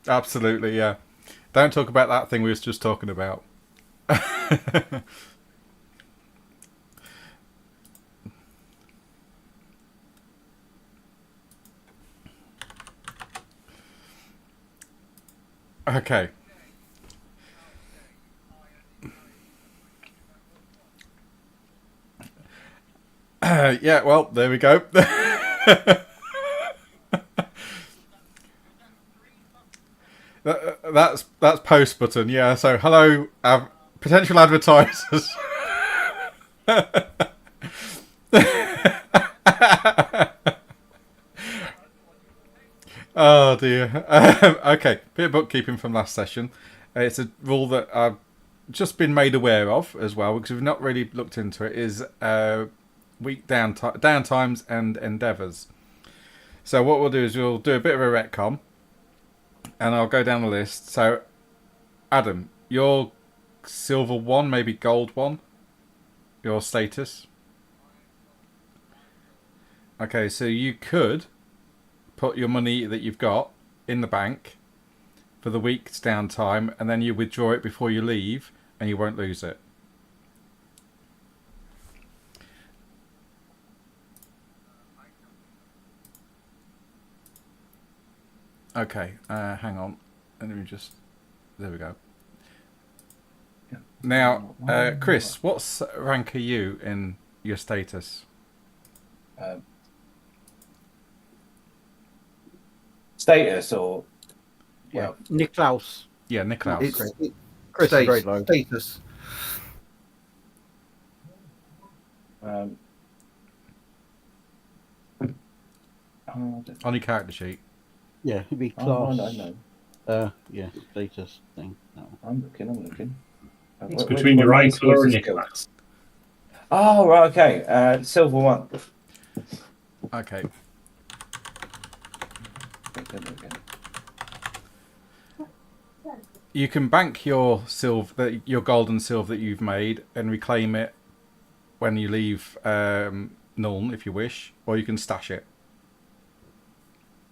Absolutely, yeah. Don't talk about that thing we was just talking about. Okay. Yeah, well, there we go. That's post button, yeah. So, hello, potential advertisers. Oh dear. Okay, bit of bookkeeping from last session. It's a rule that I've just been made aware of as well because we've not really looked into it. Is week downtimes and endeavours. So what we'll do is we'll do a bit of a retcon, and I'll go down the list. So, Adam, your silver one, maybe gold one. Your status. Okay, so you could put your money that you've got in the bank for the week's downtime, and then you withdraw it before you leave, and you won't lose it. Okay, hang on. Let me just. There we go. Now, Chris, what rank are you in your status? Status or well, Niklaus. Yeah, Niklaus. Chris is very low. Status. On your character sheet. Yeah, he'd be class. Oh, no. Yeah, status thing. No. I'm looking. It's between your IQ and your class. Oh, right, okay. Silver one. Okay. You can bank your silver, your gold and silver that you've made, and reclaim it when you leave Nuln, if you wish, or you can stash it.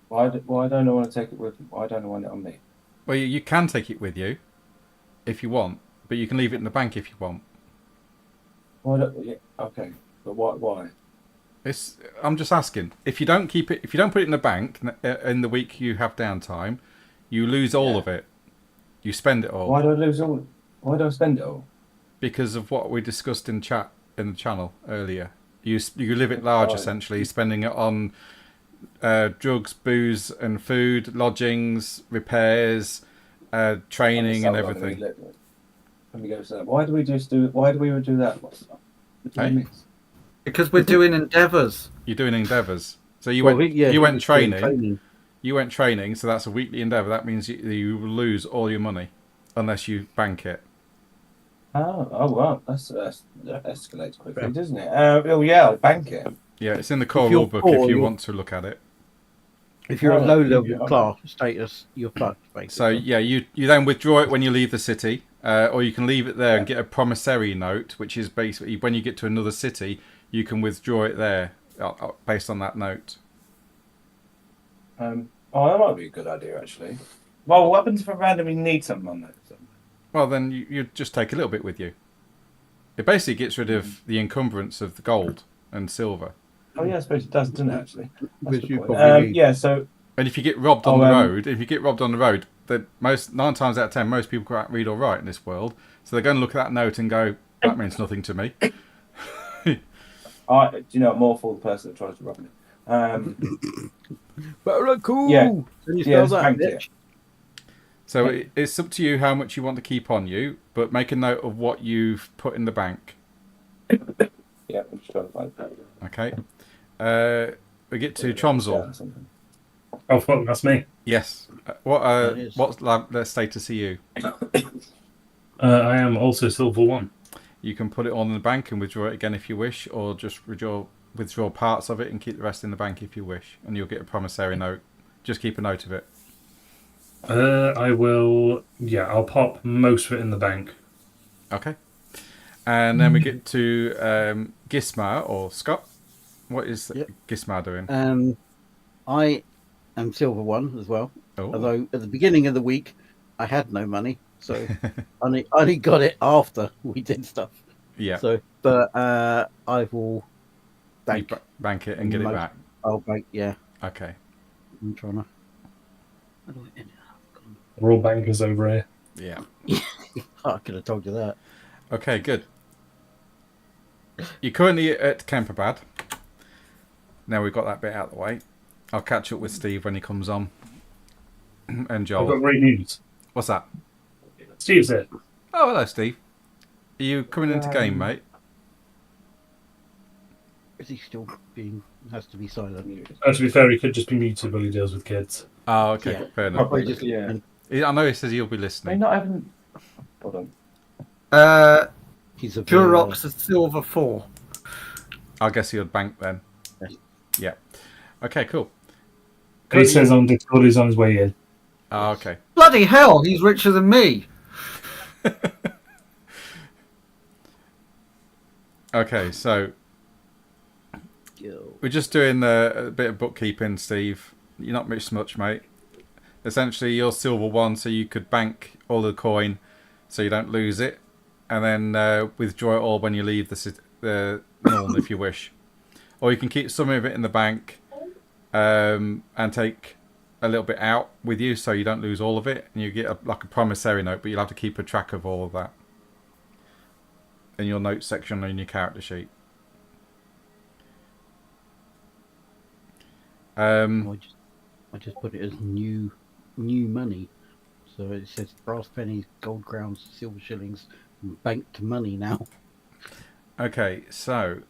Why don't I want to take it with me? Why don't I want it on me? Well, you can take it with you if you want, but you can leave it in the bank if you want. Okay, but why? I'm just asking. If you don't keep it, if you don't put it in the bank in the week you have downtime, you lose all of it. You spend it all. Why do I lose all? Why do I spend it all? Because of what we discussed in chat in the channel earlier. You live it large, essentially, spending it on drugs, booze and food, lodgings, repairs, training and everything. Let me go to that. Why do we do that? Hey? Because we're doing endeavours. You're doing endeavours. So you went training. You went training, so that's a weekly endeavour. That means you will lose all your money unless you bank it. Oh wow, that escalates quickly, doesn't it? I'll bank it. Yeah, it's in the core rulebook if you want to look at it. If you're a low level class status, you're fucked, basically. So yeah, you then withdraw it when you leave the city, or you can leave it there and get a promissory note, which is basically when you get to another city, you can withdraw it there based on that note. That might be a good idea, actually. Well, what happens if I randomly need something on that? Well, then you just take a little bit with you. It basically gets rid of the encumbrance of the gold and silver. Oh yeah, I suppose it does, doesn't it? Actually. So. And if you get robbed on the road, that 9 times out of 10, most people can't read or write in this world, so they're going to look at that note and go, "That means nothing to me." Do you know, I'm more for the person that tries to rob me. But cool. Yeah. So it's up to you how much you want to keep on you, but make a note of what you've put in the bank. Yeah, I'm just trying to find that. Okay. We get to Tromsø. Oh, fuck, that's me. Yes. What status are you? I am also silver one. You can put it on in the bank and withdraw it again if you wish, or just withdraw parts of it and keep the rest in the bank if you wish, and you'll get a promissory note. Just keep a note of it. I will. Yeah, I'll pop most of it in the bank. Okay. And then we get to Gismar or Scott. What is Gismar doing? I am silver one as well. Oh, Although at the beginning of the week, I had no money, so I only got it after we did stuff. yeah. So, but I will bank. Bank it and get it most- back. I'll bank. Yeah, Okay. I'm trying to. We're all bankers over here. Yeah. I could have told you that. Okay, good. You're currently at Kemperbad. Now we've got that bit out of the way. I'll catch up with Steve when he comes on. And I've Joel. got great news. What's that? Steve's here. Oh, hello, Steve. Are you coming into game, mate? Is he still has to be silent? To be fair, he could just be muted while he deals with kids. Oh, okay. Yeah. Fair enough. Probably just- yeah. I know he says he'll be May listening. not having. Hold on. He's a Durox is silver 4. I guess he'll bank then. Yes. Yeah. Okay, cool. He says on Discord he's on his way in. Oh, okay. Bloody hell, he's richer than me. Okay, so we're just doing a bit of bookkeeping, Steve. You're not much, mate. Essentially, you're silver 1, so you could bank all the coin so you don't lose it, and then withdraw it all when you leave the Norn if you wish. Or you can keep some of it in the bank and take a little bit out with you so you don't lose all of it, and you get like a promissory note, but you'll have to keep a track of all of that in your notes section on your character sheet. I just put it as new money, so it says brass pennies, gold crowns, silver shillings, banked money now. Okay, so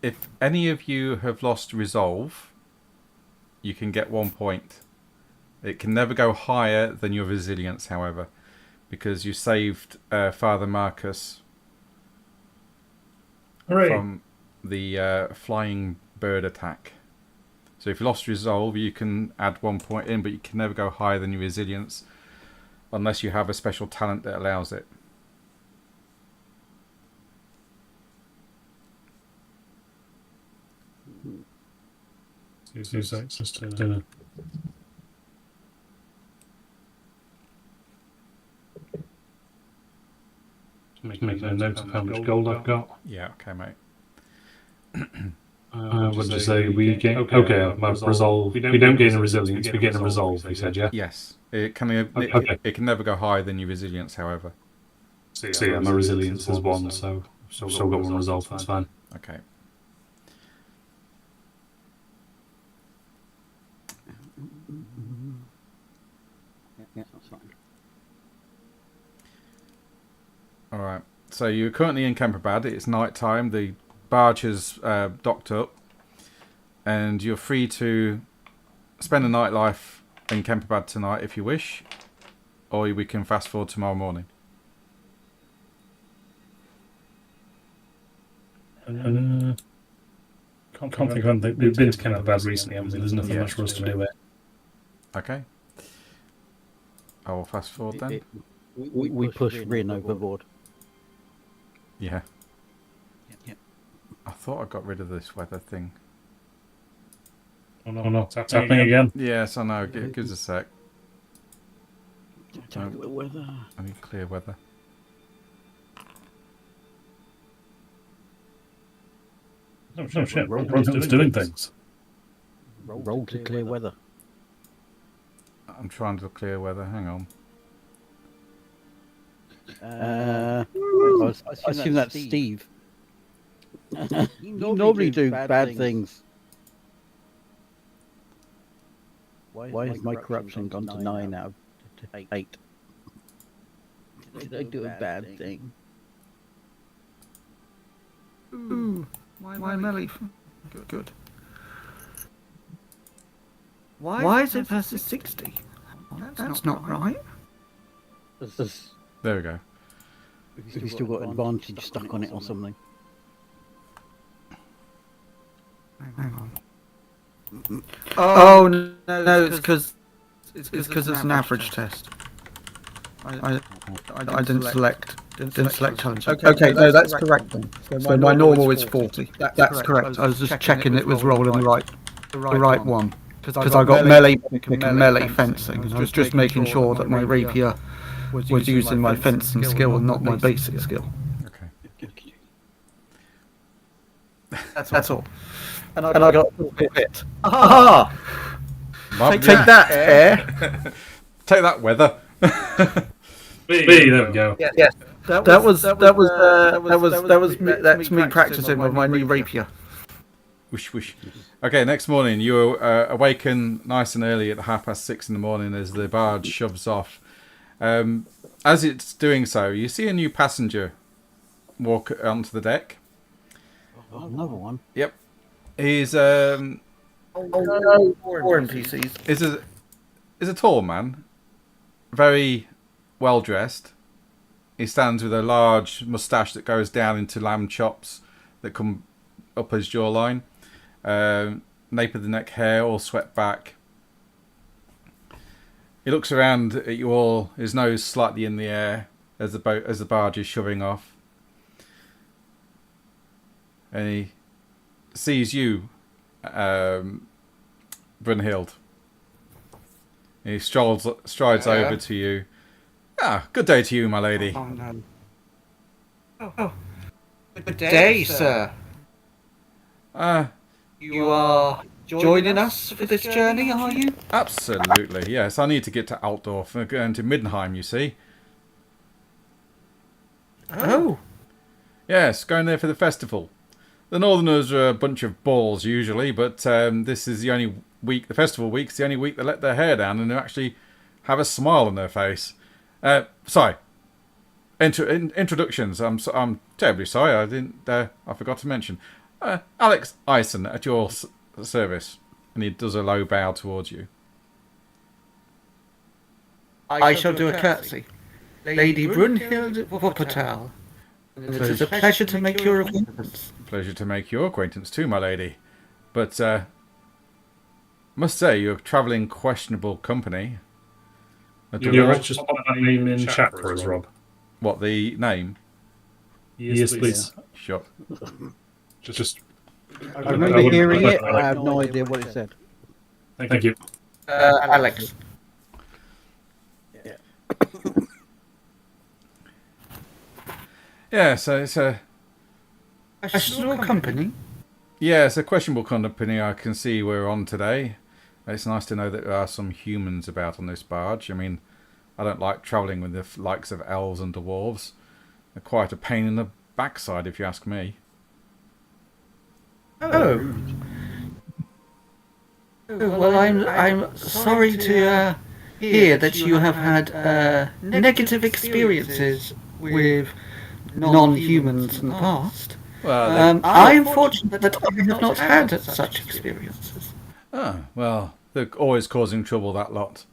if any of you have lost resolve, you can get 1 point. It can never go higher than your resilience, however, because you saved Father Marcus Hooray. from the flying bird attack. So if you lost resolve, you can add 1 point in, but you can never go higher than your resilience unless you have a special talent that allows it. Two seconds, just making a note of how much gold I've got. Yeah, okay, mate. What did you say? We gain. Okay, my resolve. We don't gain a resilience. We gain a resolve. He said, yeah. Yes, it can. Okay. It can never go higher than your resilience, however. So yeah, my resilience is 1, so I've still got 1 resolve. That's fine. Okay. Yeah, that's fine. All right. So you're currently in Kemperbad. It's night time. The barge has docked up, and you're free to spend a nightlife in Kemperbad tonight if you wish, or we can fast forward tomorrow morning. Can't think of anything. We've been to Kemperbad recently, haven't we? There's nothing much for us to do there. Okay. I will fast forward then. We push Rin overboard. Yeah. Yep. I thought I got rid of this weather thing. Oh no, it's happening again. Yes, I know. Give us a sec. Weather. I need clear weather. Oh shit, Bronton's doing things. Roll to clear weather. I'm trying to clear weather. Hang on. I assume that's Steve. You normally do bad things. Why has my corruption gone to 9 out of 8? Did I do a bad thing? Ooh, why melee? Good. Why is it versus 60? That's not right. There we go. Have you still got advantage stuck on it or something? Hang on. Oh no, it's because it's an average test. I didn't select challenge. Okay, no, that's correct then. So my normal is 40. That's correct. I was just checking it was rolling right. the right one. Because I got melee and melee fencing, and I was just making sure that my rapier was using my fencing skill and not my basic skill. Okay. That's all. And I got hit. Aha! Take that, air. Take that, weather. B, there we go. Yes. That's me practicing with my new rapier. Whoosh, whoosh. Okay, next morning you awaken nice and early at 6:30 in the morning as the barge shoves off. As it's doing so, you see a new passenger walk onto the deck. Oh, another one. Yep. He's Four NPCs. is a tall man, very well dressed. He stands with a large moustache that goes down into lamb chops that come up his jawline. Nape of the neck hair all swept back. He looks around at you all, his nose slightly in the air as the barge is shoving off. And he sees you, Brunhild. He strides over to you. Ah, good day to you, my lady. Oh no. Oh. Good day, sir. You are joining us for this journey, are you? Absolutely, yes. I need to get to Altdorf. We're going to Middenheim, you see. Oh. Yes, going there for the festival. The Northerners are a bunch of balls usually, but this is the only week, the festival week's the only week they let their hair down and they actually have a smile on their face. Sorry. Introductions. I'm terribly sorry. I forgot to mention. Alex Ison at your service, and he does a low bow towards you. I shall do a curtsy. Lady Brunhild Wuppertal. It is a pleasure to make your acquaintance. Pleasure to make your acquaintance too, my lady. But must say you're travelling questionable company. You're just put that name in chat for us, Rob. What, the name? Yes, please. Sure. Just. I remember hearing it. I have no idea what it said. Thank you. Alex. Yeah, so it's a Questionable company? yeah, it's a questionable company. I can see we're on today. It's nice to know that there are some humans about on this barge. I mean, I don't like travelling with the likes of elves and dwarves. They're quite a pain in the backside, if you ask me. Oh. Well, I'm sorry to hear that you have had negative experiences with non-humans in the past. Well, I am fortunate that I have not had such experiences. well, they're always causing trouble, that lot.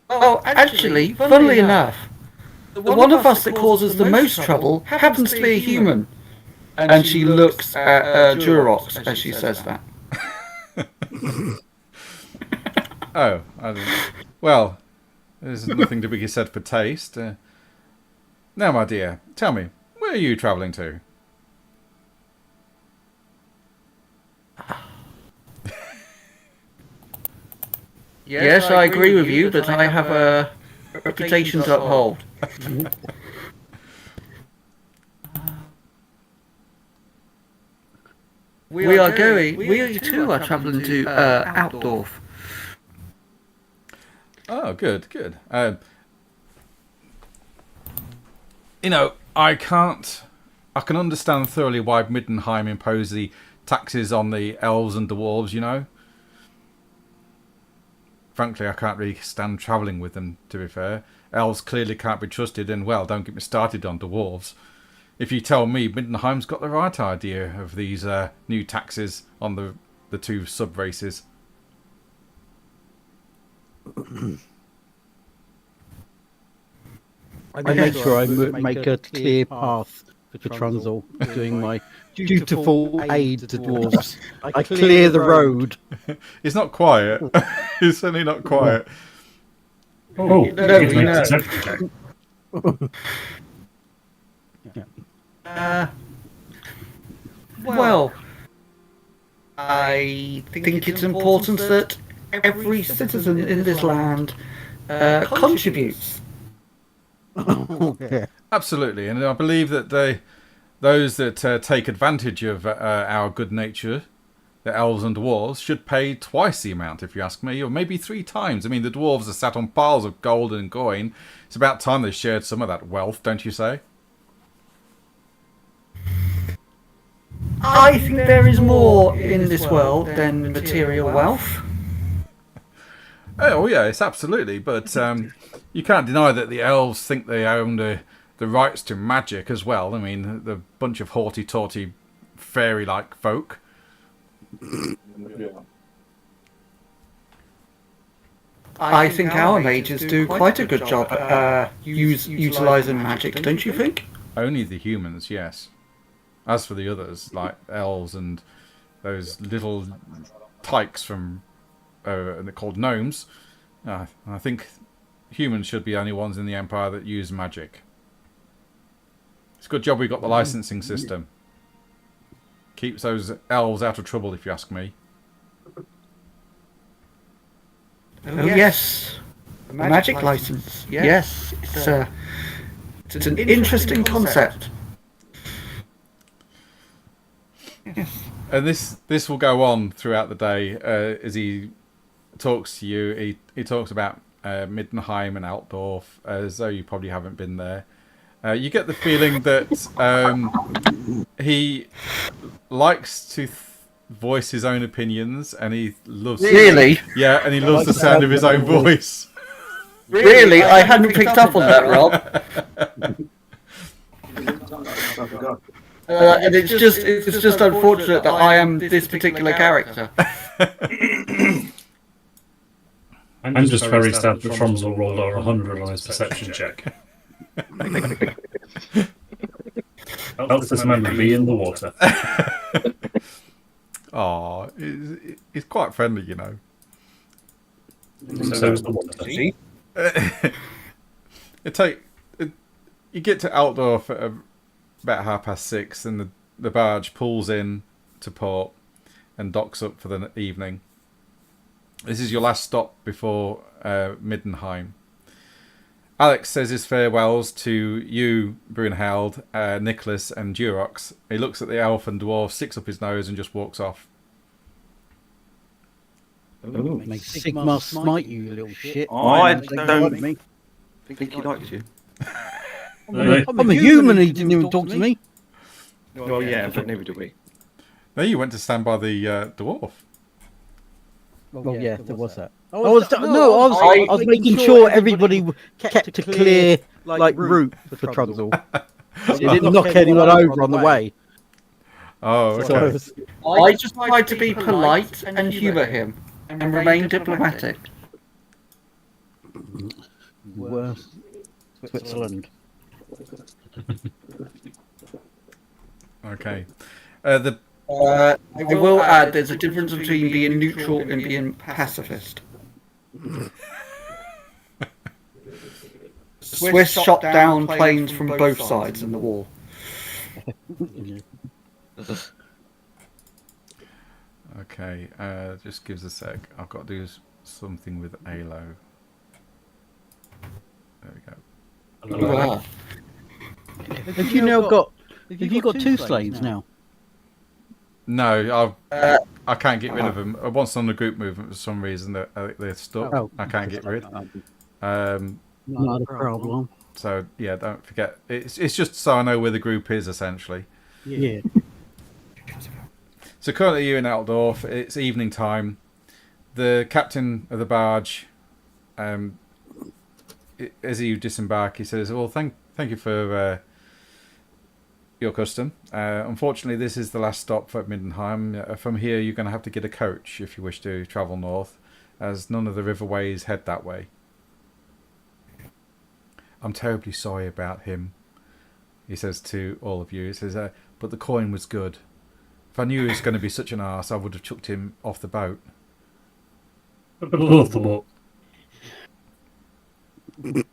Oh, actually, funnily enough, the one of us that causes the most trouble happens to be a human. And she looks at Durox as she says that. Oh, I didn't. Well, there's nothing to be said for taste. Now, my dear, tell me, where are you travelling to? Yes, I agree with you, but I have a reputation to uphold. We too are travelling to Altdorf. Oh, good. You know, I can understand thoroughly why Middenheim imposed the taxes on the elves and dwarves, you know. Frankly, I can't really stand travelling with them, to be fair. Elves clearly can't be trusted, and, well, don't get me started on dwarves. If you tell me Middenheim's got the right idea of these new taxes on the two sub-races. I make sure I make a clear path for Trunzel, doing my dutiful aid to dwarves. I clear the road. He's not quiet. He's certainly not quiet. Oh, Well, I think it's important that every citizen in this land contributes. Yeah. Absolutely, and I believe that those that take advantage of our good nature, the elves and dwarves, should pay twice the amount, if you ask me, or maybe 3 times. I mean, the dwarves are sat on piles of gold and coin. It's about time they shared some of that wealth, don't you say? I think there is more in this world than material wealth. Oh yeah, it's absolutely. But you can't deny that the elves think they own the rights to magic as well. I mean, the bunch of haughty-taughty, fairy-like folk. I think our mages do quite a good job at utilising magic, don't you think? Only the humans, yes. As for the others, like elves and those little tykes from they're called gnomes, I think humans should be the only ones in the Empire that use magic. It's a good job we got the licensing system. Keeps those elves out of trouble, if you ask me. Oh yes, a magic license. Yes, it's an interesting concept. And this will go on throughout the day as he talks to you. He talks about Middenheim and Altdorf, as though you probably haven't been there. You get the feeling that he likes to voice his own opinions, and he loves Really? Yeah, and he loves the sound of his own voice. Really? I hadn't picked up on that, Rob. And it's just unfortunate that I am this particular character. I'm just very sad that Tromsel rolled over 100 on his perception check. Else this man would be in the water. Oh, he's quite friendly, you know. So is the water. You get to Altdorf at about 6:30, and the barge pulls in to port and docks up for the evening. This is your last stop before Middenheim. Alex says his farewells to you, Brunhilde, Nicholas, and Durox. He looks at the elf and dwarf, sticks up his nose, and just walks off. Ooh, make Sigma smite you, little shit. I They don't me. think he likes you. I'm a human, he didn't even talk to me. Well, yeah, but neither do we. No, you went to stand by the dwarf. Well, yeah, there was that. I was making sure everybody kept a clear route for Trundle. It didn't knock anyone over on the way. Oh, okay. I just tried to be polite and humour him and remain diplomatic. Worse. Switzerland. Okay. I will add there's a difference between being neutral and being pacifist. Swiss shot down planes from both sides in the war. Okay, just gives a sec. I've got to do something with ALO. There we go. Wow. Have you got 2 slaves now? No, I can't get rid of them. Once on the group movement, for some reason, they're stuck. Oh. I can't get rid. Not a problem. So yeah, don't forget. It's just so I know where the group is, essentially. Yeah. So currently you're in Altdorf. It's evening time. The captain of the barge, as you disembark, he says, "Well, thank you for your custom. Unfortunately, this is the last stop for Middenheim. From here, you're going to have to get a coach if you wish to travel north, as none of the riverways head that way. I'm terribly sorry about him," he says to all of you. He says, "But the coin was good. If I knew he was going to be such an arse, I would have chucked him off the boat." Off the boat. Do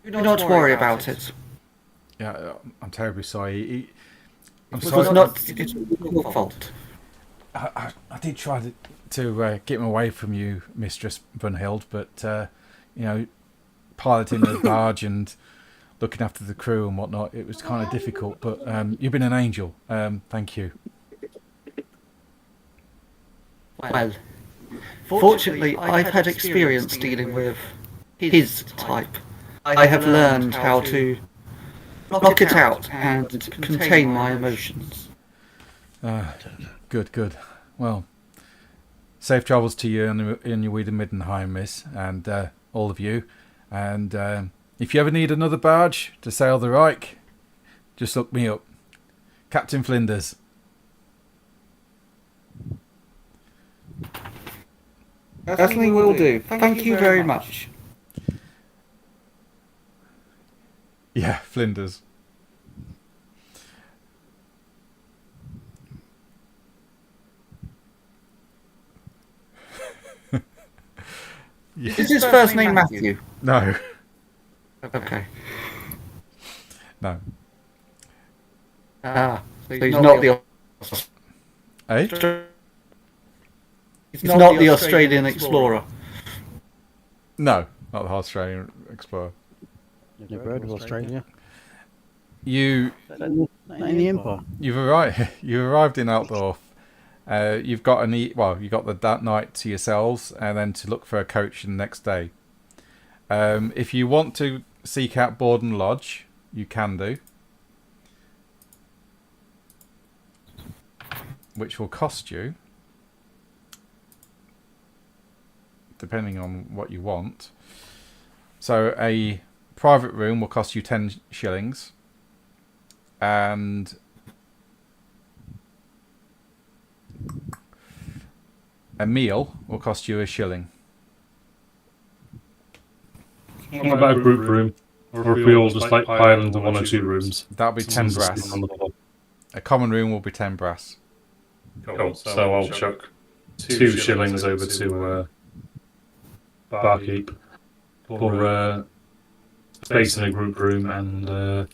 not worry about it. Yeah, I'm terribly sorry. I'm It's sorry. not it's your fault. I did try to get him away from you, Mistress Brunhild, but you know, piloting the barge and looking after the crew and whatnot, it was kind of difficult. But you've been an angel. Thank you. Well, fortunately, I've had experience dealing with his type. I have learned how to block it out and contain my emotions. Good. Well, safe travels to you in your way to Middenheim, miss, and all of you. And if you ever need another barge to sail the Reich, just look me up. Captain Flinders. Certainly will do. Thank you very much. Yeah, Flinders. Yeah. Is his first name Matthew? No. Okay. No. So he's not the... Eh? He's not the Australian explorer. No, not the Australian explorer. Never heard of Australia. You In the Empire. You've arrived. You arrived in Altdorf. You've got you got that night to yourselves, and then to look for a coach the next day. If you want to seek out board and lodge, you can do, which will cost you, depending on what you want. So a private room will cost you 10 shillings. And a meal will cost you a shilling. What about a group room? Or if we all just like pile into one or two rooms? That'll be 10 brass. A common room will be 10 brass. Cool. So I'll chuck 2 shillings over to barkeep for space in a group room and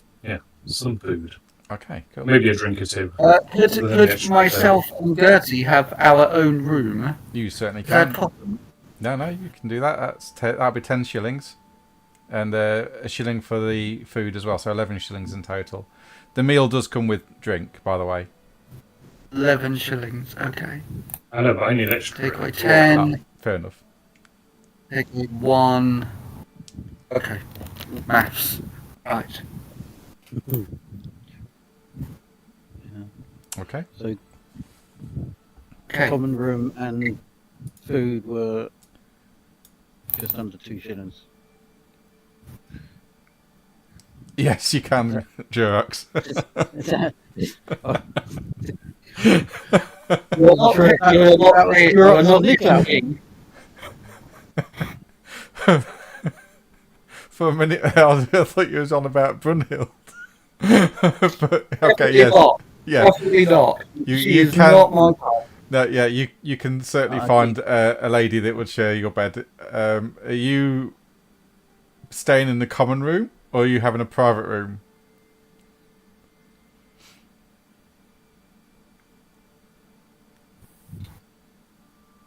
some food. Okay, cool. Maybe a drink or two. Could myself and Gertie have our own room? You certainly Is that can. possible? No, you can do that. That'll be 10 shillings. And a shilling for the food as well, so 11 shillings in total. The meal does come with drink, by the way. 11 shillings, okay. I know, but I need extra. Take away 10. Ah, fair enough. Take away 1. Okay. Maths. Right. Okay. So Okay. common room and food were just under 2 shillings. Yes, you can, Jurox. You're not licking. For a minute, I thought you was on about Brunhild. But okay, Definitely yes, not. yeah. Definitely not. You She is can. not my type. No, yeah, you can certainly I find a lady that would share your bed. Are you staying in the common room, or are you having a private room?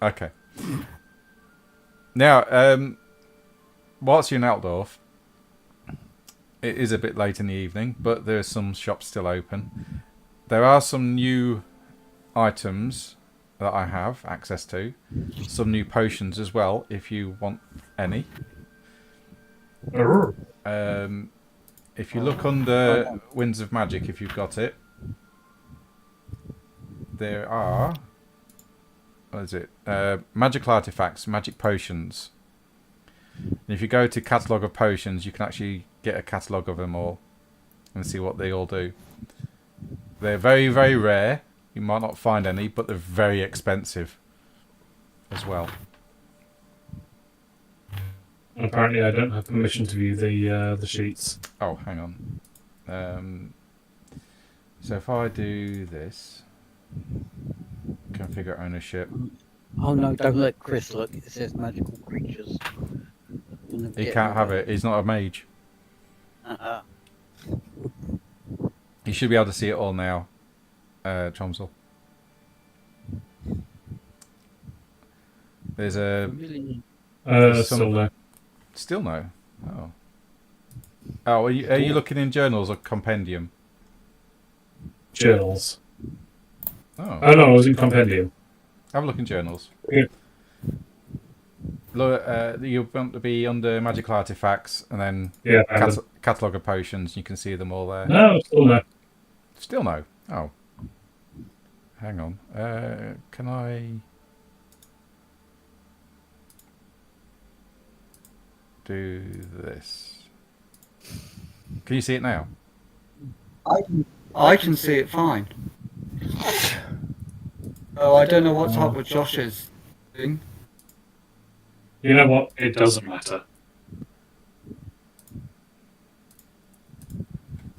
Okay. Now, whilst you're in Altdorf, it is a bit late in the evening, but there are some shops still open. There are some new items that I have access to. Some new potions as well, if you want any. If you look under Winds of Magic, if you've got it, there are... What is it? Magical artifacts, magic potions. And if you go to catalogue of potions, you can actually get a catalogue of them all and see what they all do. They're very, very rare. You might not find any, but they're very expensive as well. Apparently, I don't have permission to view the sheets. Oh, hang on. So if I do this, configure ownership. Oh no, don't let Chris look. It says magical creatures. He can't have it. He's not a mage. You should be able to see it all now, Chomsel. There's a Still no. still no. Oh. Oh, are you looking in journals or compendium? Journals. Oh. Oh no, I was in compendium. Have a look in journals. Yeah. Look, you want to be under magical artifacts and then Yeah. catalogue of potions. You can see them all there. No, still no. Still no. Oh. Hang on. Can I do this? Can you see it now? I can see it fine. Oh, I don't know what's up with Josh's thing. You know what? It doesn't matter.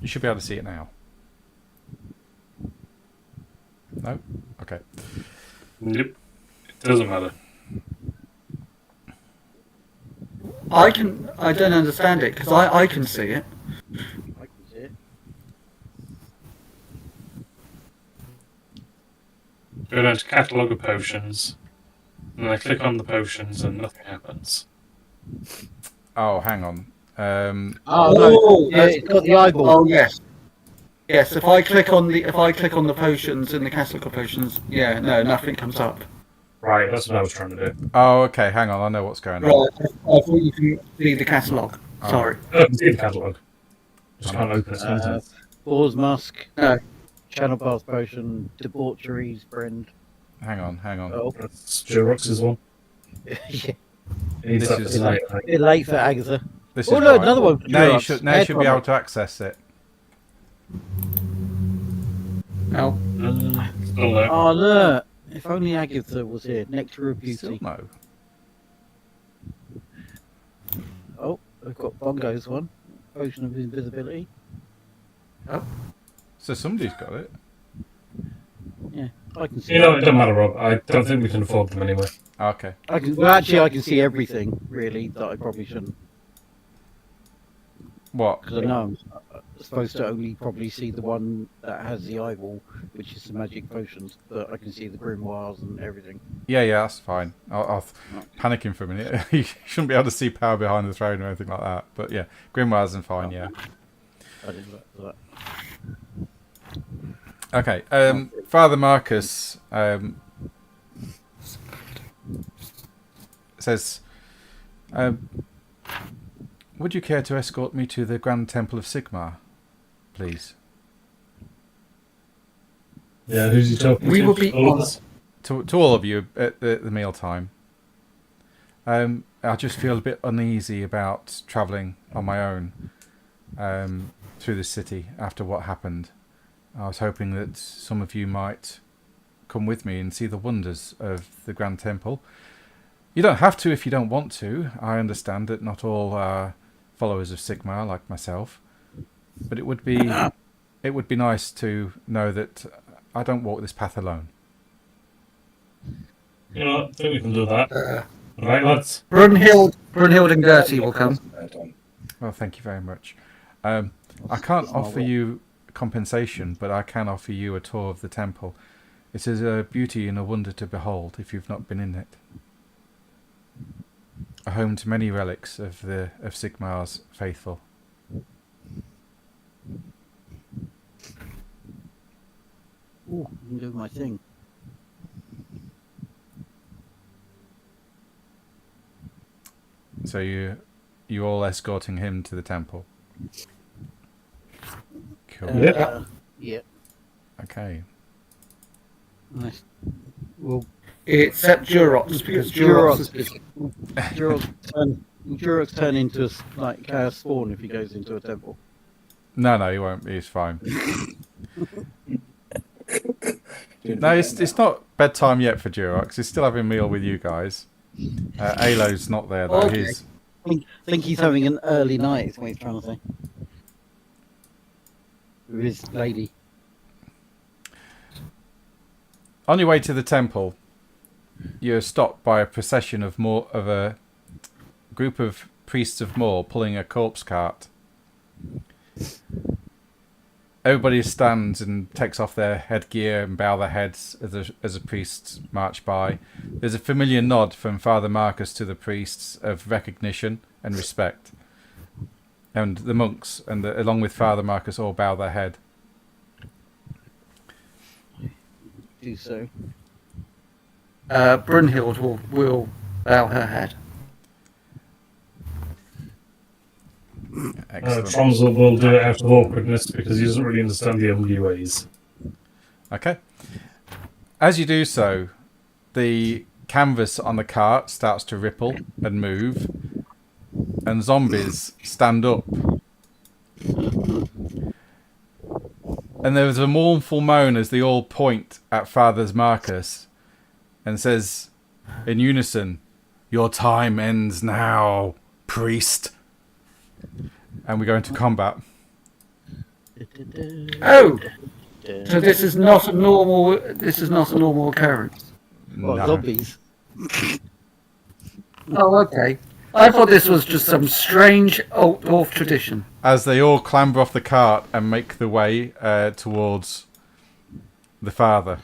You should be able to see it now. No? Okay. Nope. It doesn't matter. I don't understand it, because I can see it. I can see it. Go down to catalogue of potions, and I click on the potions, and nothing happens. Oh, hang on. Oh, no. Yeah, it's got the eyeball. Oh yes. Yes, if I click on the potions in the catalogue of potions, yeah, no, nothing comes up. Right, that's what I was trying to do. Oh, okay. Hang on. I know what's going on. Right, I thought you could see the catalogue. Sorry. I can see the catalogue. Just can't open it. Boar's Musk, No. Channel Path Potion, Debauchery's Friend. Hang on. Oh, That's Joe Rox's one. yeah. He's This up is- to late, I A think. bit late for Agatha. This Oh, is no, right. another one. Now you Durex. should be able to access it. No. Still no. Oh, look. If only Agatha was here. Nectar of Still Beauty. no. Oh, we've got Bongo's one. Potion of Invisibility. So somebody's got it. Yeah, I can see You know, it doesn't matter, Rob. I don't think we can afford them anyway. Okay. Actually, I can see everything, really, that I probably shouldn't. What? Because I know I'm supposed to only probably see the one that has the eyeball, which is the magic potions, but I can see the grimoires and everything. Yeah, that's fine. I'll panicking for a minute. You shouldn't be able to see power behind the throne or anything like that. But yeah, grimoires and fine. Yeah. I did that. Okay. Father Marcus says, would you care to escort me to the Grand Temple of Sigmar, please? Yeah, who's he talking We to? will be All of on- us? To all of you at the meal time. I just feel a bit uneasy about travelling on my own through the city after what happened. I was hoping that some of you might come with me and see the wonders of the Grand Temple. You don't have to if you don't want to. I understand that not all are followers of Sigmar like myself, but it would be nice to know that I don't walk this path alone. You know, I think we can do that. Right, lads? Brunhild and Gertie will come. Well, thank you very much. I can't offer you compensation, but I can offer you a tour of the temple. It is a beauty and a wonder to behold if you've not been in it. A home to many relics of Sigmar's faithful. Ooh, I'm doing my thing. So you all escorting him to the temple. Cool. Yeah. Okay. Nice. Well, Except Durox, because Durox is... Durox turn into like chaos spawn if he goes into a temple. No, he won't. He's fine. No, it's not bedtime yet for Durox. He's still having a meal with you guys. Alo's not there though. Okay. He's I think he's having an early night, is what he's trying to say. With his lady. on your way to the temple. You're stopped by a procession of a group of priests of Moor pulling a corpse cart. everybody stands and takes off their headgear and bow their heads as the priests march by. There's a familiar nod from Father Marcus to the priests of recognition and respect. And the monks, along with Father Marcus, all bow their head. Do so. Brunhild will bow her head. Excellent. Tromsel will do it out of awkwardness because he doesn't really understand the elderly ways. Okay. As you do so, the canvas on the cart starts to ripple and move, and zombies stand up. And there is a mournful moan as they all point at Father Marcus and says in unison, "Your time ends now, priest." And we go into combat. Oh, so this is not a normal. This is not a normal occurrence. What, No. zombies? Oh, okay. I thought this was just some strange Altdorf tradition. As they all clamber off the cart and make the way towards the father.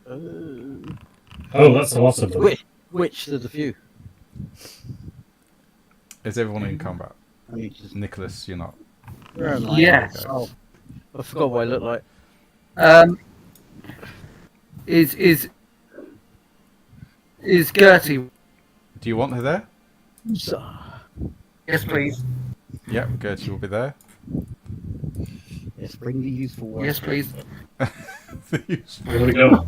Oh, that's a lot of them. Which there's a few. Is everyone in combat? I mean, just, Nicholas, you're not. where am I? Yes. Oh, I forgot what I look like. Is Gertie? Do you want her there? So, Yes, please. Yep, Gertie will be there. yes, bring the useful one. Yes, please. Here we go.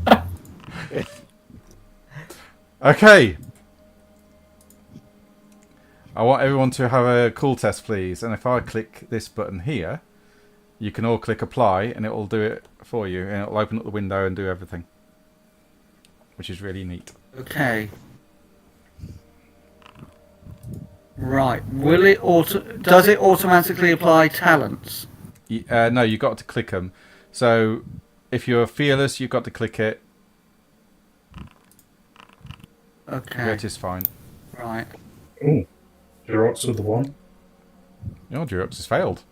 Okay. I want everyone to have a cool test, please. And if I click this button here, you can all click apply, and it will do it for you, and it will open up the window and do everything, which is really neat. Okay. Right. Will it does it automatically apply talents? No, you've got to click them. So if you're fearless, you've got to click it. Okay. Gertie's fine. Right. Ooh, Durox with the one. Your Durox has failed.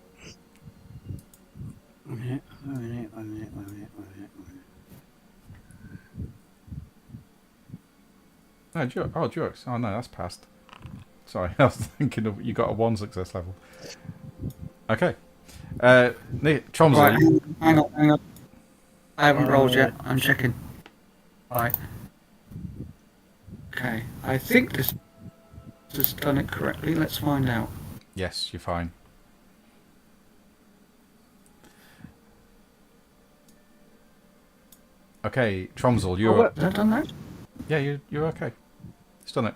No, Durox. Oh no, that's passed. Sorry, I was thinking of you got a 1 success level. Okay. Tromsø. Right. Hang on. I haven't rolled yet. I'm checking. Right. Okay. I think this has done it correctly. Let's find out. Yes, you're fine. Okay, Tromsø, you're... Has that done that? Yeah, you're okay. It's done it.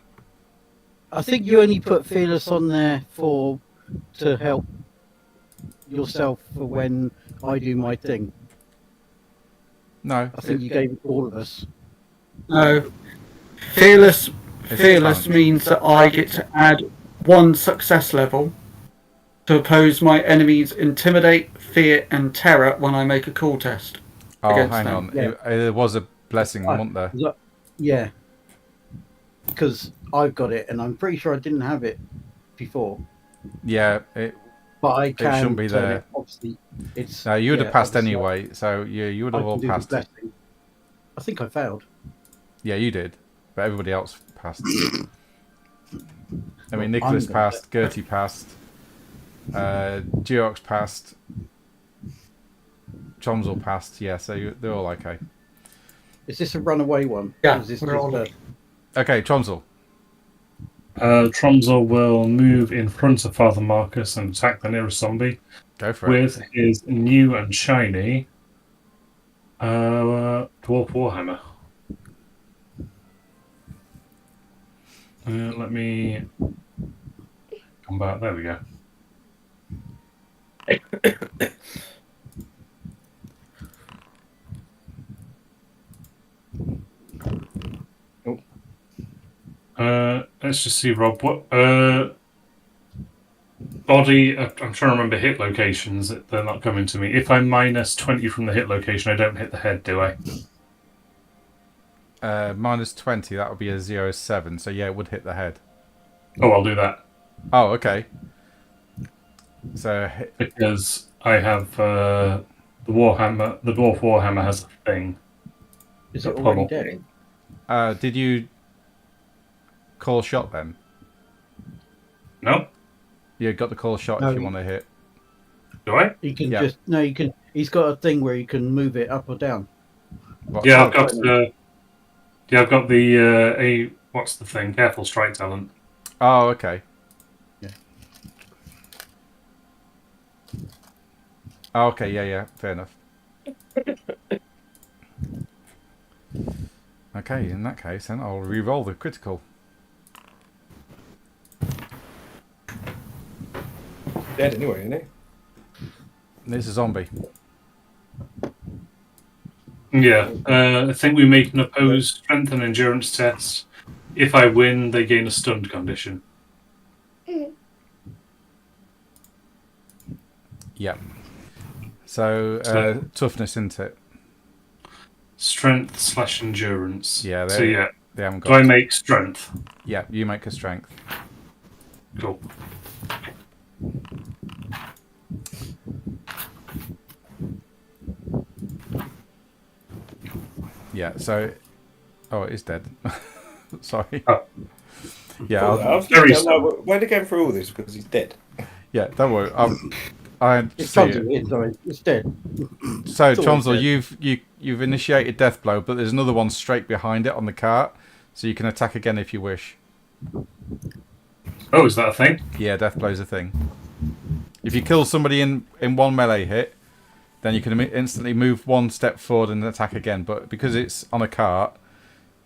I think you only put fearless on there to help yourself for when I do my thing. No. I think you gave it to all of us. No. Fearless fine. means that I get to add 1 success level to oppose my enemy's intimidate, fear, and terror when I make a cool test. Oh, against hang them. on. Yeah. There was a blessing, wasn't there? Yeah. Because I've got it, and I'm pretty sure I didn't have it before. Yeah, But I can shouldn't be turn there. it. Obviously, it's. no, you would have passed obviously anyway, so you would I have all can do the passed. blessing. I think I failed. Yeah, you did, but everybody else passed. I mean, Well, Nicholas I'm gonna passed, Gertie passed, Durox passed, Tromsø passed. Yeah, so they're all okay. Is this a runaway one? Yeah, Or is this we're all just Okay, Tromsø. Tromsø will move in front of Father Marcus and attack the nearest zombie Go for it. with his new and shiny Dwarf Warhammer. Let me come back. There we go. Let's just see, Rob. What body? I'm trying to remember hit locations. They're not coming to me. If I'm minus 20 from the hit location, I don't hit the head, do I? Minus 20, that would be a 0.7, so yeah, it would hit the head. Oh, I'll do that Oh, okay. So, because I have the Warhammer. The Dwarf Warhammer has a thing. Is A it already pummel. dead? Did you call shot then? No? You got the call shot No, if you want to hit. Do I? You can Yeah. you can. He's got a thing where you can move it up or down. What, Yeah, so- I've got the what's the thing? Careful strike talent. Oh, okay. Yeah. Oh, okay, yeah, fair enough. Okay, in that case, then I'll re-roll the critical. Dead anyway, isn't he? This is a zombie. Yeah, I think we make an opposed strength and endurance test. If I win, they gain a stunned condition. Yeah. So, toughness, isn't it? Strength / endurance. Yeah, So yeah, they haven't do got. I make strength? Yeah, you make a strength. Cool. Yeah. So, oh, it is dead. Sorry. Oh. Yeah. I was Very thinking, I'm like, why are they going through all this? Because he's dead. Yeah. Don't worry. I It's see it. something. Sorry, it's dead. So, It's always Chonzel, dead. you've initiated death blow, but there's another one straight behind it on the cart, so you can attack again if you wish. Oh, is that a thing? Yeah, death blow's a thing. If you kill somebody in one melee hit, then you can instantly move one step forward and attack again. But because it's on a cart,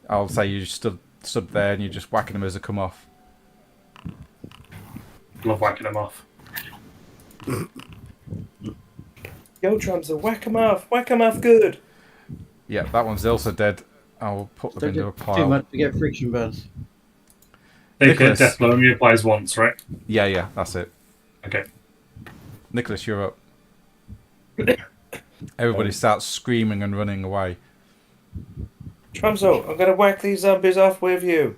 I'll say you just stood there and you're just whacking them as they come off. Love whacking them off. Yo, Trumps, whack him off good. Yeah, that one's also dead. I'll put them into a Too pile. much to get friction burns. Okay, Nicholas. death blow only applies once, right? Yeah, that's it. Okay. Nicholas, you're up. Everybody starts screaming and running away. Trumso, I'm gonna whack these zombies off with you.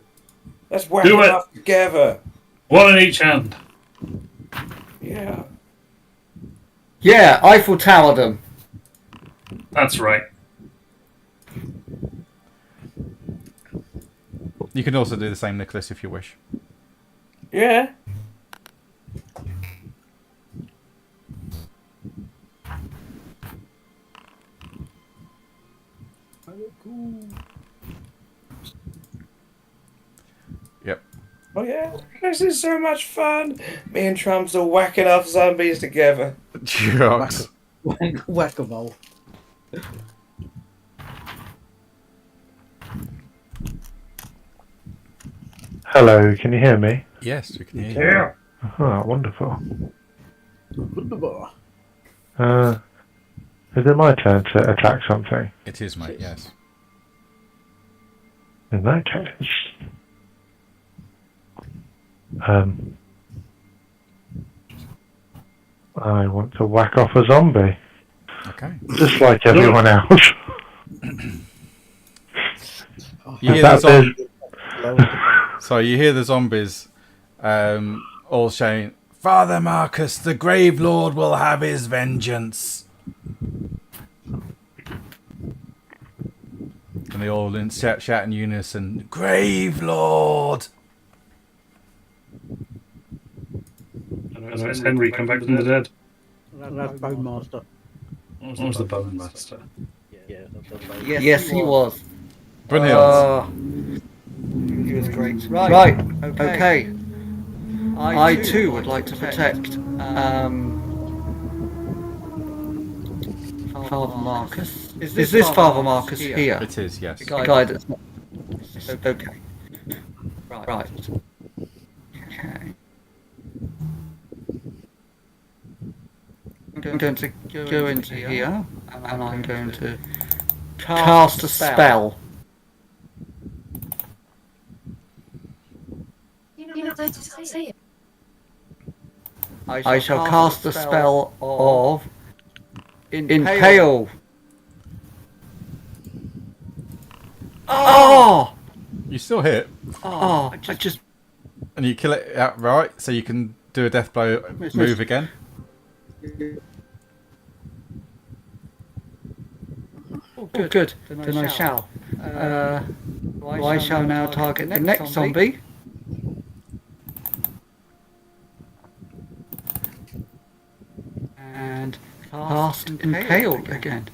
Let's whack Do them it. off together. One in each hand. Yeah. Yeah, Eiffel Tower them. That's right. You can also do the same, Nicholas, if you wish. Yeah. Yep. Oh yeah. This is so much fun. Me and Trumps are whacking off zombies together. Jocks. Whack-a-mole. Hello, can you hear me? Yes, we can hear you. Yeah. Oh, wonderful. Is it my turn to attack something? It is, mate, yes. In that case, I want to whack off a zombie, Okay. just like everyone else. You hear That you hear the zombies all shouting, Father Marcus, the Grave Lord will have his vengeance. And they all shout in unison, Grave Lord! Has Henry come back from the dead? That's Bone Master. What was the Bone Master? Yes, he was. Brunhilde. He was great. Right. Okay. I too would like to protect Father Marcus. Is this Father Marcus here? It is, yes. The guy that's not. Okay. Right. Okay. I'm going to go into here and I'm going to cast a spell. I shall cast the spell of Impale. Oh! You still hit, Oh, I just... and you kill it outright, so you can do a death blow move again. Oh, good. Then I shall. I shall now target the next zombie. And cast Impale again.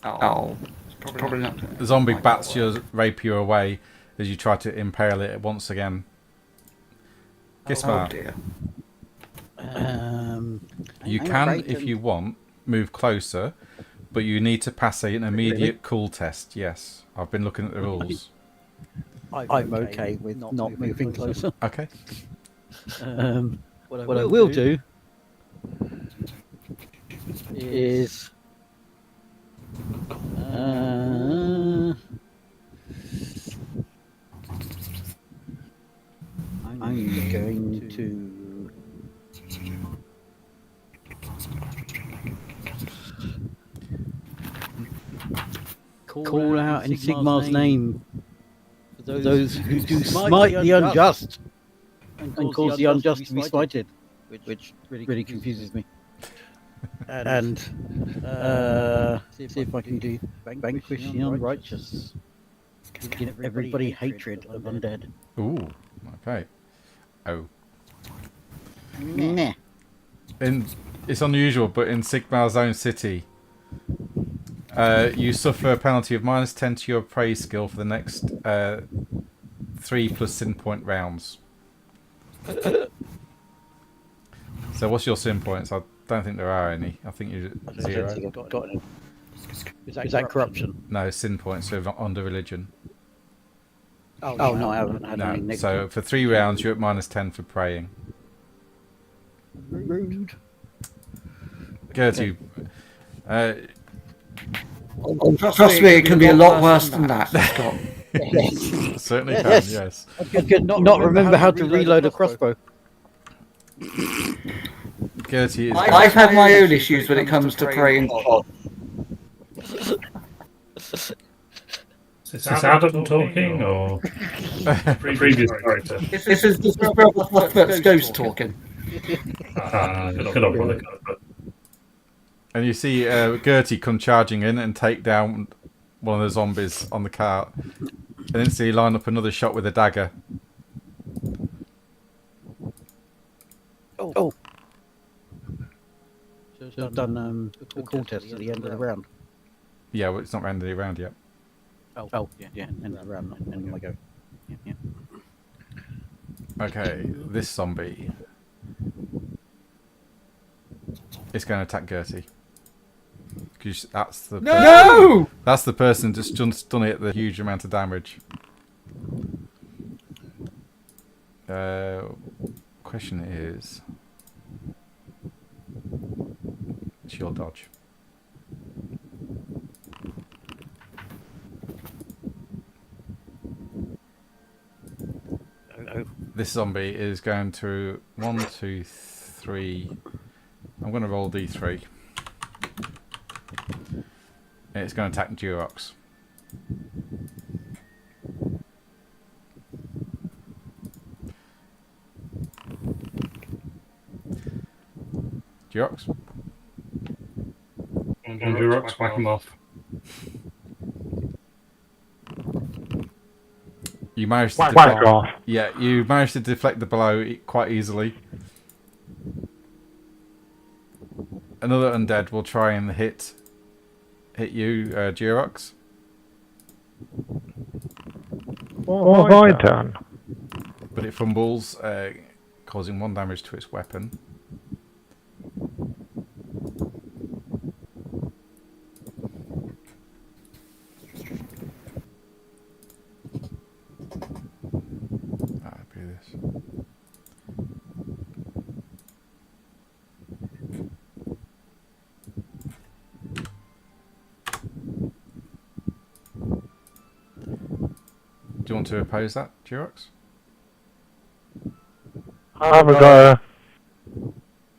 Oh, it's probably not. The zombie bats your rapier away as you try to impale it once again. Gismar, Oh dear. you can, if you want, move closer, but you need to pass an immediate cool test. Yes, I've been looking at the rules. I'm okay with not moving closer. Okay. What I will do is I'm going to call out in Sigmar's name for those who do smite the unjust and cause the unjust to be smited, which really confuses me. And see if I can do vanquish the unrighteous. Give everybody hatred of undead. Ooh. Okay. Oh. Meh. It's unusual, but in Sigmar's own city, you suffer a penalty of -10 to your praise skill for the next 3 plus sin point rounds. So what's your sin points? I don't think there are any. I think you're I don't 0. think I've got any. Is that corruption? No, sin points are under religion. Oh no, I haven't had any No. negative. So for 3 rounds, you're at -10 for praying. Rude. Gertie, Trust me, it can be a lot worse than that, Scott. certainly can, Yes. yes. I could not remember how to reload a crossbow. Gertie is... I've had my own issues when it comes to praying. Is this Adam talking or previous character? This is Robert's ghost talking. Good on brother. And you see Gertie come charging in and take down one of the zombies on the cart. And instantly line up another shot with a dagger. Oh. So I've done the call test at the end of the round. Yeah, well, it's not round the round yet. Oh, yeah, end of the round, and I go. Yeah. Okay, this zombie is going to attack Gertie. Because that's the No! that's the person just done it the huge amount of damage. Question is, shield dodge. This zombie is going to 1, 2, 3. I'm going to roll D3. And it's going to attack Durox. Durox? And Durox, whack him off. You managed to Whack deflect, off. yeah, you managed to deflect the blow quite easily. Another undead will try and hit you, Durox. What have I done? But it fumbles, causing 1 damage to its weapon. That'd be this. Do you want to oppose that, Durox? I haven't got a...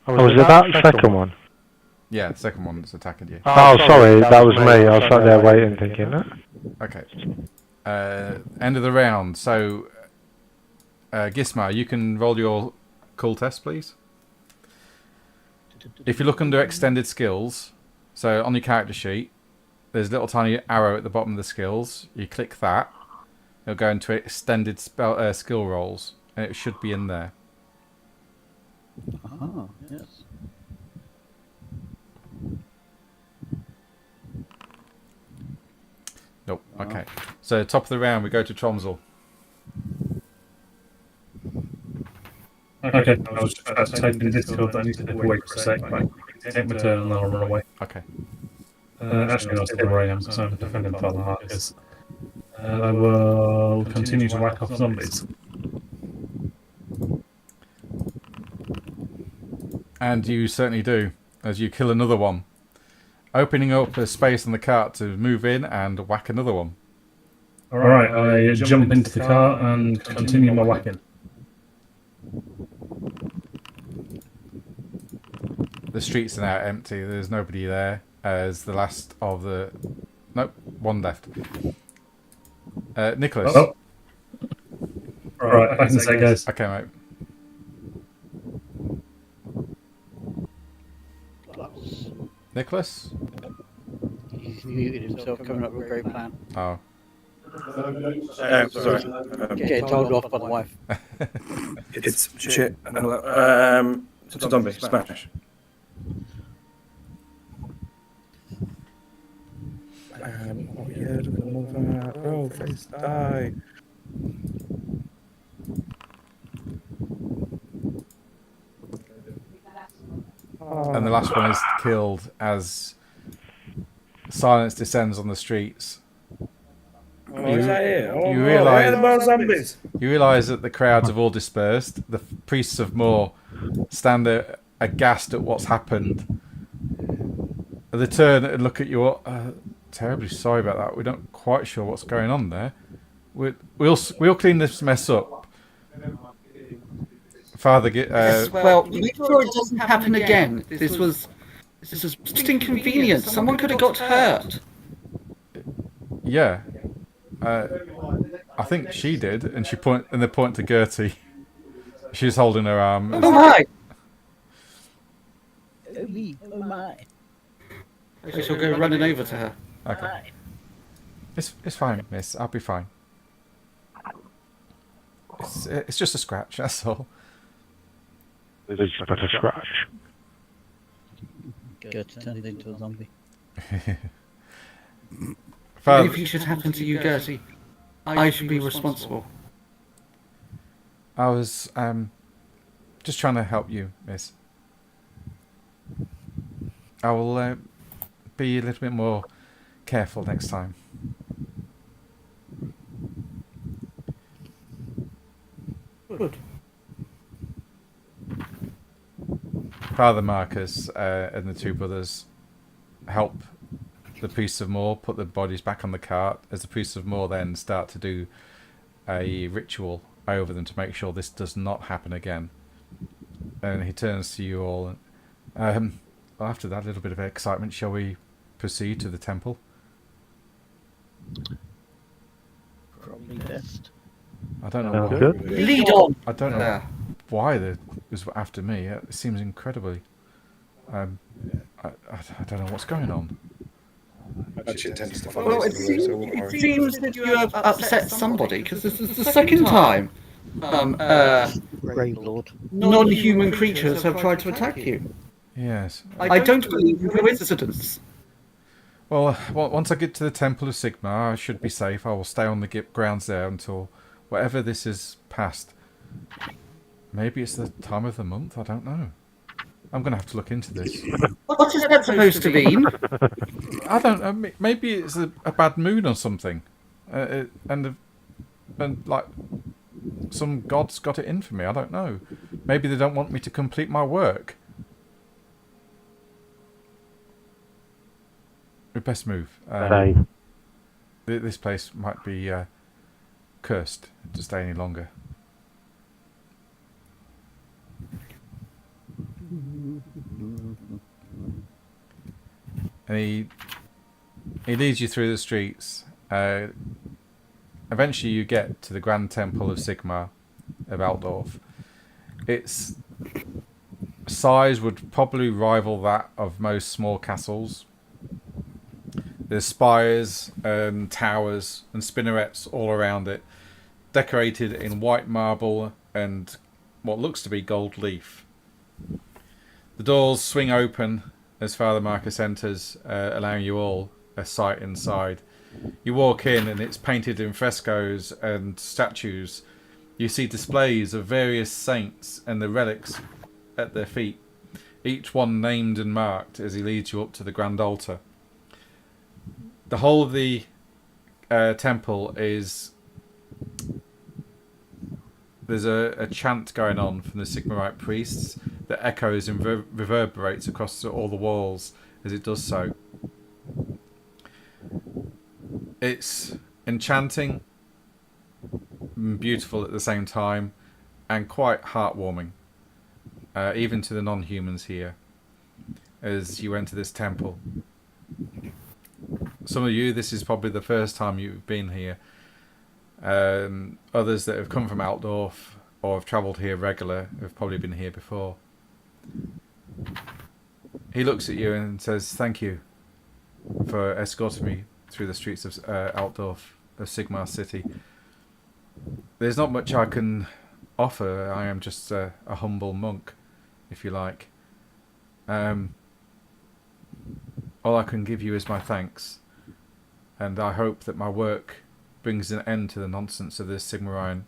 Oh, was it that second one? Yeah, the second one that's attacking you. Oh, sorry, that was me. I was sat there waiting thinking that. Okay. End of the round. So, Gismar, you can roll your cool test, please. if you look under extended skills, so on your character sheet, there's a little tiny arrow at the bottom of the skills. You click that, it'll go into extended skill rolls, and it should be in there. Ah, yes. Nope. Okay. So top of the round, we go to Tromsel. Okay, I was just about to type in Discord, but I need to step away for a sec. Right, take my turn and then I'll run away. Okay. Actually, I'll stay where I am because I'm defending by the markers. And I will continue to whack off zombies. And you certainly do, as you kill another one, opening up a space on the cart to move in and whack another one. Alright, I jump into the car and continue my whacking. The streets are now empty. There's nobody there. As the last of the... Nope, one left. Nicholas. Oh. Alright, back in a sec, guys. Okay, mate. Nicholas? He's muted himself, coming up with a great plan. Oh. Sorry. Getting told off by the wife. It's shit. Zombie, smash. Oh, face die. And the last one is killed as silence descends on the streets. Oh, is that it? Oh, you no, realise- where are the more zombies? You realise that the crowds have all dispersed. The priests of Moor stand there aghast at what's happened. They turn and look at you. Terribly sorry about that. We're not quite sure what's going on there. We'll clean this mess up. Father, Yes, well, make sure it doesn't happen again. This was just inconvenient. Someone could have got hurt. yeah. I think she did, and they point to Gertie. She's holding her arm. Oh my! Oh my. I shall go running over to her. Okay. It's fine, miss. I'll be fine. It's just a scratch, that's all. It's but a scratch. Gertie turned into a zombie. Father, If anything should happen to you, Gertie, I should be responsible. I was just trying to help you, miss. I will be a little bit more careful next time. Good. Father Marcus and the two brothers help the priests of Moor put the bodies back on the cart, as the priests of Moor then start to do a ritual over them to make sure this does not happen again. And he turns to you all. Well, after that little bit of excitement, shall we proceed to the temple? Probably best. I don't know. Sounds Why, good. Lead on! I don't know There. why it was after me. It seems incredibly. I don't know what's going on. Actually, it tends to follow Well, us anyway, so I won't worry. it seems that you have upset somebody, because this is the second time Grave Lord. non-human creatures have tried to attack you. Yes. I don't believe in coincidence. Well, once I get to the Temple of Sigmar, I should be safe. I will stay on the grounds there until whatever this is past. Maybe it's the time of the month. I don't know. I'm going to have to look into this. What is that supposed to mean? I don't know. Maybe it's a bad moon or something, and like some gods got it in for me. I don't know. Maybe they don't want me to complete my work. We best move. Say, This place might be cursed to stay any longer. And he leads you through the streets. Eventually you get to the Grand Temple of Sigmar of Altdorf. It's size would probably rival that of most small castles. There's spires and towers and spinnerets all around it, decorated in white marble and what looks to be gold leaf. The doors swing open as Father Marcus enters, allowing you all a sight inside. You walk in and it's painted in frescoes and statues. You see displays of various saints and the relics at their feet, each one named and marked as he leads you up to the grand altar. The whole of the temple is... There's a chant going on from the Sigmarite priests that echoes and reverberates across all the walls as it does so. It's enchanting, beautiful at the same time, and quite heartwarming, even to the non-humans here, as you enter this temple. Some of you, this is probably the first time you've been here. Others that have come from Altdorf or have travelled here regular have probably been here before. He looks at you and says, "Thank you for escorting me through the streets of Altdorf, of Sigmar City. There's not much I can offer. I am just a humble monk, if you like. All I can give you is my thanks, and I hope that my work brings an end to the nonsense of this Sigmarian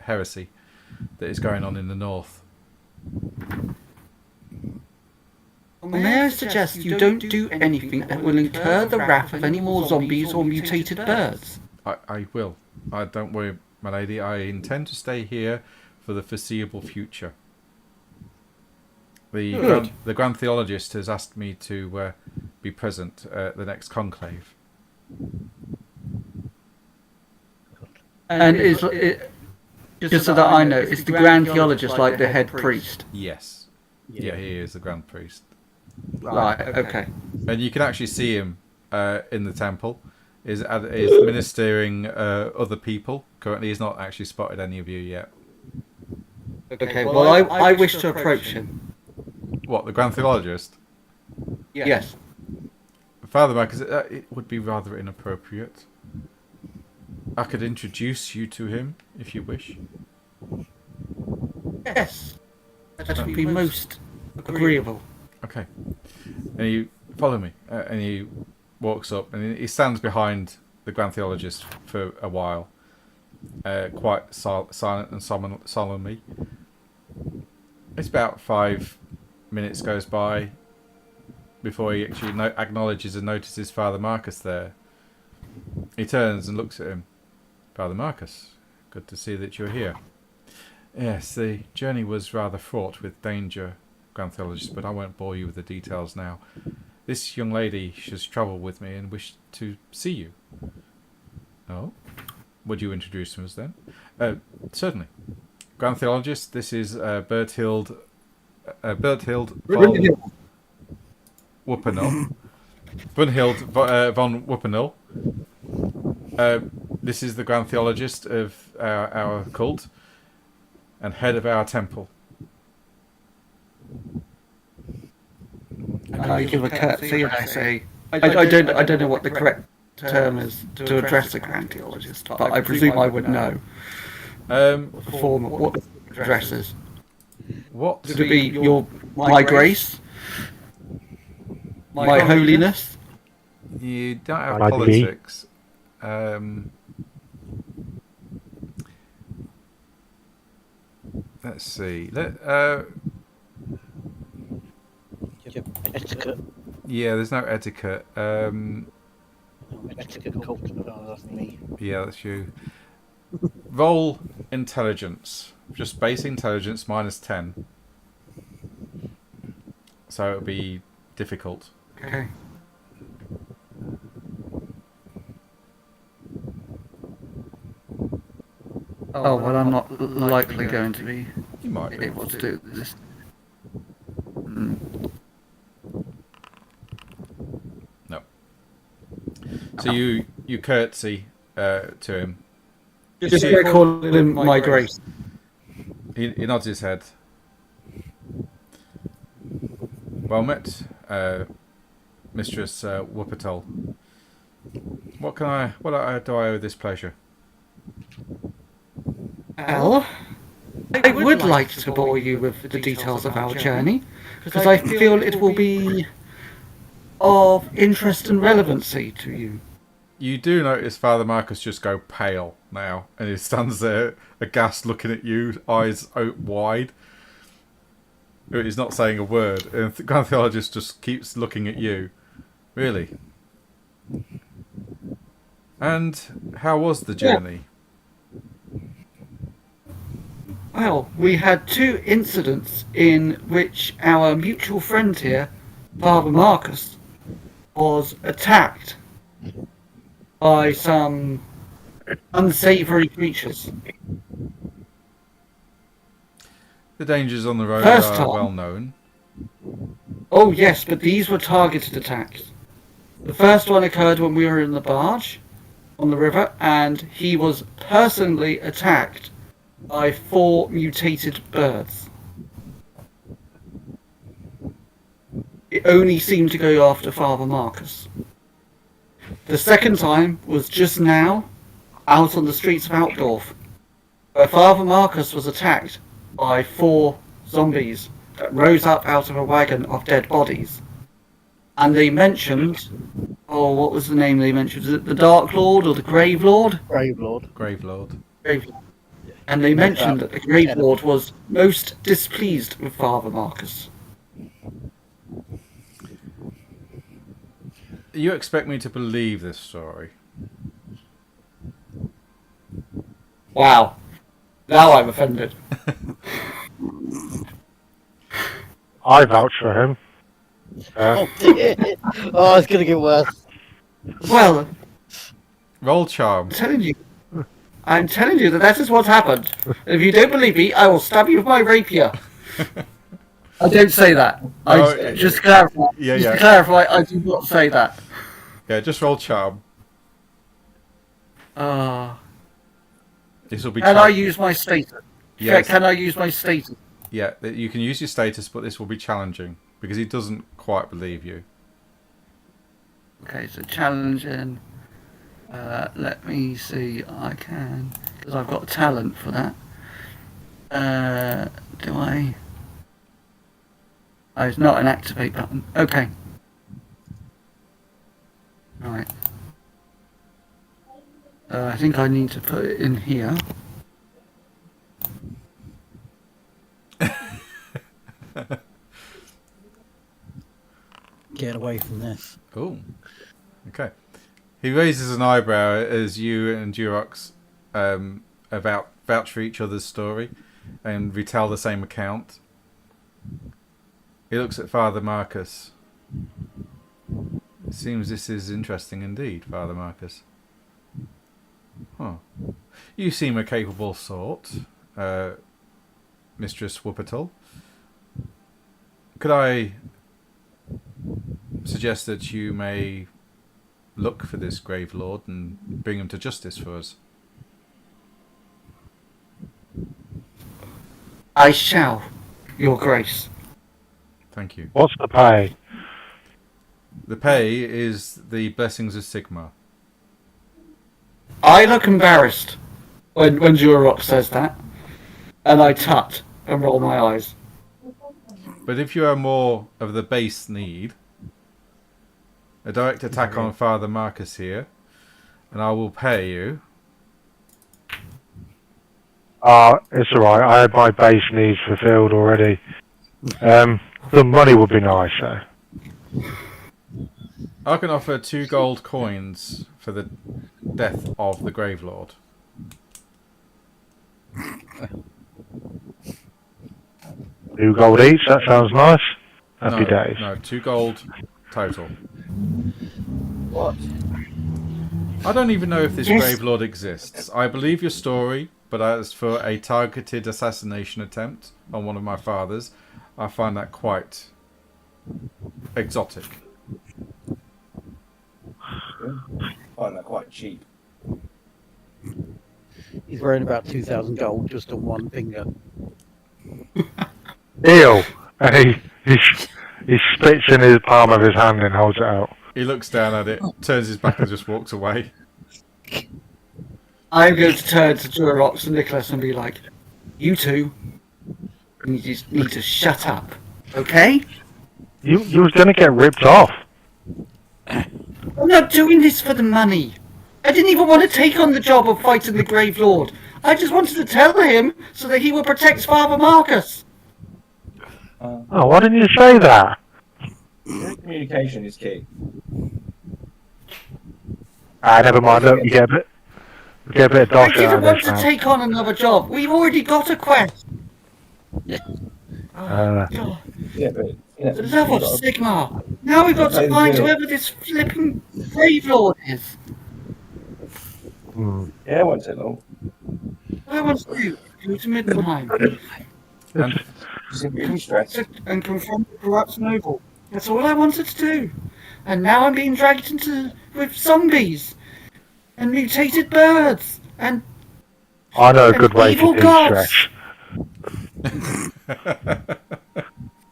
heresy that is going on in the north." May I suggest you don't do anything that will incur the wrath of any more zombies or mutated birds? I will. Don't worry, my lady. I intend to stay here for the foreseeable future. The Grand Theologist has asked me to be present at the next conclave. And is it, just so that I know, is the Grand Theologist like the head priest? Yes. Yeah, he is the Grand Priest. Right, okay. And you can actually see him in the temple. Is ministering other people. Currently, he's not actually spotted any of you yet. Okay, well, I wish to approach him. What, the Grand Theologist? Yes. Father Marcus, it would be rather inappropriate. I could introduce you to him, if you wish. Yes. That would be most agreeable. Okay. And you follow me, and he walks up, and he stands behind the Grand Theologist for a while, quite silent and solemnly. It's about 5 minutes goes by before he actually acknowledges and notices Father Marcus there. He turns and looks at him. "Father Marcus, good to see that you're here." "Yes, the journey was rather fraught with danger, Grand Theologist, but I won't bore you with the details now. This young lady has travelled with me and wished to see you." "Oh? Would you introduce us then?" "Certainly. Grand Theologist, this is Berthild von Wuppernull. Brunhild von Wuppernull. This is the Grand Theologist of our cult and head of our temple." I give a curtsy and I say, I don't know what the correct term is to address a Grand Theologist, but I presume I would know. What addresses? What? Would it be my grace? My holiness? You don't have I'd be. politics. Let's see. Etiquette. Yeah, there's no etiquette. Etiquette culture. Oh, that's me. Yeah, that's you. Roll intelligence. Just base intelligence -10. So it'll be difficult. Okay. Oh, well, I'm not likely going to be You might be. able to do this. No. So you curtsy to him. Just call him my grace. He nods his head. Well met, Mistress Wuppertal. What do I owe this pleasure? Well, I would like to bore you with the details of our journey, because I feel it will be of interest and relevancy to you. You do notice Father Marcus just go pale now, and he stands there aghast looking at you, eyes wide. He's not saying a word, and the Grand Theologist just keeps looking at you. Really? And how was the journey? Well, we had 2 incidents in which our mutual friend here, Father Marcus, was attacked by some unsavoury creatures. The dangers on the road First are time. well known. Oh yes, but these were targeted attacks. The first one occurred when we were in the barge on the river, and he was personally attacked by 4 mutated birds. It only seemed to go after Father Marcus. The second time was just now, out on the streets of Altdorf, where Father Marcus was attacked by 4 zombies that rose up out of a wagon of dead bodies. And they mentioned, what was the name they mentioned? Was it the Dark Lord or the Grave Lord? Grave Lord. Grave Lord. Grave Lord. And they mentioned that the Grave Lord was most displeased with Father Marcus. You expect me to believe this story? Wow. Now I'm offended. I vouch for him. Oh dear. Oh, it's gonna get worse. Well, Roll charm. I'm telling you that is what's happened. If you don't believe me, I will stab you with my rapier. I don't say that. Just to clarify. Yeah. To clarify, I do not say that. Yeah, just roll charm. This will be. Can I use my status? Yes. Can I use my status? Yeah, you can use your status, but this will be challenging because he doesn't quite believe you. Okay, so challenging. Let me see. I can, because I've got a talent for that. Do I? Oh, it's not an activate button. Okay. Right. I think I need to put it in here. Get away from this. Oh, okay. He raises an eyebrow as you and Durox vouch for each other's story and retell the same account. He looks at Father Marcus. It seems this is interesting indeed, Father Marcus. Huh. You seem a capable sort, Mistress Wuppertal. Could I suggest that you may look for this Grave Lord and bring him to justice for us? I shall, Your Grace. Thank you. What's the pay? The pay is the blessings of Sigma. I look embarrassed when Durox says that, and I tut and roll my eyes. But if you are more of the base need, a direct attack on Father Marcus here, and I will pay you. It's alright, I had my base needs fulfilled already. The money would be nice, though. I can offer 2 gold coins for the death of the Grave Lord. 2 gold each, that sounds nice. Happy days. No, 2 gold total. What? I don't even know if this Grave Lord exists. I believe your story, but as for a targeted assassination attempt on one of my fathers, I find that quite exotic. I find that quite cheap. He's wearing about 2,000 gold just on one finger. Eel. And he spits in his palm of his hand and holds it out. He looks down at it, turns his back and just walks away. I'm going to turn to Durox and Nicholas and be like, you two, you just need to shut up, okay? You was going to get ripped off. I'm not doing this for the money. I didn't even want to take on the job of fighting the Grave Lord. I just wanted to tell him so that he would protect Father Marcus. Oh, why didn't you say that? Communication is key. Never mind. Look, you get a bit of I dosh out didn't of want this to now. take on another job. We've already got a quest. Uh, God, Yeah, but the love of Sigmar. Now we've got to find whoever this flipping Grave Lord is. yeah, it won't take long. I want to go to Middenheim And Just be stressed. and confront the corrupt noble. That's all I wanted to do. And now I'm being dragged into with zombies and mutated birds and I know a good way to evil gods. de-stress.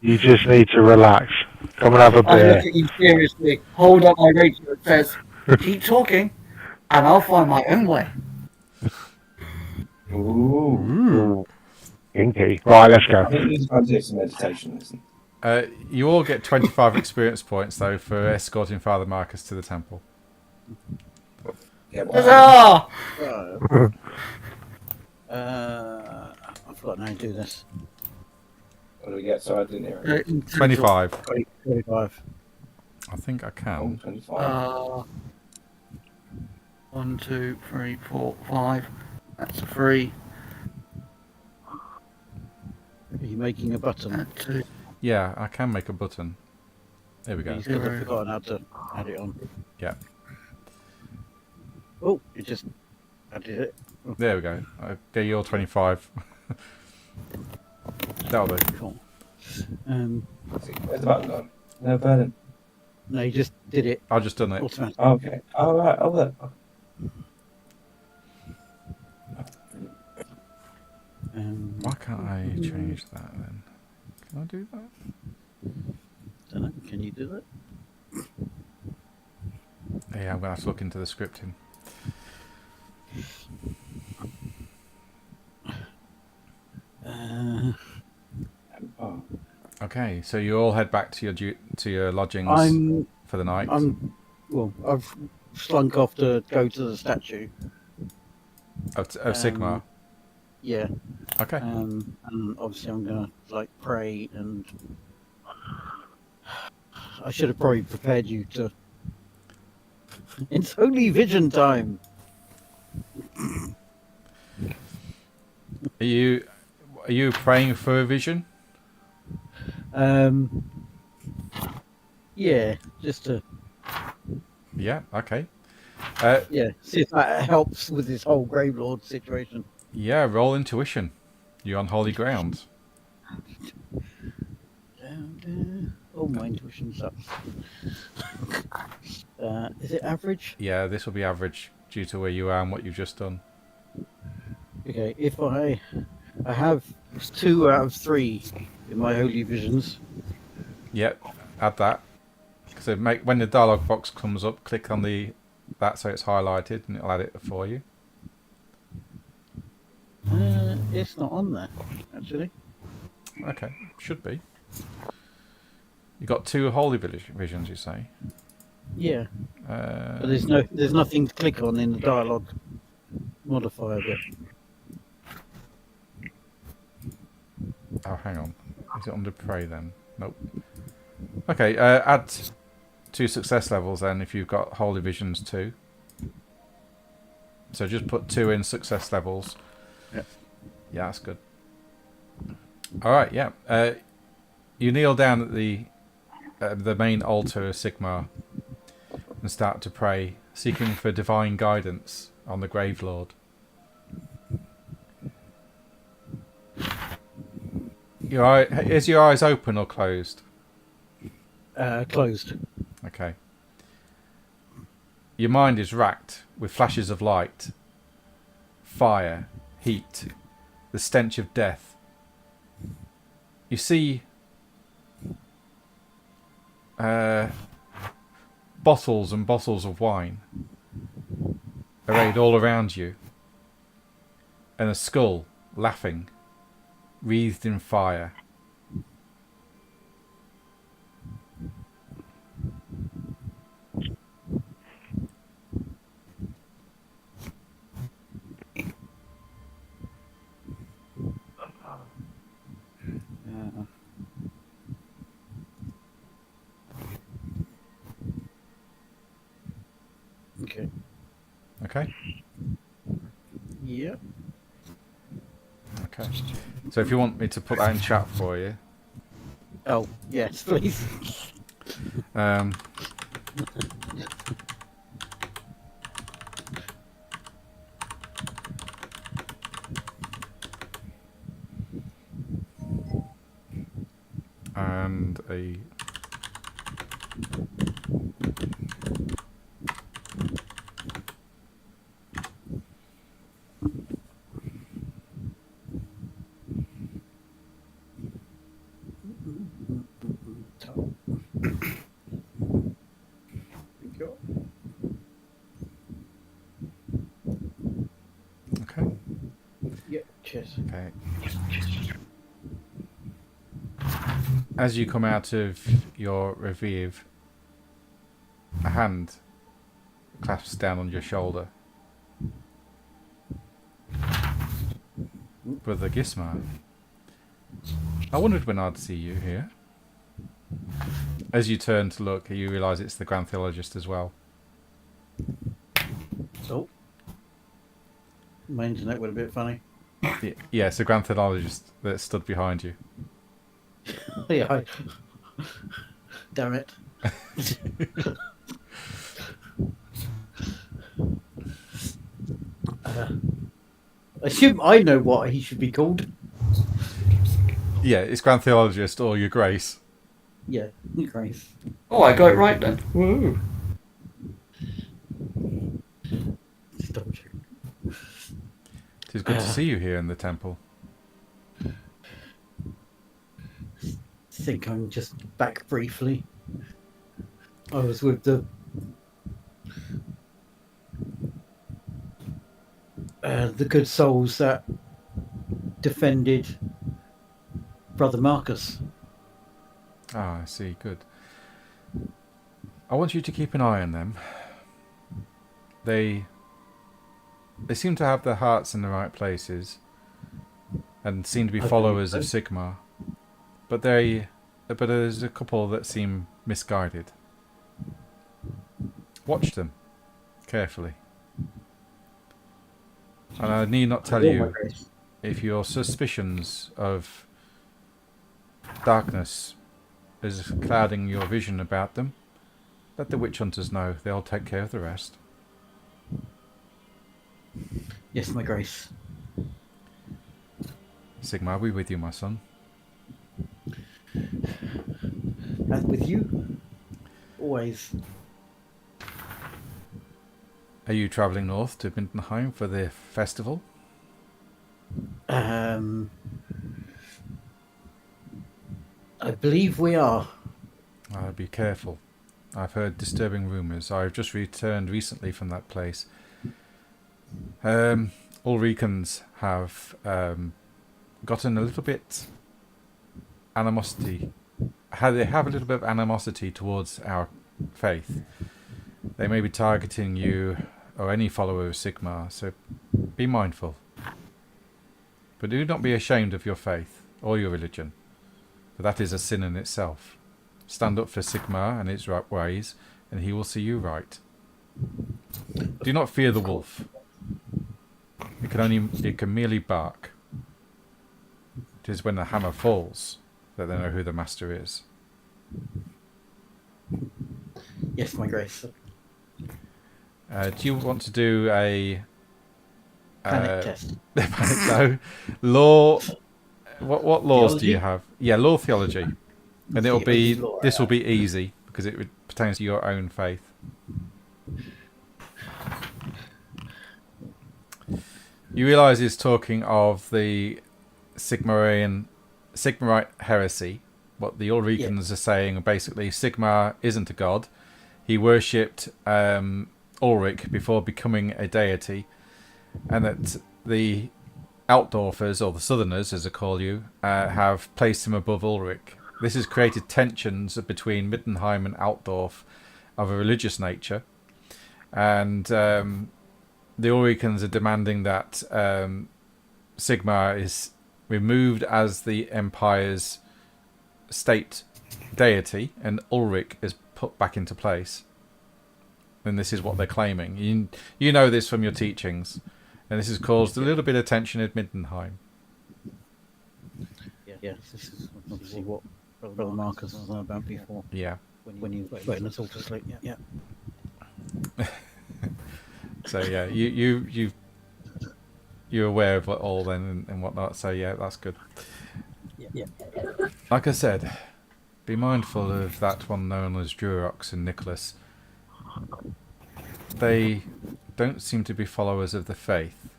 You just need to relax. Come and have a I beer. look at you seriously, hold up my radio and says, keep talking, and I'll find my own way. Ooh. Kinky. Right, let's I go. think you need to go and do some meditation. Listen. you all get 25 experience points, though, for escorting Father Marcus to the temple. Yeah, well, Huzzah! I forgot how to do this. what do we get? So I didn't hear it. 25. 25. I think I can. 25. 1, 2, 3, 4, 5. That's a 3. Are you making a button? That's 2. Yeah, I can make a button. There we go. He's got forgotten how to add it on. Yeah. Oh, you just added it. There we go. There you're 25. That'll do. Cool. Where's the button gone? No button. No, you just did it I've just done it. automatically. Okay. All right. Oh, look. Why can't I change that then? Can I do that? Don't know. Can you do that? Yeah, I'm going to have to look into the scripting. Oh. Okay, so you all head back to your lodgings for the night. I've slunk off to go to the statue. Of Sigmar. Yeah. Okay. And obviously I'm gonna pray, and I should have probably prepared you to. It's only vision time. Are you praying for a vision? Yeah, just to Yeah. Okay. see if that helps with this whole Grave Lord situation. Yeah. Roll intuition. You're on holy ground. Oh, my intuition sucks. Is it average? Yeah. This will be average due to where you are and what you've just done. Okay, if I have 2 out of 3 in my holy visions. Yep. Add that. So when the dialog box comes up, click on that so it's highlighted, and it'll add it for you. It's not on there, actually. Okay. Should be. You got 2 holy visions, you say? Yeah, but there's nothing to click on in the dialogue modifier bit. Oh, hang on. Is it under pray then? Nope. Okay, add 2 success levels then if you've got holy visions 2. So just put 2 in success levels. Yeah. Yeah, that's good. Alright, yeah. You kneel down at the main altar of Sigmar and start to pray, seeking for divine guidance on the Grave Lord. Is your eyes open or closed? Closed. Okay. Your mind is racked with flashes of light, fire, heat, the stench of death. you see bottles and bottles of wine arrayed all around you, and a skull laughing, wreathed in fire. Okay. Okay. Yeah. Okay. So if you want me to put that in chat for you, Oh, yes, please. um, and a okay. Yeah, cheers. Okay. As you come out of your revive, a hand clasps down on your shoulder. Brother Gismar, I wondered when I'd see you here. As you turn to look, you realise it's the Grand Theologist as well. Oh. My internet went a bit funny. Yeah, it's the Grand Theologist that stood behind you. Yeah. Damn it. Assume I know what he should be called. Yeah, it's Grand Theologist or Your Grace. Yeah, Grace. Oh, I got it right then. Woo. Just double check. It is good to see you here in the temple. Think I'm just back briefly. I was with the good souls that defended Brother Marcus. Ah, I see, good. I want you to keep an eye on them. They seem to have their hearts in the right places and seem to be followers of Sigmar. But there's a couple that seem misguided. Watch them carefully. And I need not tell you, if your suspicions of darkness is clouding your vision about them, let the witch hunters know. They'll take care of the rest. Yes, my grace. Sigmar, we with you, my son. As with you, always. Are you travelling north to Middenheim for the festival? I believe we are. Be careful. I've heard disturbing rumours. I've just returned recently from that place. Ulricans have gotten a little bit animosity. They have a little bit of animosity towards our faith. They may be targeting you or any follower of Sigmar, so be mindful. But do not be ashamed of your faith or your religion, for that is a sin in itself. Stand up for Sigmar and its right ways, and he will see you right. Do not fear the wolf. It can merely bark. It is when the hammer falls that they know who the master is. Yes, my grace. Do you want to do a Panic test? No, law. What laws Theology? do you have? Yeah, law theology, and it'll be Theology law, this will be easy because it pertains to your own faith. You realise he's talking of the Sigmarian Sigmarite heresy. What the Ulricans are saying, basically, Sigmar isn't a god. He worshipped Ulrich before becoming a deity, and that the Altdorfers, or the Southerners, as I call you, have placed him above Ulrich. This has created tensions between Middenheim and Altdorf of a religious nature, and the Ulricans are demanding that Sigmar is removed as the Empire's state deity, and Ulrich is put back into place. And this is what they're claiming. You know this from your teachings, and this has caused a little bit of tension at Middenheim. Yes, this is obviously what Brother Marcus was on about before. Yeah. When you went us all to sleep. Yeah. So yeah, you're aware of it all then and whatnot. So yeah, that's good. Yeah. Like I said, be mindful of that one known as Durox and Nicholas. They don't seem to be followers of the faith.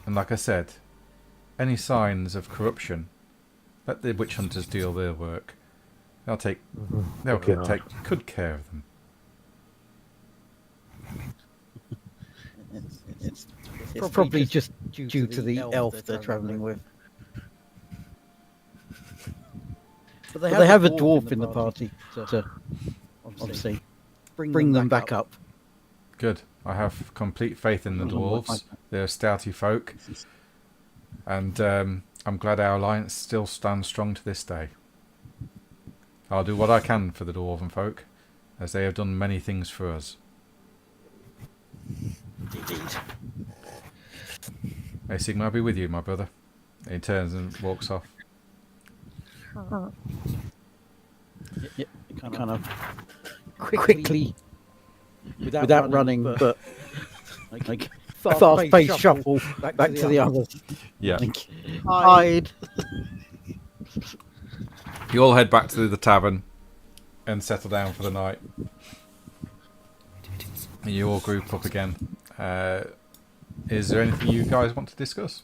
And like I said, any signs of corruption, let the witch hunters do their work. They'll take good care of them. It's probably just due to the elf they're travelling with. But they have a dwarf in the party to obviously bring them back up. Good. I have complete faith in the dwarves. They're stouty folk. And I'm glad our alliance still stands strong to this day. I'll do what I can for the dwarven folk, as they have done many things for us. Indeed. May Sigmar be with you, my brother. He turns and walks off. Yep. Kind of quickly, without running, but like fast-paced shuffle back to the others. Yeah. Like, hide. You all head back to the tavern and settle down for the night. And you all group up again. Is there anything you guys want to discuss?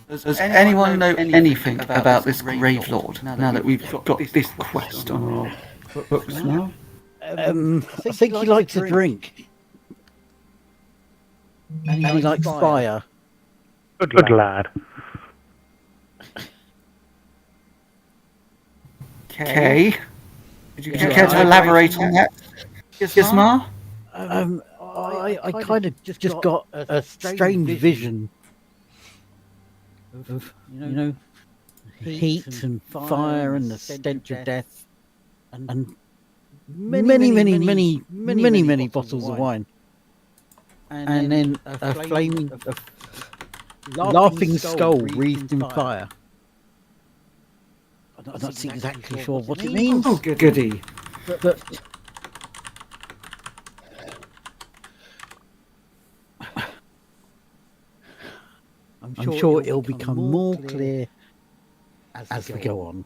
Does anyone know anything about this Grave Lord now that we've got this quest on our books now? I think he likes to drink. And he likes fire. Good lad. Okay. Would you care to elaborate on that, Gismar? I kind of just got a strange vision of heat and fire and the stench of death and many bottles of wine, and then a flaming laughing skull wreathed in fire. I'm not exactly sure what it means. Oh, goody. But I'm sure it'll become more clear as we go on.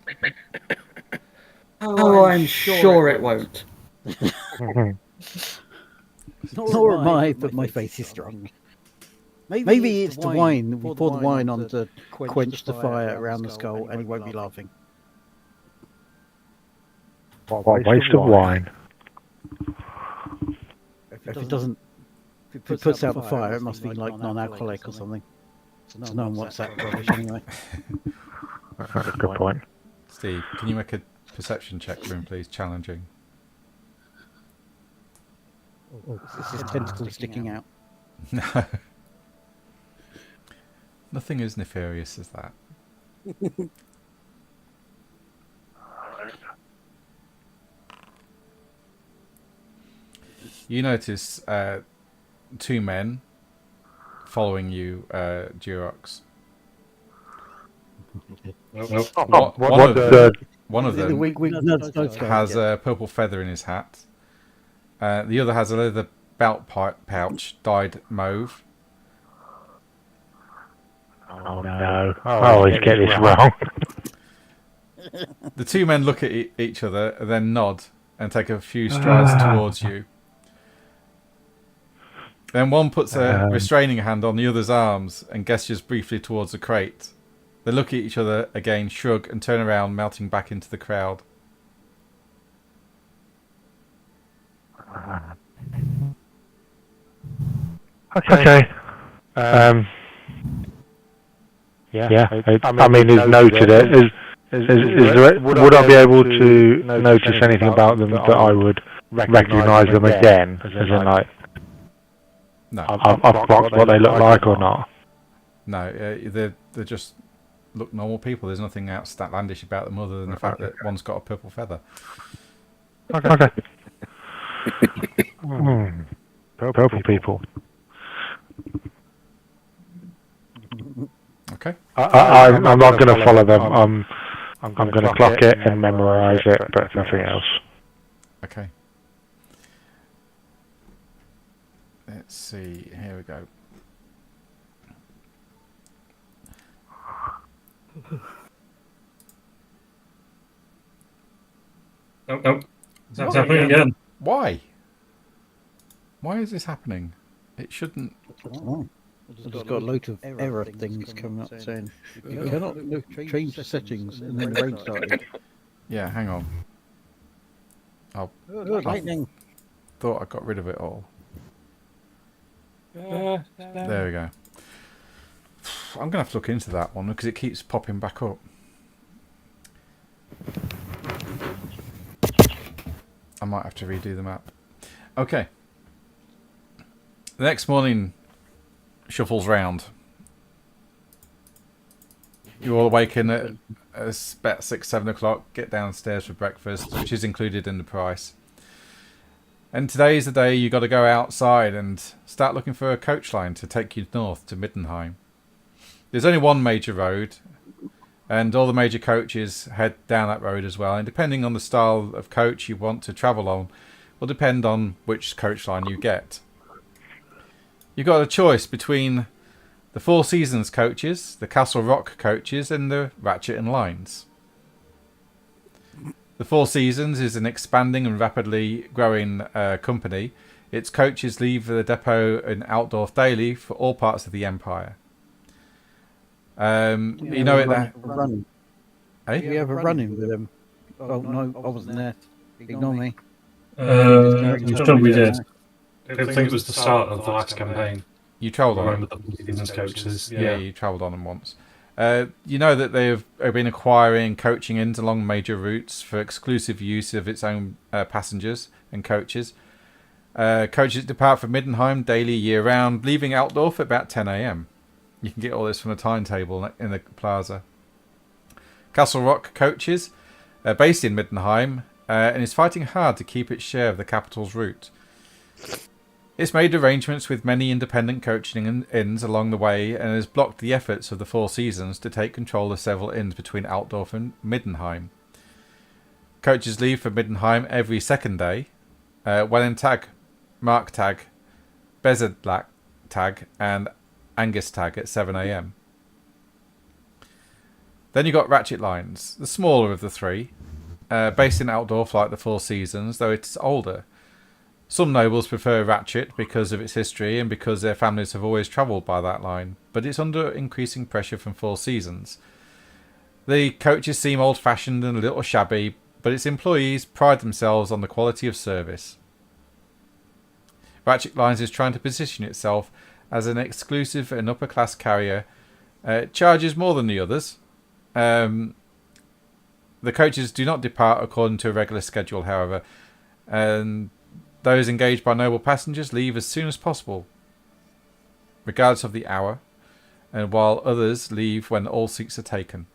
Oh, I'm sure it won't. Nor am I, but my face is strong. Maybe it's the wine. We pour the wine on to quench the fire around the skull, and he won't be laughing. What waste of wine. If it doesn't, if it puts out the fire, it must be like non-alcoholic or something. So no one wants that rubbish anyway. That's a good point. Steve, can you make a perception check for him, please? Challenging. Is his tentacle sticking out? No. Nothing as nefarious as that. You notice two men following you, Durox. One of them has a purple feather in his hat. The other has a leather belt pouch dyed mauve. Oh no! I always get this wrong. The two men look at each other, and then nod and take a few strides towards you. Then one puts a restraining hand on the other's arms and gestures briefly towards the crate. They look at each other again, shrug, and turn around, melting back into the crowd. Okay. I mean, he's noted it. Would I be able to notice anything about them that I would recognise them again? As in, like, No. I've clocked what they look like or not? No, they just look normal people. There's nothing outlandish about them other than the fact that one's got a purple feather. Okay. Purple people. Okay. I'm not going to follow them. I'm going to clock it and memorise it, but nothing else. Okay. Let's see. Here we go. Nope. That's happening again. Why? Why is this happening? It shouldn't. I've just got a load of error things coming up saying you cannot change the settings, and then the rain started. Yeah, hang on. Lightning. Thought I got rid of it all. There we go. I'm going to have to look into that one because it keeps popping back up. I might have to redo the map. Okay. The next morning shuffles round. You all awaken at about 6, 7 o'clock, get downstairs for breakfast, which is included in the price. And today is the day you got to go outside and start looking for a coach line to take you north to Middenheim. There's only one major road, and all the major coaches head down that road as well. And depending on the style of coach you want to travel on, will depend on which coach line you get. You've got a choice between the Four Seasons coaches, the Castle Rock coaches, and the Ratchet and Lines. The Four Seasons is an expanding and rapidly growing company. Its coaches leave the depot in Altdorf daily for all parts of the empire. You know it there. Hey? You ever running with them? Oh no, I wasn't there. Ignore me. I'm sure we did. I think it was the start of the last campaign. You travelled on Remember them? the Seasons coaches? Yeah, you travelled on them once. You know that they have been acquiring coaching inns along major routes for exclusive use of its own passengers and coaches. Coaches depart from Middenheim daily year-round, leaving Altdorf at about 10 a.m. You can get all this from the timetable in the plaza. Castle Rock coaches are based in Middenheim and is fighting hard to keep its share of the capital's route. It's made arrangements with many independent coaching inns along the way and has blocked the efforts of the Four Seasons to take control of several inns between Altdorf and Middenheim. Coaches leave for Middenheim every second day. Wellentag, Marktag, Bezedlak Tag and Angus Tag at 7 a.m. Then you got Ratchet Lines, the smaller of the three, based in Altdorf like the Four Seasons, though it's older. Some nobles prefer Ratchet because of its history and because their families have always travelled by that line, but it's under increasing pressure from Four Seasons. The coaches seem old-fashioned and a little shabby, but its employees pride themselves on the quality of service. Ratchet Lines is trying to position itself as an exclusive and upper-class carrier. It charges more than the others. The coaches do not depart according to a regular schedule, however, and those engaged by noble passengers leave as soon as possible, regardless of the hour, and while others leave when all seats are taken.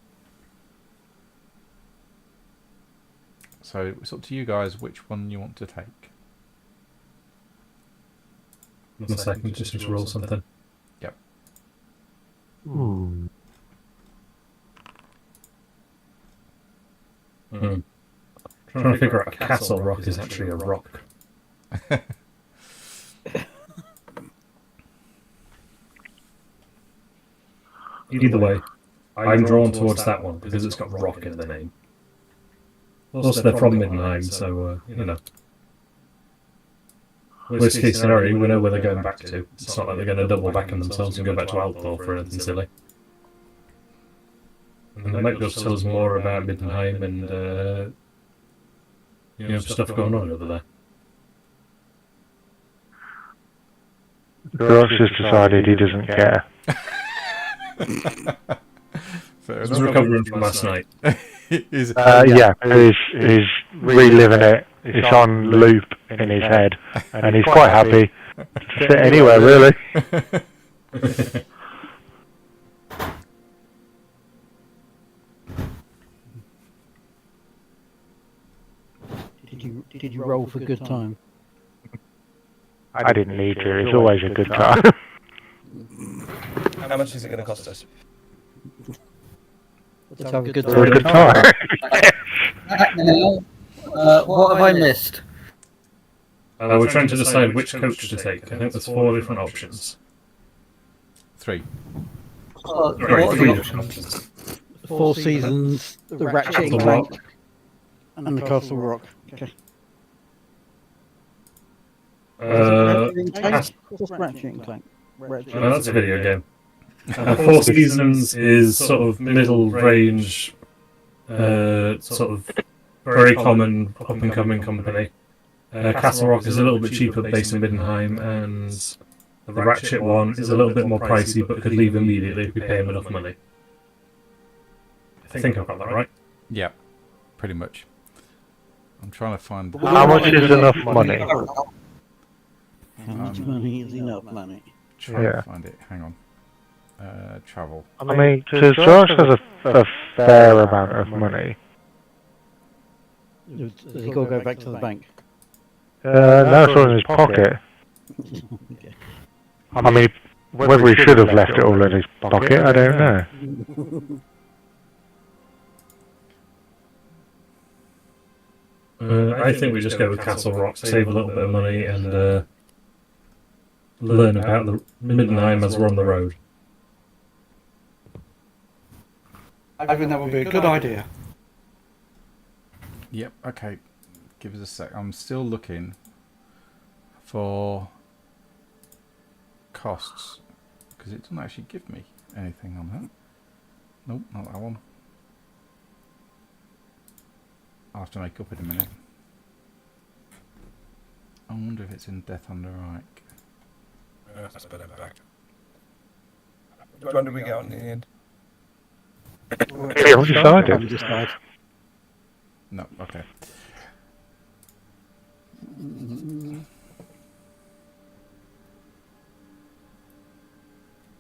So it's up to you guys which one you want to take. 1 second, just to roll something. Yep. Trying to figure out Castle Rock is actually a rock. Either way, I'm drawn towards that one because it's got rock in the name. Also, they're from Middenheim, so, you know. worst case scenario, we know where they're going back to. It's not like they're going to double back on themselves and go back to Altdorf or anything silly. And they might be able to tell us more about Middenheim and stuff going on over there. Gross has decided he doesn't care. He's recovering from last night. He's reliving it. It's on loop in his head, and he's quite happy to sit anywhere, really. Did you roll for good time? I didn't need to. It's always a good time. How much is it going to cost us? Let's have a good It was a good time. What have I missed? We're trying to decide which coach to take. I think there's 4 different options. 3. Three different options. Four Seasons, the Ratchet and Castle Clank, Rock. and the Castle Rock. Okay. What's Ratchet and Clank? That's a video game. 4 Seasons is sort of middle range, sort of very common up and coming company. Castle Rock is a little bit cheaper based in Middenheim, and the Ratchet one is a little bit more pricey but could leave immediately if we pay him enough money. I think I've got that right. Yeah, pretty much. I'm trying to find. How much is enough money? How much money is enough money? Trying to find it. Hang on. Travel. I mean, George has a fair amount of money. Does he got to go back to the bank? No, it's all in his pocket. Okay. I mean, whether he should have left it all in his pocket, I don't know. I think we just go with Castle Rock, save a little bit of money, and learn about the Middenheim as we're on the road. I think that would be a good idea. Yep. Okay. Give us a sec. I'm still looking for costs because it doesn't actually give me anything on that. Nope, not that one. I'll have to make up in a minute. I wonder if it's in Death on the Reich. That's better back. Which one did we get on in the end? Yeah, what's decided? No, okay.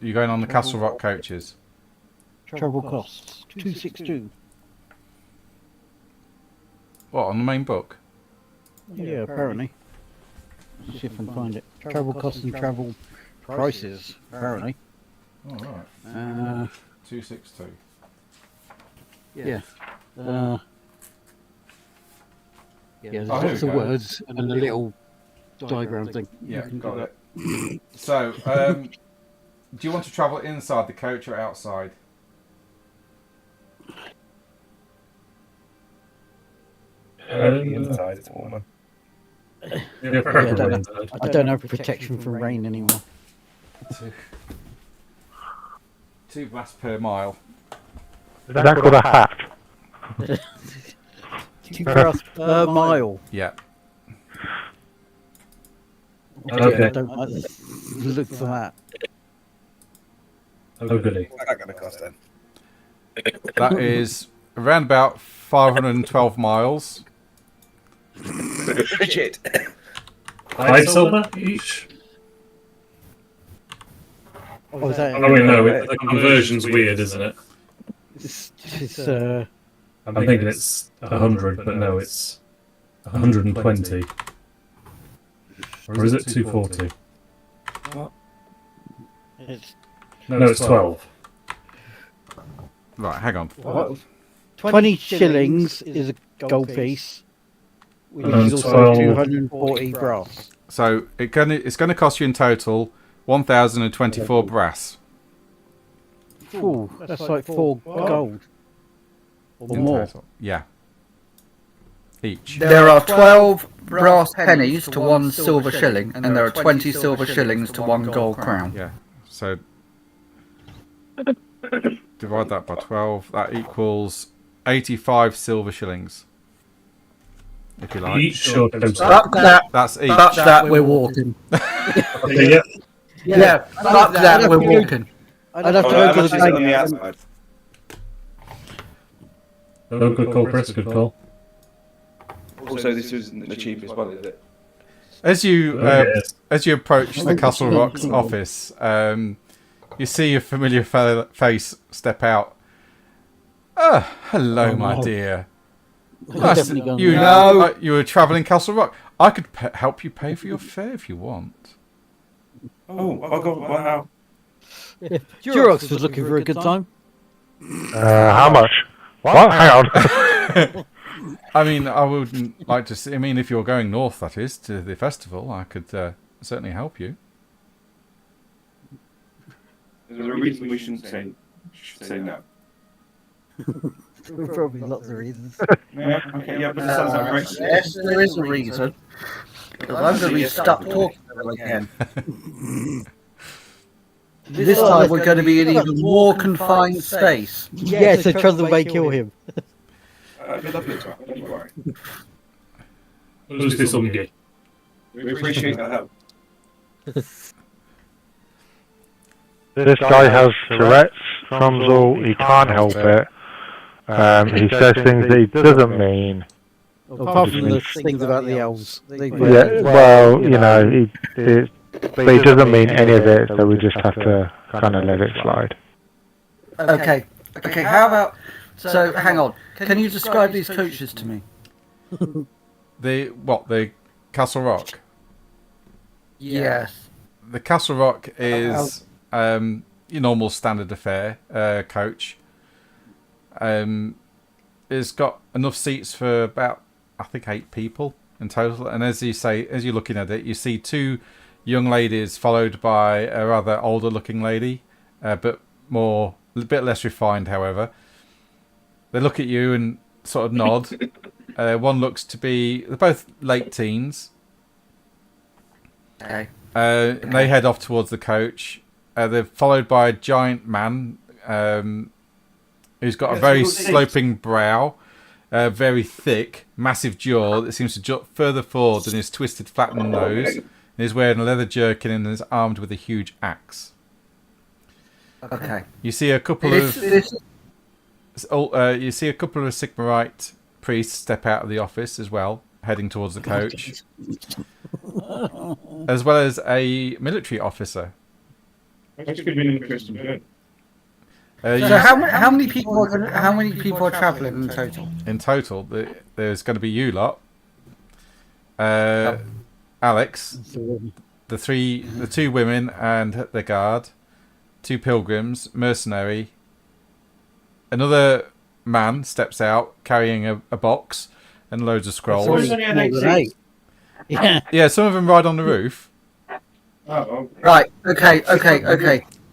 You're going on the Castle Rock coaches? Travel costs 262. What, on the main book? Yeah, apparently. Let's see if I can find it. Travel costs and travel prices, apparently. Oh, right. 262. Yeah. Yeah, there's Oh, here lots we of go. words and a little diagram thing. Yeah, got it. So, do you want to travel inside the coach or outside? Inside, it's warmer. Yeah, preferably inside. I don't have protection from rain anymore. 2 blasts per mile. Is that called a hat? 2 graphs per mile. Yeah. Okay. I don't look for that. Oh, goody. What's that going to cost then? That is around about 512 miles. Shit. 5 silver each? Oh, is that? Oh, wait, no, the conversion's weird, isn't it? It's I'm thinking it's 100, but no, it's 120. Or is it 240? it's No, it's 12. Right, hang on. what? 20 shillings is a gold piece, which And is also 12. 240 brass. So it's going to cost you in total 1,024 brass. Ooh, that's like 4 gold or in more. total. Yeah. each. There are 12 brass pennies to 1 silver shilling, and there are 20 silver shillings to 1 gold crown. Yeah. So divide that by 12. That equals 85 silver shillings. If you like. Each or Fuck that. That's each. Fuck that, we're walking. Okay, Yeah, fuck that, we're walking. I'd have to How go to much the is it on the bank. outside? Oh, good call, Chris. Good call. Also, this isn't the cheapest one, is it? As you Yes. as you approach the Castle Rock's office, you see a familiar face step out. Ah, hello, my dear. Nice. Definitely gone You there. you were travelling Castle Rock. I could help you pay for your fare if you want. Oh, wow. Durox was looking for a good time. How much? What? Hang on. I mean, I wouldn't like to see. I mean, if you're going north, that is, to the festival, I could certainly help you. There's a reason we shouldn't say no. Probably lots of reasons. Yeah, okay, yeah, but it sounds like great. Yes, there is a reason. Because I'm going to be stuck talking to them again. This time we're going to be in even more confined space. Yeah, so Trundle may kill him. It'd be lovely to have, don't you worry. Who's this on gay? We appreciate that help. This guy has Tourette's, Trumsel, he can't help it. He says things that he doesn't mean. Apart from the things about the elves. Yeah, well, you know, but he doesn't mean any of it, so we just have to kind of let it slide. Okay, how about... So, hang on. Can you describe these coaches to me? The Castle Rock? Yes. The Castle Rock is your normal standard affair coach. It's got enough seats for about, I think, 8 people in total. And as you're looking at it, you see 2 young ladies followed by a rather older looking lady, but a bit less refined, however. They look at you and sort of nod. One looks to be... They're both late teens. Okay. They head off towards the coach. They're followed by a giant man who's got a very sloping brow, very thick, massive jaw that seems to jut further forward than his twisted, flattened nose. And he's wearing a leather jerkin and is armed with a huge axe. Okay. You see a couple of Sigmarite priests step out of the office as well, heading towards the coach, as well as a military officer. That could be an interesting bit. So how many people are travelling in total? In total, there's going to be you lot, Alex, the 2 women and the guard, 2 pilgrims, mercenary. Another man steps out carrying a box and loads of scrolls. Yeah, some of them ride on the roof. Oh, Right. Okay.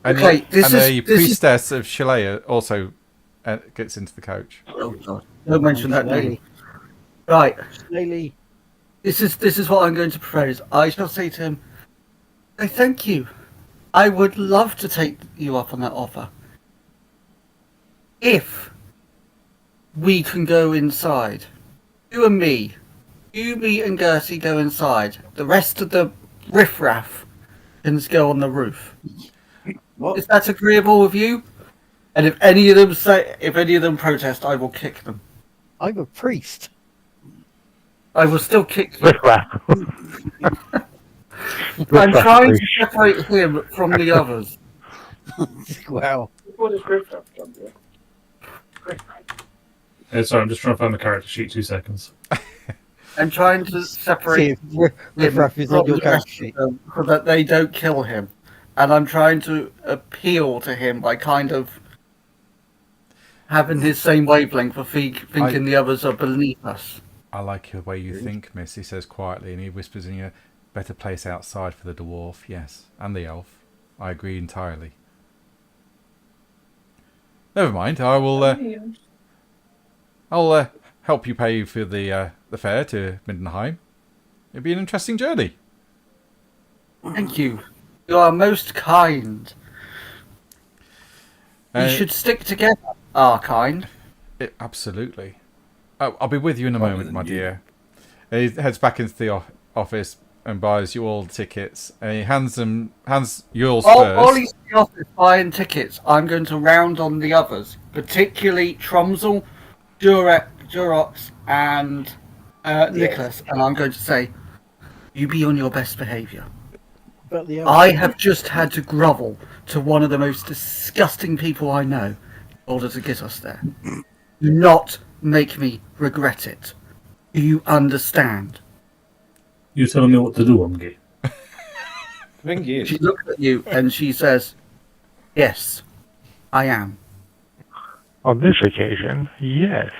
And a priestess of Shalea also gets into the coach. Oh God! Don't mention that name. Right. Lily. This is what I'm going to propose. I shall say to him, "I thank you. I would love to take you up on that offer. If we can go inside, you and me, and Gertie go inside. The rest of the riffraff can go on the roof. what? Is that agreeable with you? And if any of them protest, I will kick them. I'm a priest. I will still kick you. Riffraff. I'm trying to separate him from the others. Wow. What is riffraff done to it? Sorry, I'm just trying to find the character sheet. 2 seconds. I'm trying to See separate if Riffraff is on from your the rest character sheet. of them so that they don't kill him. And I'm trying to appeal to him by kind of having his same wavelength for thinking the others are beneath us. I like the way you think, miss, he says quietly, and he whispers in your better place outside for the dwarf, yes, and the elf. I agree entirely. Never mind, I'll help you pay for the fare to Middenheim. It'd be an interesting journey. Thank you. You are most kind. We should stick together, our kind. Absolutely. Oh, I'll be with you in a moment, my dear. And he heads back into the office and buys you all tickets. And he hands yours first. While he's in the office buying tickets, I'm going to round on the others, particularly Tromsel, Durox, and Nicholas. And I'm going to say, you be on your best behaviour. I have just had to grovel to one of the most disgusting people I know in order to get us there. Do not make me regret it. Do you understand? You telling me what to do, Omgi? Thank you. She looks at you and she says, yes, I am. On this occasion, yes.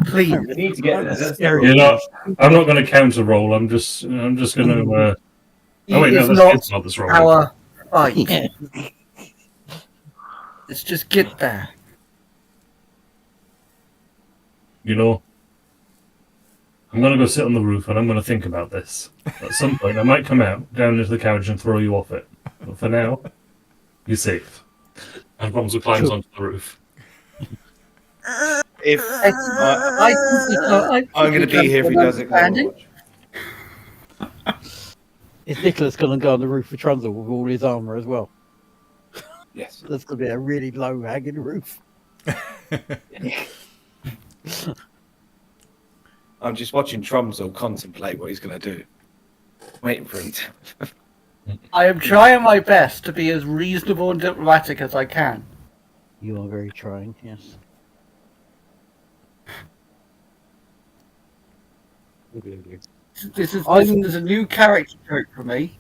Please. We need to get there. You know, I'm not going to counter roll. I'm just going to. Oh wait, no, that's not this roll. Our fight. Let's just get there. You know, I'm going to go sit on the roof and I'm going to think about this. At some point, I might come out down into the carriage and throw you off it. But for now, you're safe. And Romsel climbs onto the roof. If I'm going to be here if he doesn't come. Is Nicholas going to go on the roof of Trundle with all his armour as well? Yes. That's going to be a really low hanging roof. I'm just watching Tromsel contemplate what he's going to do. Waiting for him to. I am trying my best to be as reasonable and diplomatic as I can. You are very trying, yes. This is a new character trait for me.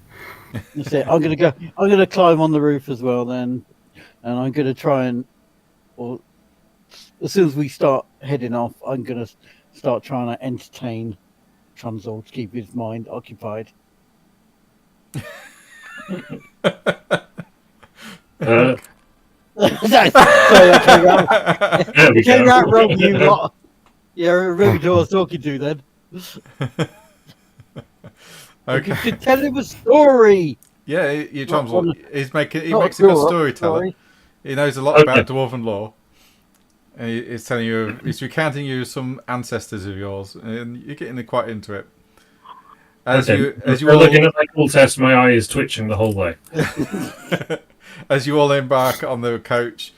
That's it. I'm gonna climb on the roof as well then, and I'm gonna try and, or as soon as we start heading off, I'm gonna start trying to entertain Trunzel to keep his mind occupied. You lot. Yeah, remember who I was talking to then. Okay. You could tell him a story. Yeah, he makes a good storyteller. He knows a lot about dwarven lore. And he's telling you, he's recounting you some ancestors of yours, and you're getting quite into it. As you're looking at my cool test, my eye is twitching the whole way. As you all embark on the coach,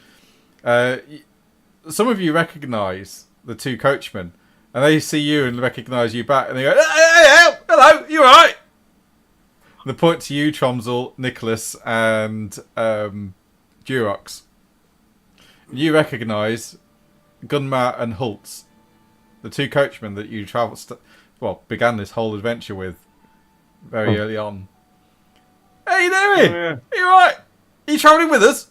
some of you recognise the two coachmen, and they see you and recognise you back, and they go, "Hey, hello, you all right?" And they point to you, Tromsel, Nicholas, and Durox. You recognise Gunmar and Hultz, the two coachmen that you began this whole adventure with very early on. Hey, you doing? Yeah. Are you alright? Are you travelling with us?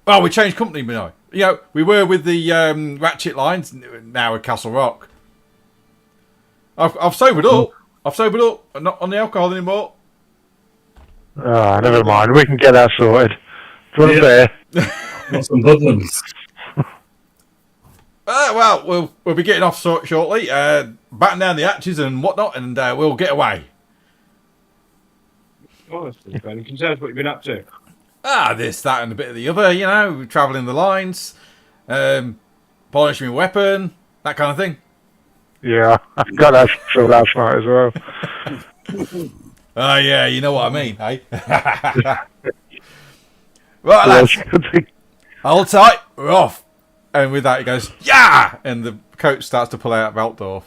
Well, we changed company, you know. We were with the Ratchet Lines, now at Castle Rock. I've sobered up. I'm not on the alcohol anymore. Never mind. We can get that sorted. Do you want a beer? Got some Budlands. Well, we'll be getting off shortly. Batten down the hatches and whatnot, and we'll get away. Oh, that's pretty funny. Can you tell us what you've been up to? This, that, and a bit of the other, travelling the lines, polishing my weapon, that kind of thing. Yeah, I got that show last night as well. Oh, yeah, you know what I mean, eh? Right, lads, hold tight, we're off. And with that, he goes, yeah! And the coach starts to pull out of Altdorf.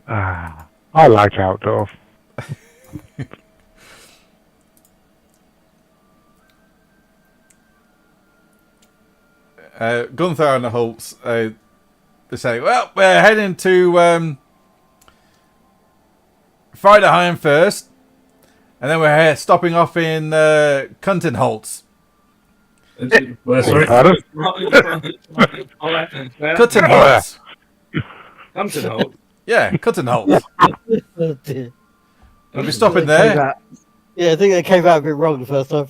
I like Altdorf. Gunther and the Holtz, they say, well, we're heading to Friedheim first, and then we're stopping off in Kuntenholz. Sorry? Pardon? Kuntenholz. Kuntenholz? Yeah, Kuntenholz. We'll be stopping there. Yeah, I think they came out a bit wrong the first time.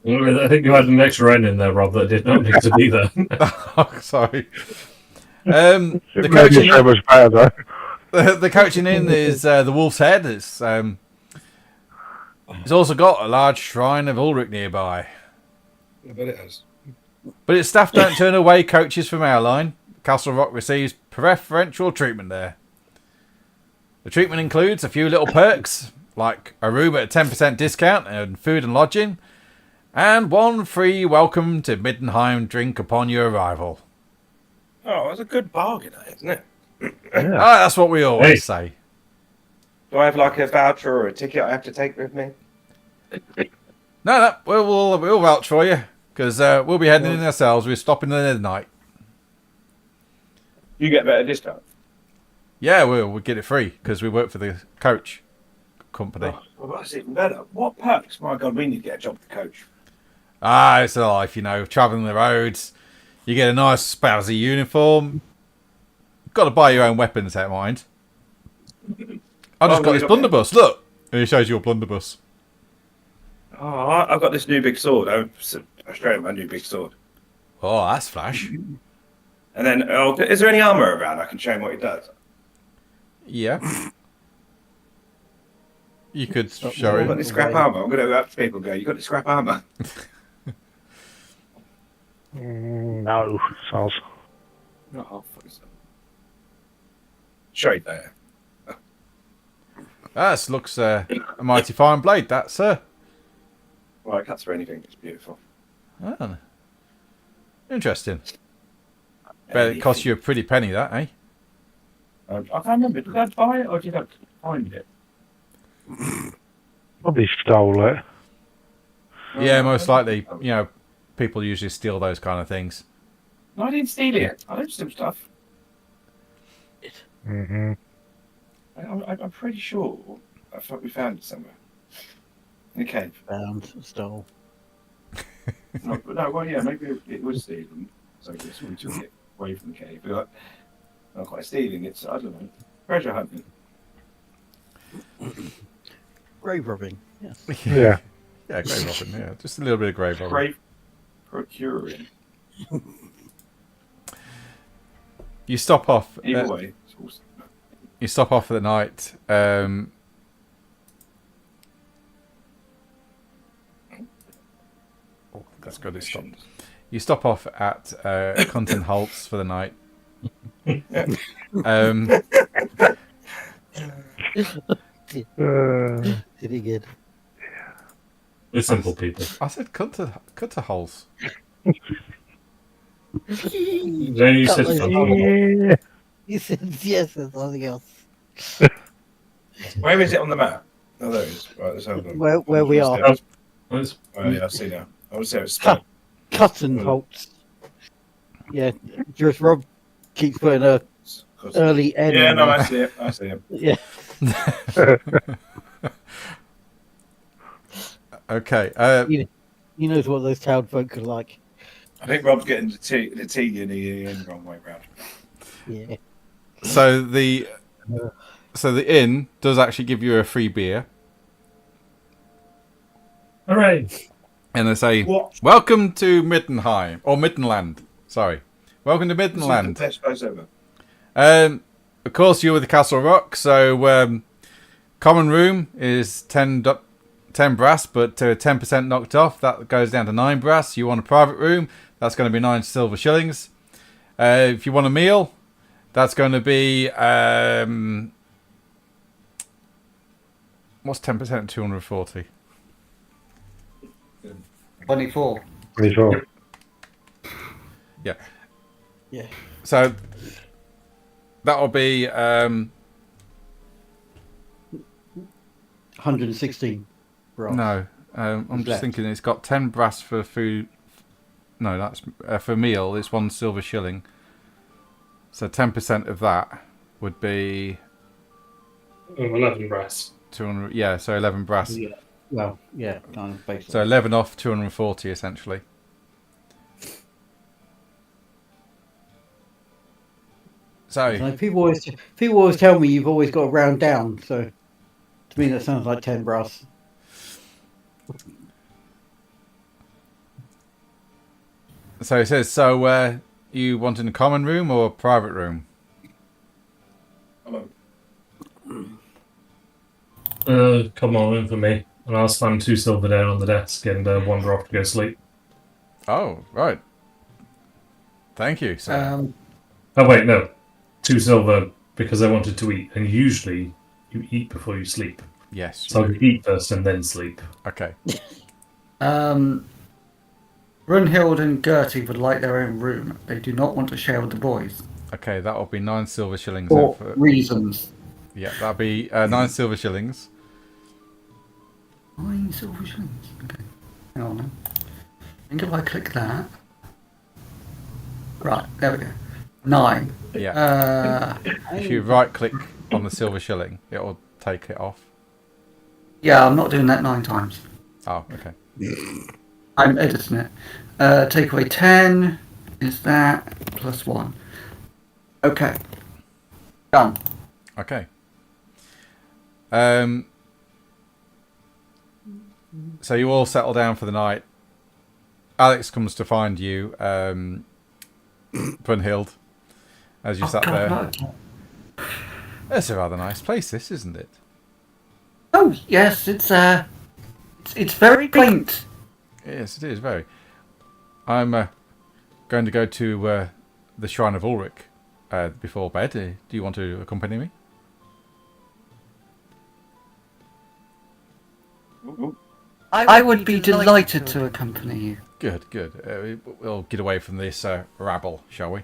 I think you had an extra N in there, Rob, that did not need to be there. Oh, sorry. The Maybe coaching so much better though. the coaching inn is the Wolf's Head. It's also got a large shrine of Ulrich nearby. I bet it has. But its staff don't turn away coaches from our line. Castle Rock receives preferential treatment there. The treatment includes a few little perks, like a room at a 10% discount and food and lodging, and one free welcome to Middenheim drink upon your arrival. Oh, that's a good bargain, isn't it? Ah, that's what we always say. Do I have like a voucher or a ticket I have to take with me? No, we'll vouch for you, because we'll be heading in ourselves. We're stopping there tonight. You get a better discount. Yeah, we'll get it free, because we work for the coach company. Oh, well, that's even better. What perks? My God, we need to get a job at the coach. Ah, it's a life, travelling the roads. You get a nice spousy uniform. Got to buy your own weapons, don't mind. I just got this blunderbuss. Look, and he shows you a blunderbuss. Oh, I've got this new big sword. I'll straight up my new big sword. Oh, that's flash. And then, is there any armor around? I can show him what he does. Yeah. You could show I've got him. this scrap armor. I'm going to go up to people and go, you got this scrap armor? No, sounds. Oh, show it there. That looks a mighty fine blade, that, sir. Well, it cuts for anything. It's beautiful. Oh. Interesting. Bet it cost you a pretty penny, that, eh? I can't remember. Did I buy it or did I find it? Probably stole it. Yeah, most likely. People usually steal those kind of things. No, I didn't steal it. I don't steal stuff. Mm-hmm. I'm pretty sure I thought we found it somewhere. In a cave. Found, stole. Well, yeah, maybe it was stealing. So I guess we took it away from the cave. But not quite stealing, it's, I don't know, treasure hunting. Grave robbing, yes. Yeah. Yeah, grave robbing, yeah. Just a little bit of grave robbing. Grave procuring. You stop off. Either way, it's awesome. You stop off for the night. That's good. It stopped. You stop off at Conton Holt's for the night. Did he good? We're simple people. I said Cutter Holt's. Then you said something. Yeah. He said yes, there's nothing else. Where is it on the map? Oh, there it is. Right, let's have a look. Where we are. Oh, yeah, I see now. I would say it's spelled. Cutton Holtz. Yeah, just Rob keeps putting a early N. Yeah, in no, there. I see it. I see it. Yeah. Okay. He knows what those town folk are like. I think Rob's getting the T and the E in the wrong way round. Yeah. So the inn does actually give you a free beer, Hooray! and they say, What? "Welcome to Middenheim or Middenland." Sorry, welcome to This is the Middenland. best place ever. Of course, you're with the Castle Rock, so common room is 10 brass, but 10% knocked off. That goes down to 9 brass. You want a private room, that's going to be 9 silver shillings. If you want a meal, that's going to be what's 10% of 240? 24. 24. Yeah. Yeah. So that'll be 116. Right. no. I'm just left? thinking it's got 10 brass for food. No, that's for meal. It's 1 silver shilling. So 10% of that would be 11 brass. 200. Yeah, so 11 brass. Yeah. Well, yeah, kind of basically. So 11 off 240 essentially. So So people always tell me you've always got to round down. So to me that sounds like 10 brass. So it says, so you want in a common room or a private room? Hello. Come on in for me. And I'll slam 2 silver down on the desk and wander off to go sleep. Oh, right. Thank you, sir. Oh, wait, no. 2 silver because I wanted to eat. And usually you eat before you sleep. Yes. So I'll eat first and then sleep. Okay. Brunhild and Gertie would like their own room. They do not want to share with the boys. Okay, that will be 9 silver shillings. For then reasons. Yeah, that'll be 9 silver shillings. 9 silver shillings. Okay. Hang on now. I think if I click that. Right, there we go. 9. Yeah. If you right click on the silver shilling, it'll take it off. Yeah, I'm not doing that 9 times. Oh, okay. I'm editing it. Take away 10 is that plus 1. Okay. Done. Okay. So you all settle down for the night. Alex comes to find you, Brunhild, as you sat there. No. It's a rather nice place, this, isn't it? Oh yes, it's very quaint. Yes, it is, very. I'm going to go to the Shrine of Ulrich before bed. Do you want to accompany me? I would be delighted to accompany you. Good, good. We'll get away from this rabble, shall we?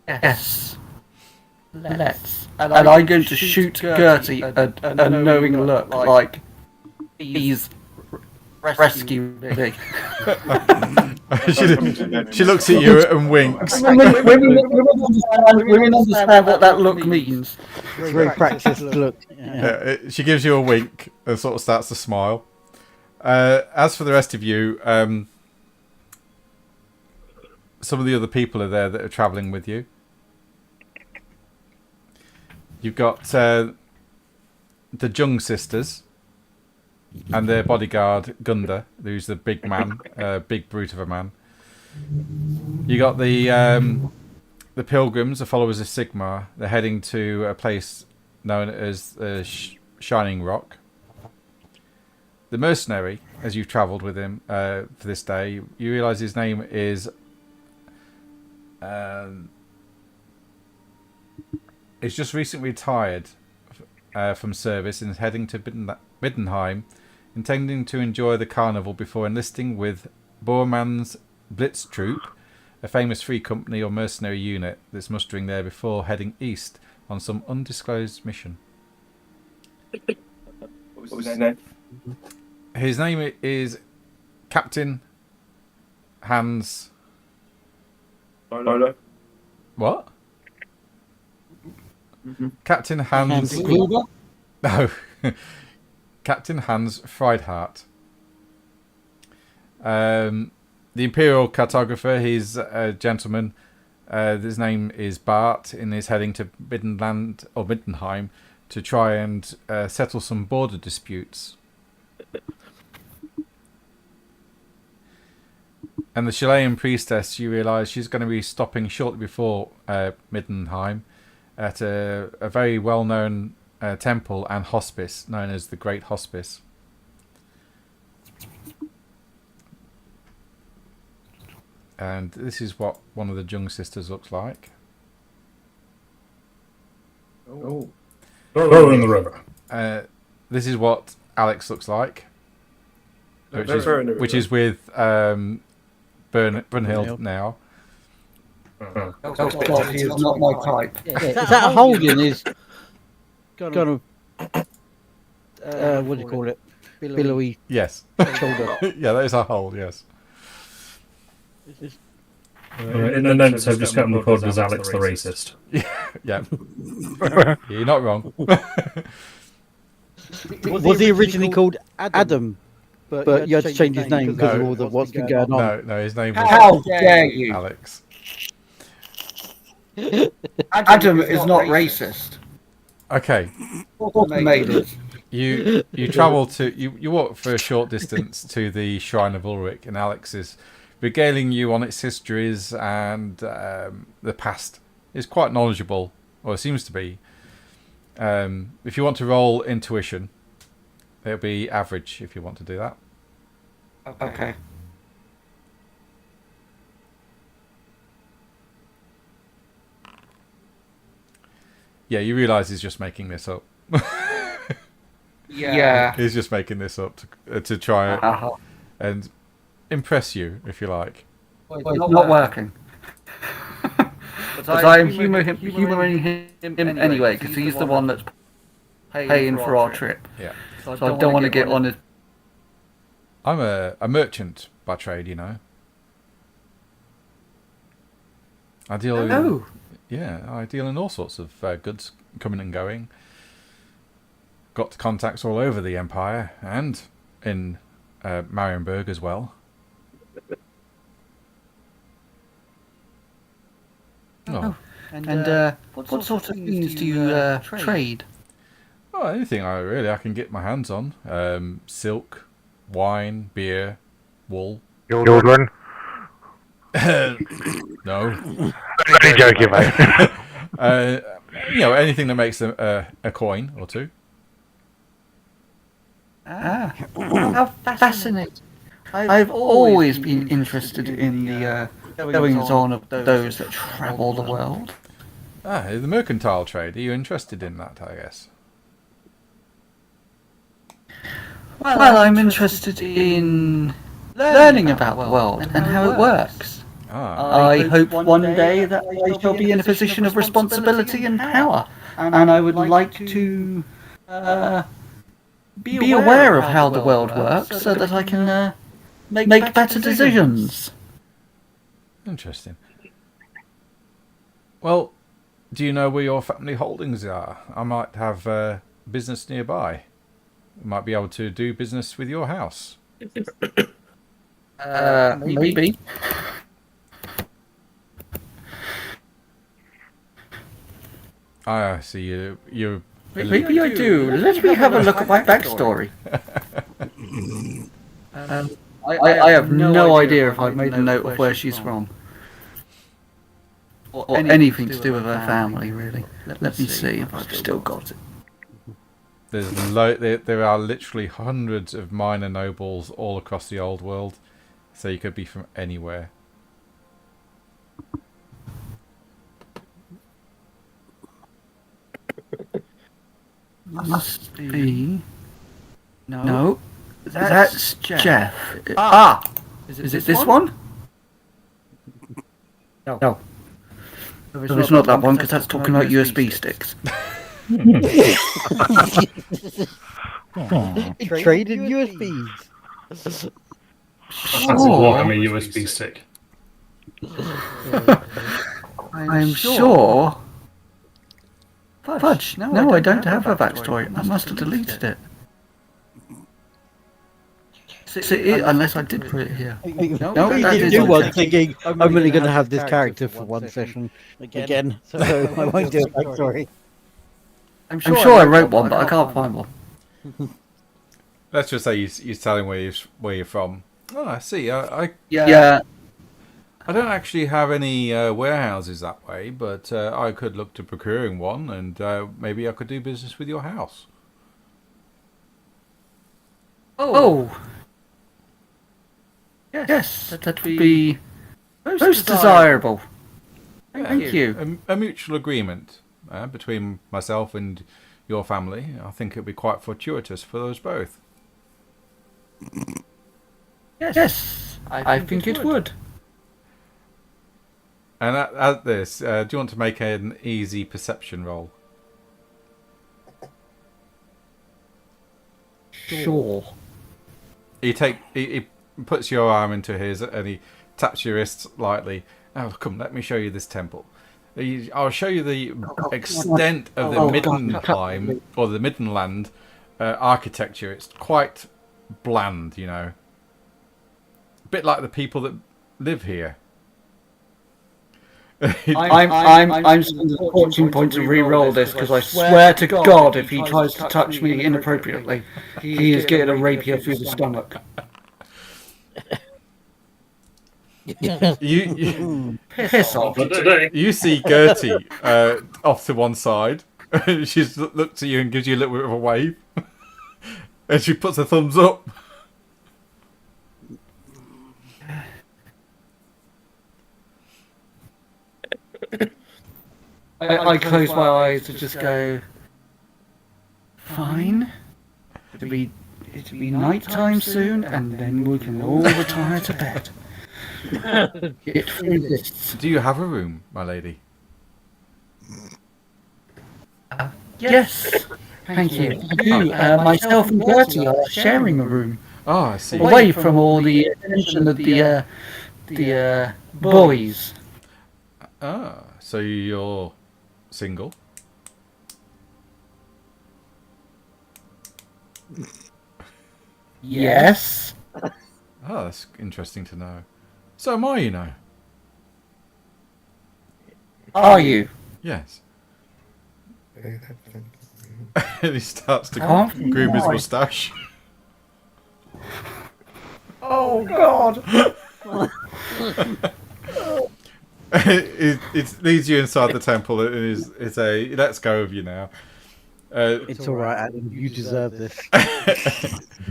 Yes. Let's. And I'm going to shoot Gertie a knowing look like he's rescuing me. She looks at you and winks. Women understand what that look means. Very practiced look. Yeah, she gives you a wink and sort of starts to smile. As for the rest of you, some of the other people are there that are travelling with you. You've got the Jung sisters and their bodyguard Gunda, who's the big man, big brute of a man. You got the pilgrims, the followers of Sigmar. They're heading to a place known as Shining Rock. The mercenary, as you've travelled with him for this day, you realise his name is. He's just recently retired from service and is heading to Middenheim, intending to enjoy the carnival before enlisting with Bormann's Blitz Troop, a famous free company or mercenary unit that's mustering there before heading east on some undisclosed mission. What was his name? His name is Captain Hans. Lolo. What? Captain Hans. No, Captain Hans Friedhardt. The Imperial cartographer, he's a gentleman. His name is Bart, and is heading to Middenheim to try and settle some border disputes. And the Chilean priestess, you realise she's going to be stopping shortly before Middenheim at a very well-known temple and hospice known as the Great Hospice. And this is what one of the Jung sisters looks like. Oh. Throw in the river. This is what Alex looks like, which is with Brunhild now. Oh God, he is not my type. Is that holding is kind of what do you call it? Billowy Yes. shoulder. Yeah, that is our hold, yes. In the notes, I've just got him recorded as Alex the racist. Yeah. You're not wrong. Was he originally called Adam? But you had to change his name because of all the what's been going on. No, his name was How dare you? Alex. Adam is not racist. Okay. Made it. You travel to you walk for a short distance to the Shrine of Ulrich, and Alex is regaling you on its histories and the past. Is quite knowledgeable, or it seems to be. If you want to roll intuition, it'll be average if you want to do that. Okay. Yeah, you realise he's just making this up. Yeah. He's just making this up to try and impress you, if you like. Well, it's not working. But I am humouring him anyway, because he's the one that's paying for our trip. Yeah. So I don't want to get on his... I'm a merchant by trade, you know. I deal in, I deal in all sorts of goods coming and going. Got contacts all over the empire and in Marienburg as well. And what sort of things do you trade? Oh, anything I can get my hands on. Silk, wine, beer, wool. Children? No. Only joking, mate. Anything that makes a coin or two. How fascinating. I've always been interested in the goings-on of those that travel the world. The mercantile trade. Are you interested in that, I guess? Well, I'm interested in learning about the world and how it works. I hope one day that I shall be in a position of responsibility and power, and I would like to be aware of how the world works so that I can make better decisions. Interesting. Well, do you know where your family holdings are? I might have business nearby. I might be able to do business with your house. Maybe. I see you. Maybe I do. Let me have a look at my backstory. I have no idea if I've made a note of where she's from. Or anything to do with her family, really. Let me see if I've still got it. There are literally hundreds of minor nobles all across the old world, so you could be from anywhere. Must be. No. That's Jeff. Is it this one? No. It's not that one, because that's talking about USB sticks. Traded USBs. That's what I'm a USB stick. I'm sure. Fudge. No, I don't have a backstory. I must have deleted it. Unless I did put it here. No, you didn't do one thinking, I'm only going to have this character for one session again, so I won't do a backstory. I'm sure I wrote one, but I can't find one. Let's just say you're telling where you're from. Oh, I see. Yeah. I don't actually have any warehouses that way, but I could look to procuring one, and maybe I could do business with your house. Oh. Yes, that would be most desirable. Thank you. A mutual agreement between myself and your family. I think it would be quite fortuitous for us both. Yes, I think it would. And at this, do you want to make an easy perception roll? Sure. He puts your arm into his and he taps your wrist lightly. Oh, come, let me show you this temple. I'll show you the extent of the Middenheim, or the Middenland architecture. It's quite bland, you know. A bit like the people that live here. I'm spending a fortune point to re-roll this because I swear to God, if he tries to touch me inappropriately, he is getting a rapier through the stomach. You Piss off. Not today. you see Gertie off to one side. She looks at you and gives you a little bit of a wave, and she puts a thumbs up. I close my eyes and just go, fine. It'll be night time soon, and then we can all retire to bed. Get through this. Do you have a room, my lady? Yes, thank you. Myself and Bertie are sharing a room, Oh, I see. away from all the attention of the boys. Ah, so you're single? Yes. Oh, that's interesting to know. So am I, you know. Are you? Yes. And he starts to Can't groom his lie. moustache. Oh God. It leads you inside the temple. It is a let's go of you now. It's all right, Adam. You deserve this.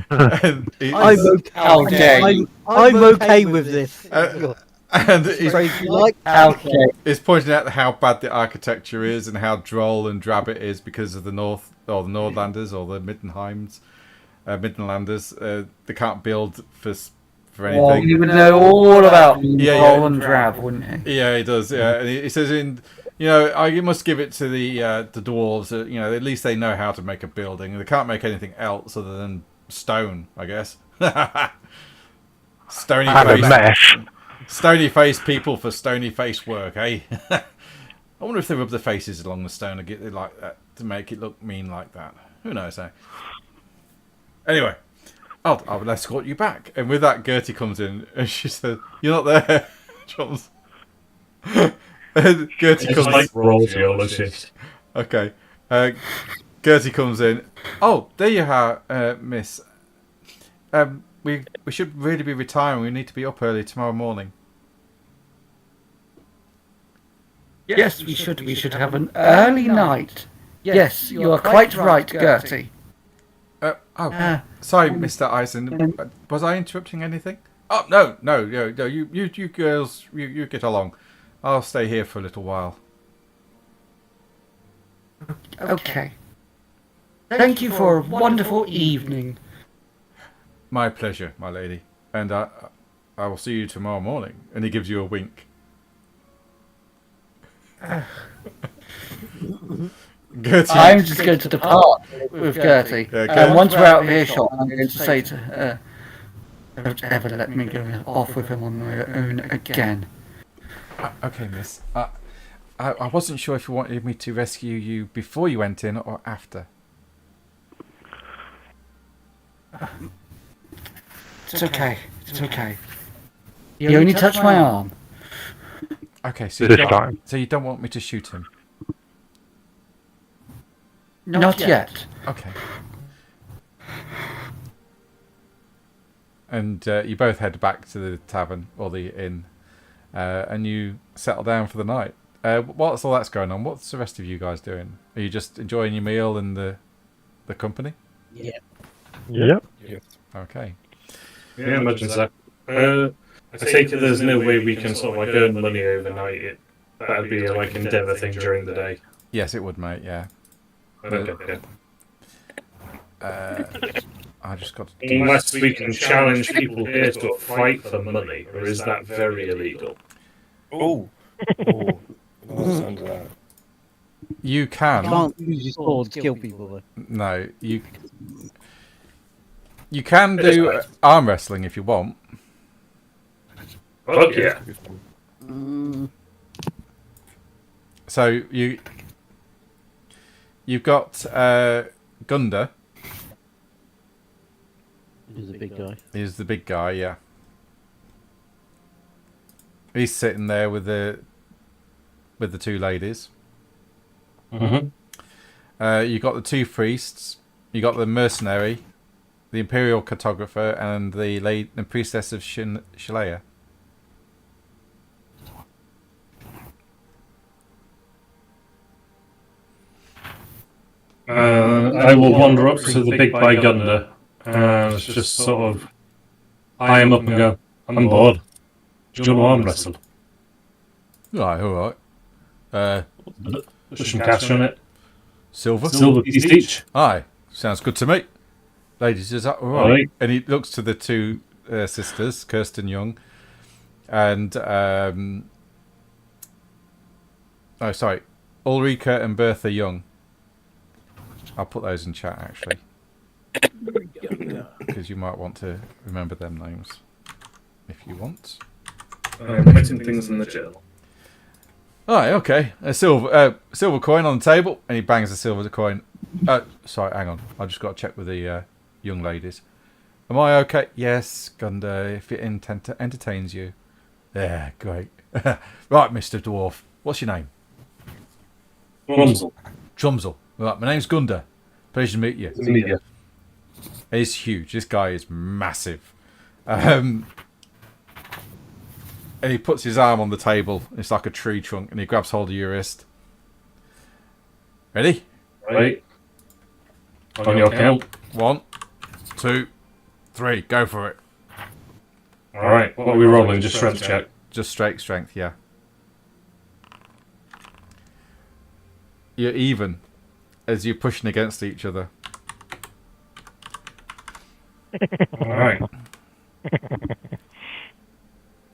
And I'm okay. How dare you. I'm okay with this. and he's, So if you like, How dare he's pointing out how bad the architecture is and how droll and drab it is because of the North or the Nordlanders or the Middenheims, Middenlanders. They can't build for Well, anything. you would know all about Yeah, Roland Drab, wouldn't you? Yeah, he does. Yeah, and he says you must give it to the dwarves. At least they know how to make a building. They can't make anything else other than stone, I guess. Stony And a face, mess. stony face people for stony face work, eh? I wonder if they rub their faces along the stone and get it like that to make it look mean like that. Who knows, eh? Anyway. I will escort you back. And with that, Gertie comes in and she said, "You're not there, Johns." And Gertie It's comes like roll geologist. Okay. Gertie comes in. Oh, there you are, miss. We should really be retiring. We need to be up early tomorrow morning. Yes, we should. We should have an early night. Yes, you are quite right, Gertie. Sorry, Mr. Eisen. Was I interrupting anything? Oh, no. You girls, you get along. I'll stay here for a little while. Okay. Thank you for a wonderful evening. My pleasure, my lady. And I will see you tomorrow morning. And he gives you a wink. Gertie. I'm just going to depart with Gertie. Yeah, And once we're out of earshot, I'm going to say to her, don't ever let me go off with him on my own again. Okay, miss. I wasn't sure if you wanted me to rescue you before you went in or after. It's okay. It's okay. You only touched my arm. Okay, so This time. So you don't want me to shoot him? Not yet. Okay. And you both head back to the tavern or the inn, and you settle down for the night. Whilst all that's going on, what's the rest of you guys doing? Are you just enjoying your meal and the company? yeah. Yep. Okay. Yeah, imagine so. I take it there's no way we can sort of like earn money overnight. That'd be like endeavour thing during the day. Yes, it would, mate. Yeah. Okay. I just got to. Unless we can challenge people here to a fight for money, or is that very illegal? Oh. Oh. Nice under that. You You can. can't use your sword to kill people, though. No, you can do arm wrestling if you want. Fuck yeah. So you've got Gunda. He's a big guy. He's the big guy, yeah. He's sitting there with with the two ladies. Mm-hmm. You got the two priests. You got the mercenary, the imperial cartographer, and the priestess of Shalea. I will wander up to the big by Gunda and just sort of eye him up and go, I'm bored. Do you want to arm wrestle? Right, all right. Put some cash on it. Silver? Silver piece each. Aye, sounds good to me. Ladies, is that all right? Right. And he looks to the two sisters, Kirsten Young and... Ulrika and Bertha Young. I'll put those in chat, actually. Because you might want to remember them names. If you want. I'm putting things in the journal. Alright, okay. A silver coin on the table, and he bangs the silver coin. Sorry, hang on. I just got to check with the young ladies. Am I okay? Yes, Gunda, if it entertains you. Yeah, great. Right, Mr. Dwarf. What's your name? Rumsel. Trumsel. Right, my name's Gunda. Pleasure to meet you. Media. He's huge. This guy is massive. And he puts his arm on the table. It's like a tree trunk, and he grabs hold of your wrist. Ready? Right. On your count. 1, 2, 3. Go for it. Alright, what are we rolling? Just strength check. Just straight strength, yeah. You're even as you're pushing against each other. Alright.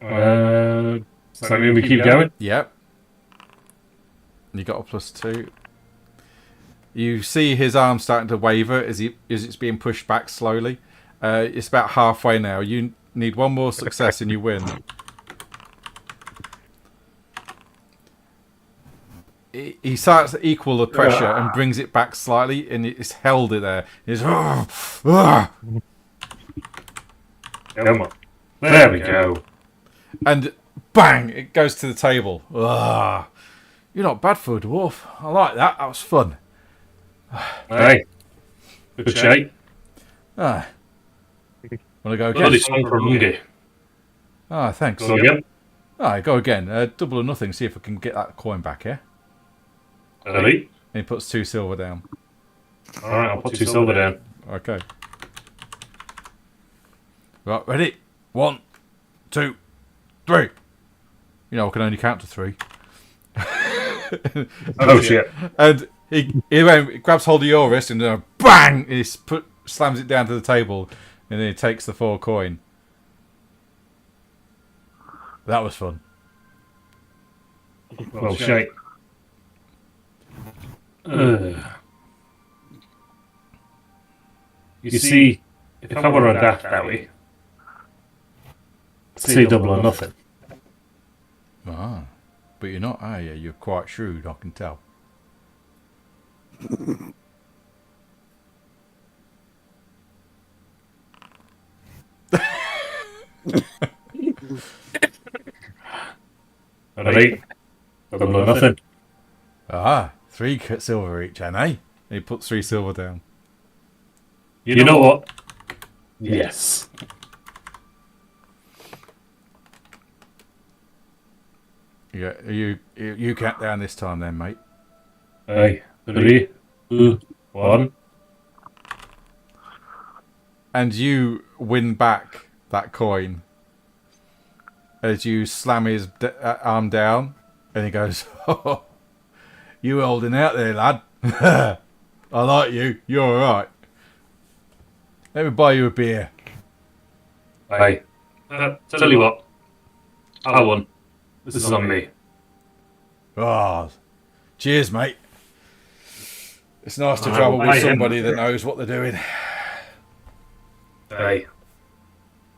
Does that mean we keep going? Yep. You got a +2. You see his arm starting to waver as it's being pushed back slowly. It's about halfway now. You need one more success and you win. He starts to equal the pressure and brings it back slightly, and it's held there. He's Come on. There we go. And bang! It goes to the table. Ugh. You're not bad for a dwarf. I like that. That was fun. Hey. Good shape. Want to go Bloody again? song from Mungie. Thanks. Go again. Go again. Double or nothing. See if I can get that coin back here. Ready? And he puts 2 silver down. Alright, I'll put 2 silver down. Okay. Right, ready? 1, 2, 3. You know, I can only count to 3. Oh shit. And he grabs hold of your wrist and bang! He slams it down to the table, and then he takes the 4 coin. That was fun. Well, shite. You see, if I were a daft that way, I'd say double or nothing. Ah, but you're not, are you? You're quite shrewd, I can tell. Ready? Double or nothing. 3 silver each, and he puts 3 silver down. You know what? Yes. Yeah, you count down this time then, mate. Hey, 3, 2, 1. And you win back that coin as you slam his arm down, and he goes, "Oh, you holding out there, lad? I like you. You're all right. Let me buy you a beer." Hey, tell you what, I won. This is on me. Oh, cheers, mate. It's nice to travel with somebody that knows what they're doing. Hey.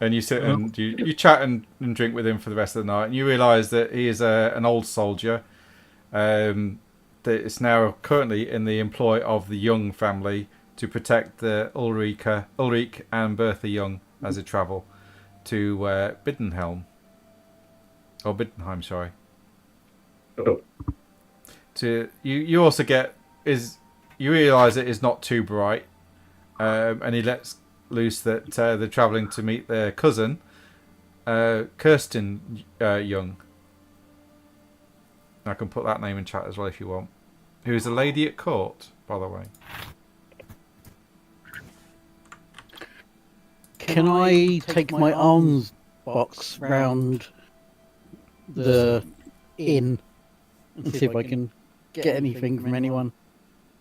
And you sit and you chat and drink with him for the rest of the night, and you realise that he is an old soldier that is now currently in the employ of the Young family to protect the Ulrich and Bertha Young as they travel to Middenheim. Or Middenheim, sorry. Cool. You also get you realise it is not too bright, and he lets loose that they're travelling to meet their cousin, Kirsten Young. I can put that name in chat as well if you want. Who is a lady at court, by the way. Can I take my arms box round the inn and see if I can get anything from anyone?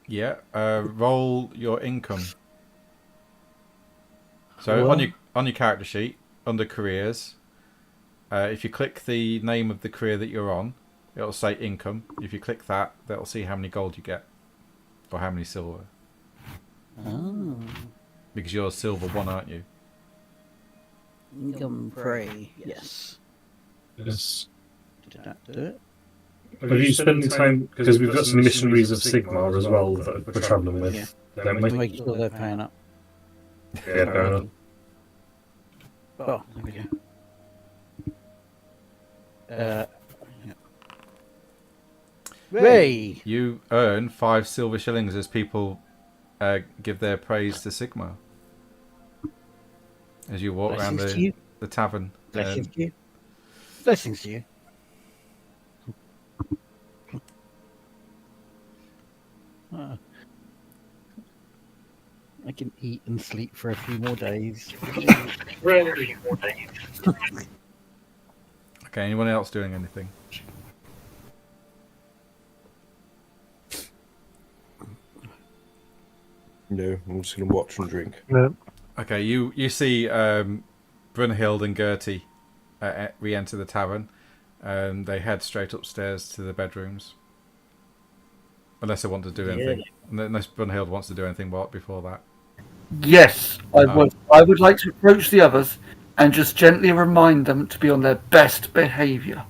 Yeah, roll your income. So Well. on your character sheet, under careers, if you click the name of the career that you're on, it'll say income. If you click that, that'll see how many gold you get, or how many silver. Oh. Because you're silver 1, aren't you? Income prey, yes. Yes. Did that do it? Have you spent any time, because we've got some missionaries of Sigma as well that we're travelling with, Yeah. don't we? Make sure they're paying up. Yeah, fair enough. Oh, there we go. Ray! You earn 5 silver shillings as people give their praise to Sigma. As you walk around Blessings to you. the tavern. Blessings to you. Blessings to you. I can eat and sleep for a few more days. Okay, anyone else doing anything? No, I'm just going to watch and drink. No. Okay, you see Brunhild and Gertie re-enter the tavern. They head straight upstairs to the bedrooms. Unless they want to do anything. Unless Brunhild wants to do anything before that. Yes, I would. I would like to approach the others and just gently remind them to be on their best behaviour.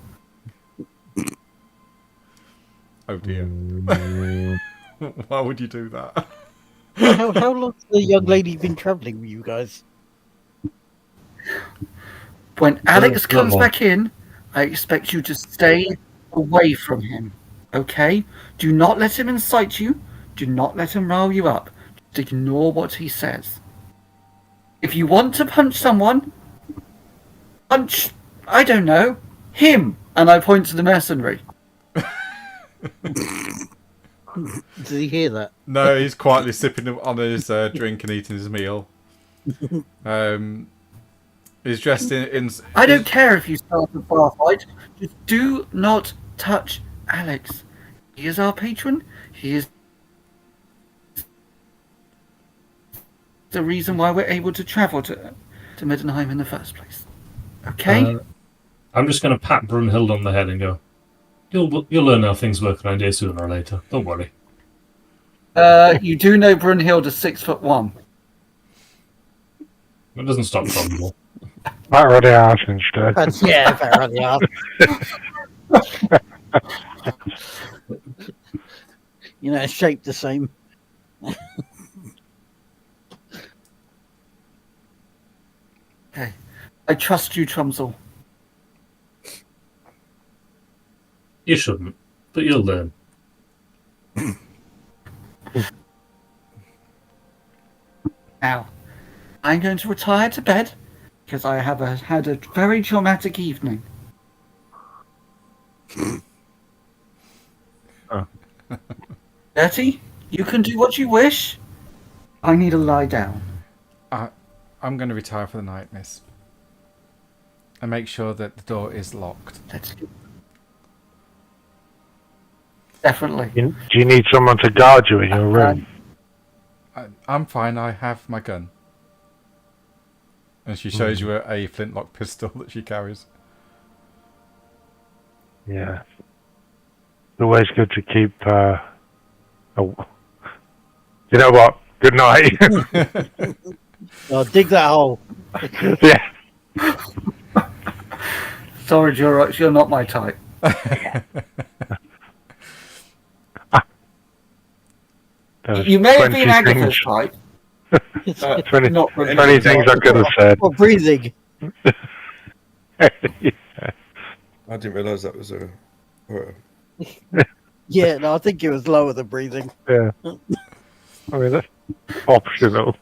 Oh dear. Why would you do that? How long has the young lady been travelling with you guys? When Alex comes back in, I expect you to stay away from him. Okay? Do not let him incite you. Do not let him rile you up. Just ignore what he says. If you want to punch someone, punch, I don't know, him. And I point to the mercenary. Does he hear that? No, he's quietly sipping on his drink and eating his meal. He's dressed in I don't care if you start a bar fight. Just do not touch Alex. He is our patron. He is the reason why we're able to travel to Middenheim in the first place. Okay? I'm just going to pat Brunhild on the head and go, You'll learn how things work around here sooner or later. Don't worry. You do know Brunhild is 6'1". It doesn't stop trouble. Pat her on the arse instead. Yeah, fair on the arse. You know, it's shaped the same. Okay. I trust you, Trumsel. You shouldn't, but you'll learn. Now, I'm going to retire to bed because I have had a very traumatic evening. Bertie, you can do what you wish. I need to lie down. I'm going to retire for the night, miss. And make sure that the door is locked. Let's do. Definitely. Do you need someone to guard you in your room? I'm fine, I have my gun. And she shows you a flintlock pistol that she carries. Yeah. It's always good to keep... You know what? Good night. Oh, dig that hole. Yeah. Sorry, you're not my type. You may have been Agatha's type. 20 not things I could have said. Or breathing. I didn't realise that was a Yeah, no, I think it was lower than breathing. Yeah. I mean, that's optional.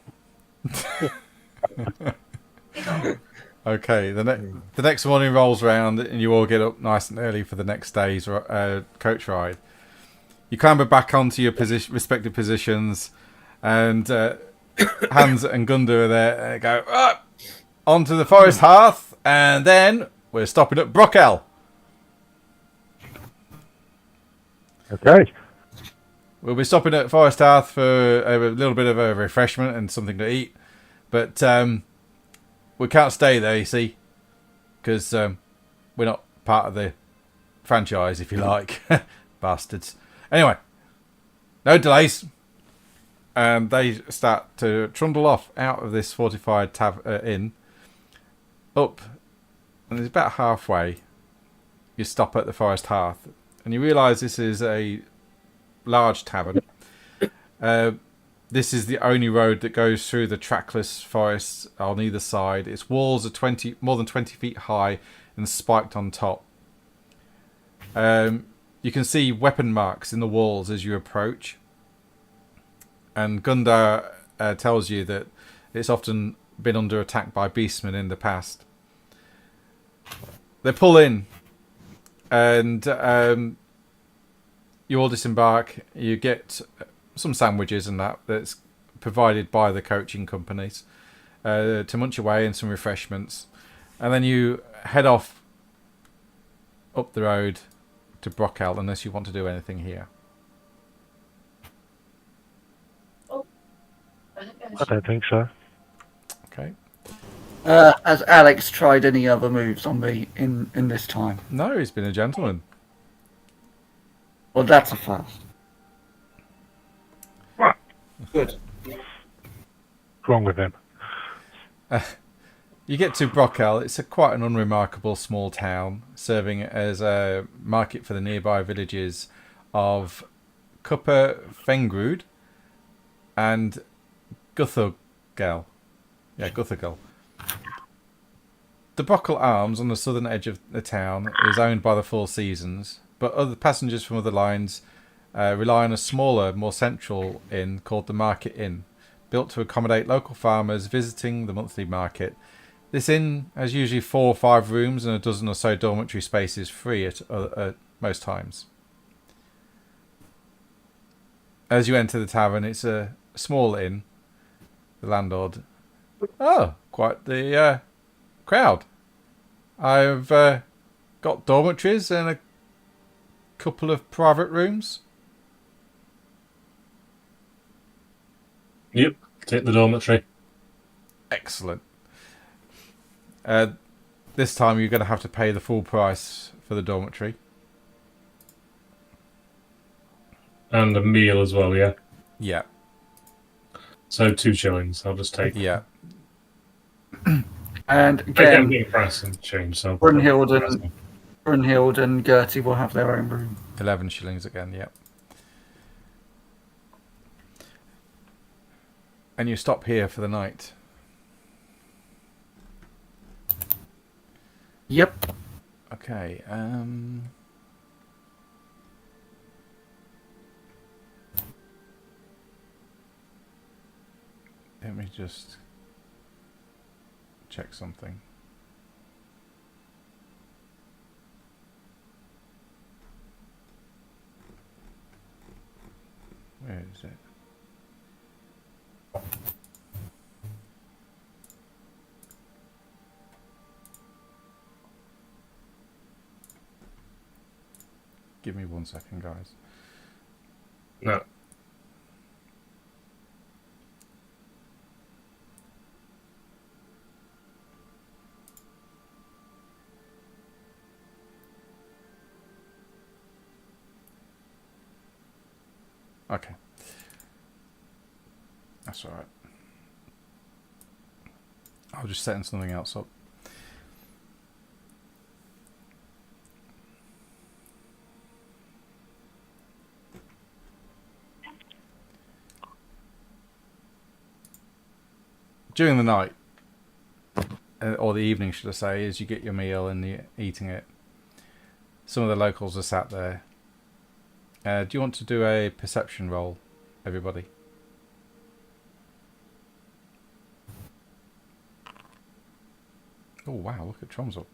Okay, the next morning rolls round and you all get up nice and early for the next day's coach ride. You clamber back onto your respective positions, and Hans and Gunda are there. And they go onto the forest hearth, and then we're stopping at Brockel. Okay. We'll be stopping at Forest Hearth for a little bit of a refreshment and something to eat, but we can't stay there, you see, because we're not part of the franchise, if you like. Bastards. Anyway, no delays. And they start to trundle off out of this fortified inn, up, and it's about halfway. You stop at the Forest Hearth, and you realise this is a large tavern. This is the only road that goes through the trackless forests on either side. Its walls are more than 20 feet high and spiked on top. You can see weapon marks in the walls as you approach. And Gundar tells you that it's often been under attack by beastmen in the past. They pull in, and you all disembark. You get some sandwiches and that's provided by the coaching companies to munch away, and some refreshments. And then you head off up the road to Brockel, unless you want to do anything here. I don't think so. Okay. Has Alex tried any other moves on me in this time? No, he's been a gentleman. Well, that's a first. Good. What's wrong with him? You get to Brockel. It's quite an unremarkable small town, serving as a market for the nearby villages of Kupper Fengrud and Guthurgel. Yeah, Guthurgel. The Brockel Arms on the southern edge of the town is owned by the Four Seasons, but other passengers from other lines rely on a smaller, more central inn called the Market Inn, built to accommodate local farmers visiting the monthly market. This inn has usually 4 or 5 rooms and a dozen or so dormitory spaces free at most times. As you enter the tavern, it's a small inn. The landlord, quite the crowd. I've got dormitories and a couple of private rooms. Yep, take the dormitory. Excellent. This time you're going to have to pay the full price for the dormitory. And a meal as well, yeah? Yeah. So 2 shillings, I'll just take. Yeah. And Again, again, being price and change, so... Brunhild and Gertie will have their own room. 11 shillings again, yeah. And you stop here for the night. Yep. Okay, let me just check something. Where is it? Give me 1 second, guys. No. Okay. That's alright. I'll just setting something else up. During the night, or the evening should I say, as you get your meal and you're eating it, some of the locals are sat there Do you want to do a perception roll, everybody? Oh wow! Look at Tromsel.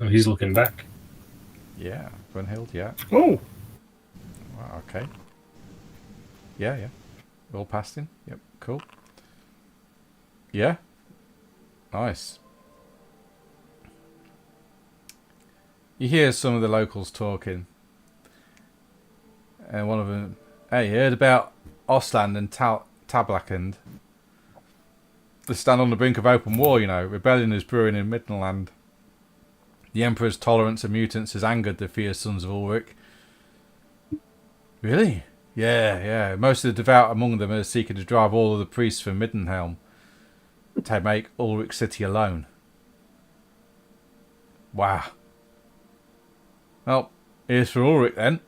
Oh, he's looking back. Yeah, Brunhild. Yeah. Oh! Wow, okay. Yeah, yeah. All past him. Yep. Cool. Yeah. Nice. You hear some of the locals talking, and one of them, "Hey, you heard about Ostland and Tablakend? They stand on the brink of open war, you know. Rebellion is brewing in Middenheim. The Emperor's tolerance of mutants has angered the fierce sons of Ulrich." Really? Yeah, yeah. Most of the devout among them are seeking to drive all of the priests from Middenheim to make Ulrich City alone. Wow. Well, here's for Ulrich then.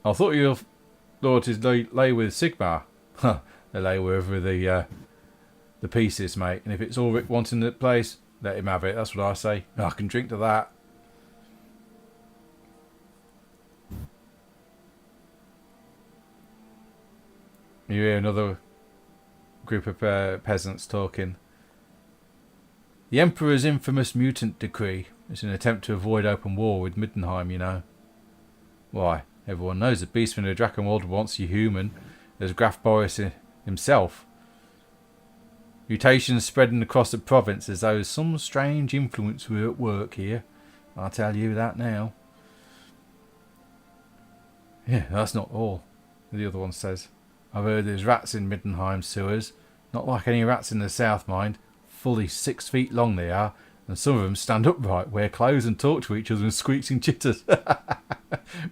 I thought your loyalties lay with Sigmar. Huh, they lay wherever the pieces, mate. And if it's Ulrich wanting the place, let him have it. That's what I say. I can drink to that. You hear another group of peasants talking. The Emperor's infamous mutant decree is an attempt to avoid open war with Middenheim, you know. Why, everyone knows the beast from the Drakenwald wants you human, as Graf Boris himself. Mutations spreading across the province as though some strange influence were at work here. I'll tell you that now. Yeah, that's not all, the other one says. I've heard there's rats in Middenheim sewers. Not like any rats in the south, mind. Fully 6 feet long they are, and some of them stand upright, wear clothes and talk to each other in squeaking chitters.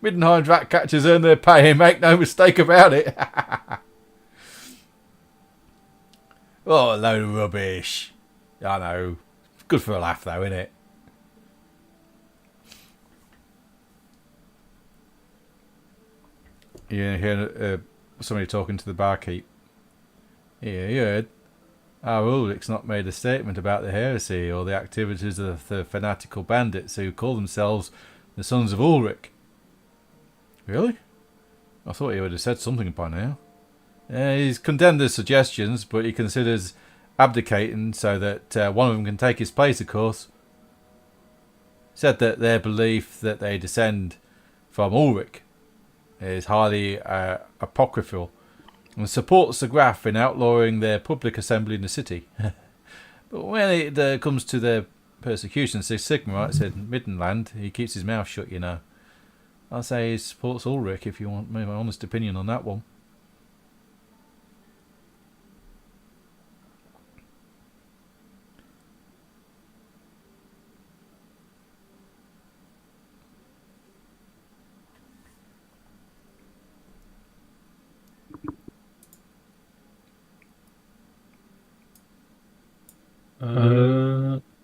Middenheim's rat catchers earn their pay, and make no mistake about it. Oh, a load of rubbish. I know. Good for a laugh though, isn't it? You hear somebody talking to the barkeep. Yeah, you heard. Our Ulrich's not made a statement about the heresy or the activities of the fanatical bandits who call themselves the Sons of Ulrich. Really? I thought he would have said something by now. He's condemned the suggestions, but he considers abdicating so that one of them can take his place, of course. Said that their belief that they descend from Ulrich is highly apocryphal and supports the Graf in outlawing their public assembly in the city. But when it comes to their persecution, says Sigmar in Middenland, he keeps his mouth shut, you know. I'll say he supports Ulrich if you want my honest opinion on that one.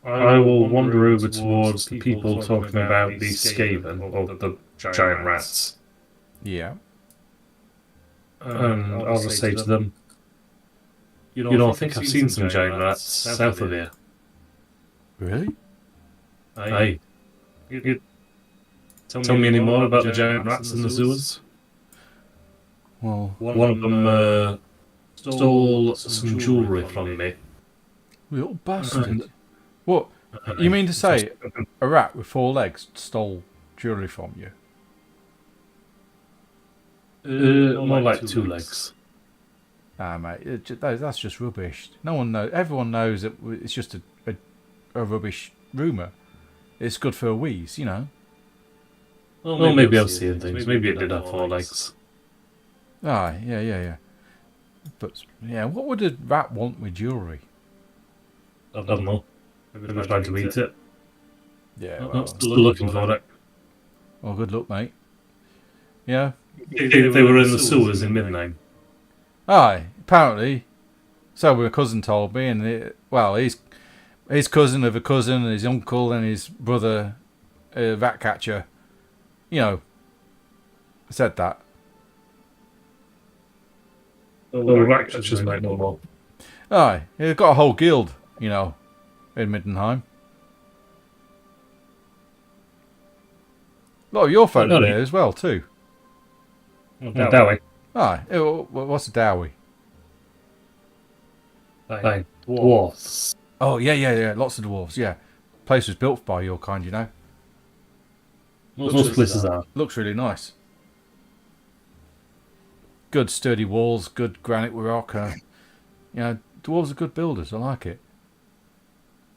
I will wander over towards the people talking about the Skaven, or the giant rats. Yeah. And I'll just say to them, you know, I think I've seen some giant rats south of here. Really? Aye. You tell me any more about the giant rats in the sewers? Well, one of them stole some jewellery from me. Little bastard. What? You mean to say a rat with 4 legs stole jewellery from you? More like 2 legs. Ah, mate, that's just rubbish. No one knows. Everyone knows that it's just a rubbish rumour. It's good for a wheeze, you know. Well, maybe I've seen things. Maybe it did have 4 legs. Ah, yeah. But, yeah, what would a rat want with jewellery? I don't know. Maybe trying to eat it. Yeah, I'm still looking for it. Well, good luck, mate. Yeah. They were in the sewers in Middenheim. Aye, apparently. So my cousin told me, and he's his cousin of a cousin, and his uncle, and his brother, a rat catcher. You know, said that. The rat catchers might know more. Aye, they've got a whole guild, you know, in Middenheim. A lot of your folk there as well, too. Dowie. Ah, what's a dowie? Like dwarfs. Oh, yeah. Lots of dwarves, yeah. Place was built by your kind, you know. Most places are. Looks really nice. Good sturdy walls, good granite rock. Dwarves are good builders. I like it.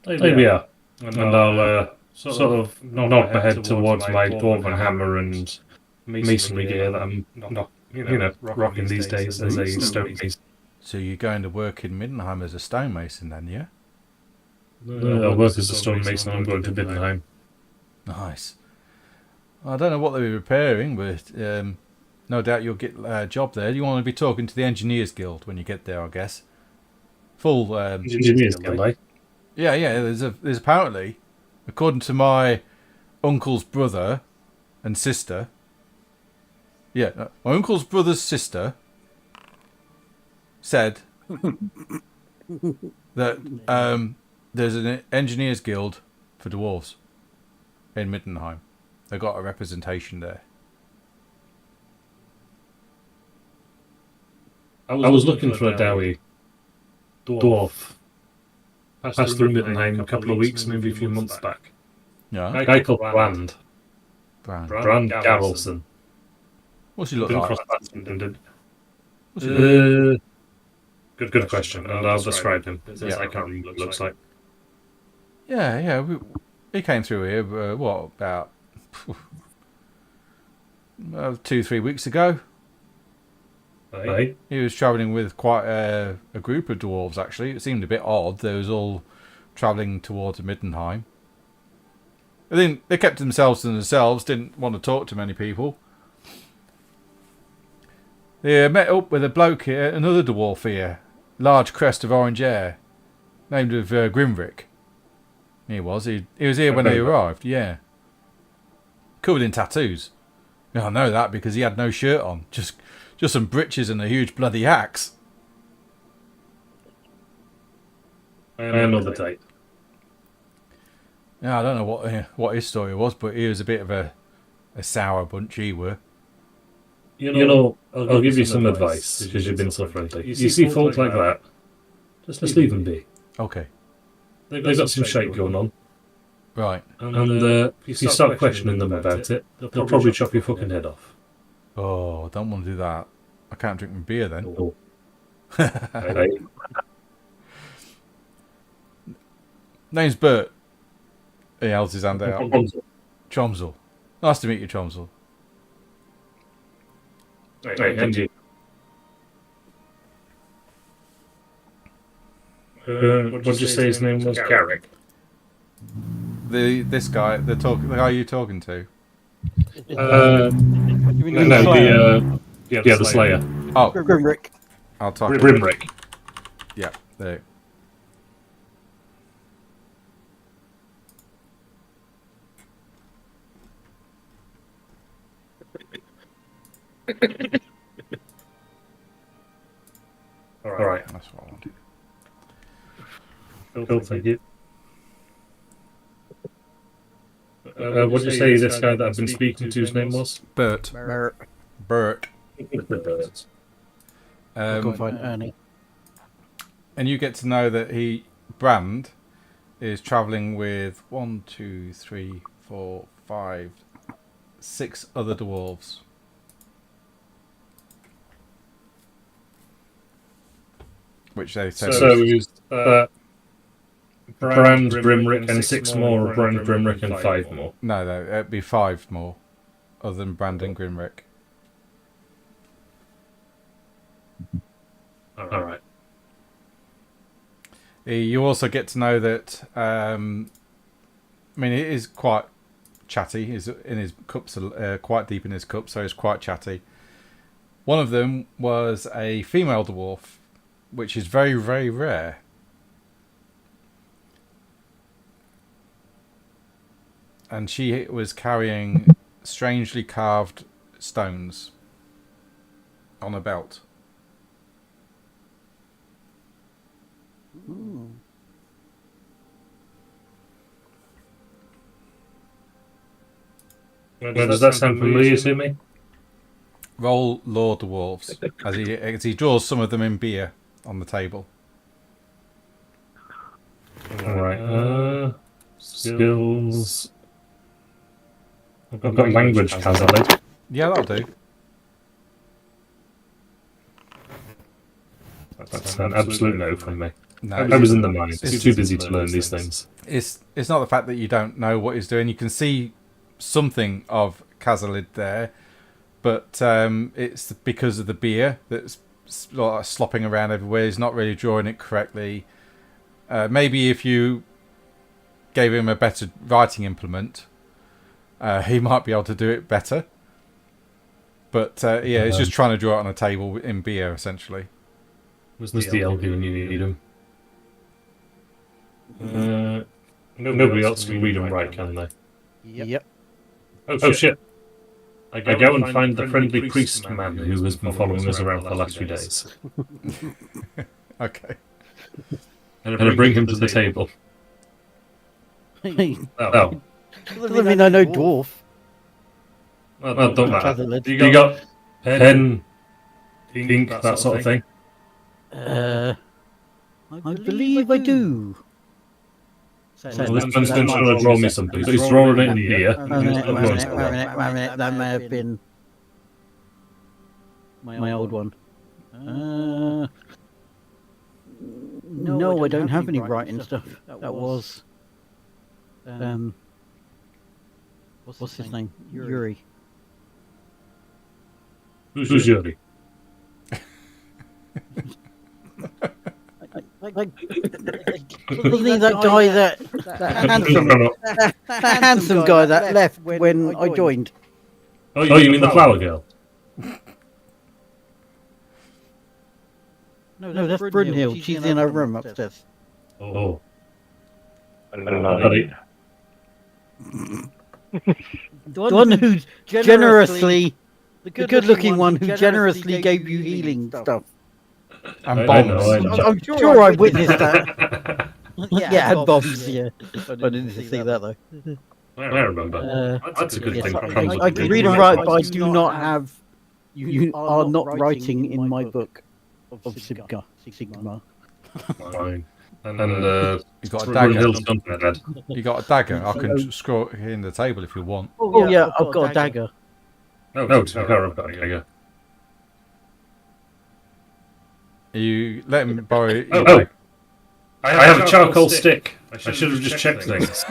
Maybe are. And I'll sort of nod my head towards my dwarven hammer and masonry gear that I'm not, rocking these days as a stonemason. So you're going to work in Middenheim as a stonemason then, yeah? I'll work as a stonemason. I'm going to Middenheim. Nice. I don't know what they'll be repairing, but no doubt you'll get a job there. You want to be talking to the Engineers Guild when you get there, I guess. Full Engineers Guild, eh? Yeah. There's apparently, according to my uncle's brother and sister. Yeah, my uncle's brother's sister said that there's an Engineers Guild for dwarves in Middenheim. They've got a representation there. I was looking for a Dowie dwarf. Passed through Middenheim a couple of weeks, maybe a few months back. Yeah. A guy called Brand Garrelson. What's he look like? Good question, and I'll describe him. I can't remember what he looks like. Yeah. He came through here, about 2-3 weeks ago. Right. He was travelling with quite a group of dwarves, actually. It seemed a bit odd. They was all travelling towards Middenheim. I think they kept themselves to themselves, didn't want to talk to many people. They met up with a bloke here, another dwarf here, large crest of orange hair, named of Grimrick. He was here when they arrived, yeah. Covered in tattoos. I know that because he had no shirt on, just some breeches and a huge bloody axe. I know the type. Yeah, I don't know what his story was, but he was a bit of a sour bunch, he were. I'll give you some advice, because you've been so friendly. You see folk like that, just leave them be. Okay. They've got some shite going on. Right. And if you start questioning them about it, they'll probably chop your fucking head off. Oh, I don't want to do that. I can't drink my beer then. Oh. Right. Name's Bert. He holds his hand out. Chomsel. Nice to meet you, Chomsel. Right, and you. What did you say his name was? Carrion. This guy, the guy you're talking to. The Slayer. Oh, Grimrick. I'll talk. Grimrick. Yeah, there. All right. That's what I wanted. Cool, thank you. What did you say this guy that I've been speaking to's name was? Bert. Bert. Go find Ernie. And you get to know that Brand, is travelling with 6 other dwarves. Which they said. So it was Brand, Grimrick, and 6 more. Brand, Grimrick, and 5 more. No, it'd be 5 more, other than Brand and Grimrick. All right. You also get to know that. He is quite chatty. He's in his cups, quite deep in his cup, so he's quite chatty. One of them was a female dwarf, which is very, very rare. And she was carrying strangely carved stones on a belt. Ooh. Does that sound familiar to me? Roll Law Dwarves as he draws some of them in beer on the table. Alright, skills. I've got language hazard. Yeah, that'll do. That's an absolute no from me. No, I was in the mine. It's too busy to learn these things. It's not the fact that you don't know what he's doing. You can see something of Kazalid there, but it's because of the beer that's slopping around everywhere. He's not really drawing it correctly. Maybe if you gave him a better writing implement, he might be able to do it better. But yeah, he's just trying to draw it on a table in beer, essentially. Was the elk when you need him? Nobody else can read and write, can they? Yep. Oh shit! I go and find the friendly priest man who has been following us around for the last few days. Okay. And I bring him to the table. Oh. Doesn't mean I know dwarf. Well, don't matter. You got pen, ink, that sort of thing? I believe I do. Well, this man's going to draw me something, so he's drawing it in here. One minute. That may have been my old one. No, I don't have any writing stuff. That was what's his name? Yuri. Who's Yuri? Wasn't he that guy that handsome guy that left when I joined? Oh, you mean the flower girl? No, that's Brunhild. She's in her room upstairs. Oh. The one who generously, the good-looking one who generously gave you healing stuff. And bombs. I'm sure I witnessed that. Yeah, and bombs. Yeah, I didn't see that though. I remember. That's a good thing. I can read and write, but I do not have. You are not writing in my book of Sigma. Fine. And you got a dagger. You got a dagger. I can scroll it in the table if you want. Oh yeah, I've got a dagger. No, to her I've got a dagger. You let him borrow it. Oh. I have a charcoal stick. I should have just checked things.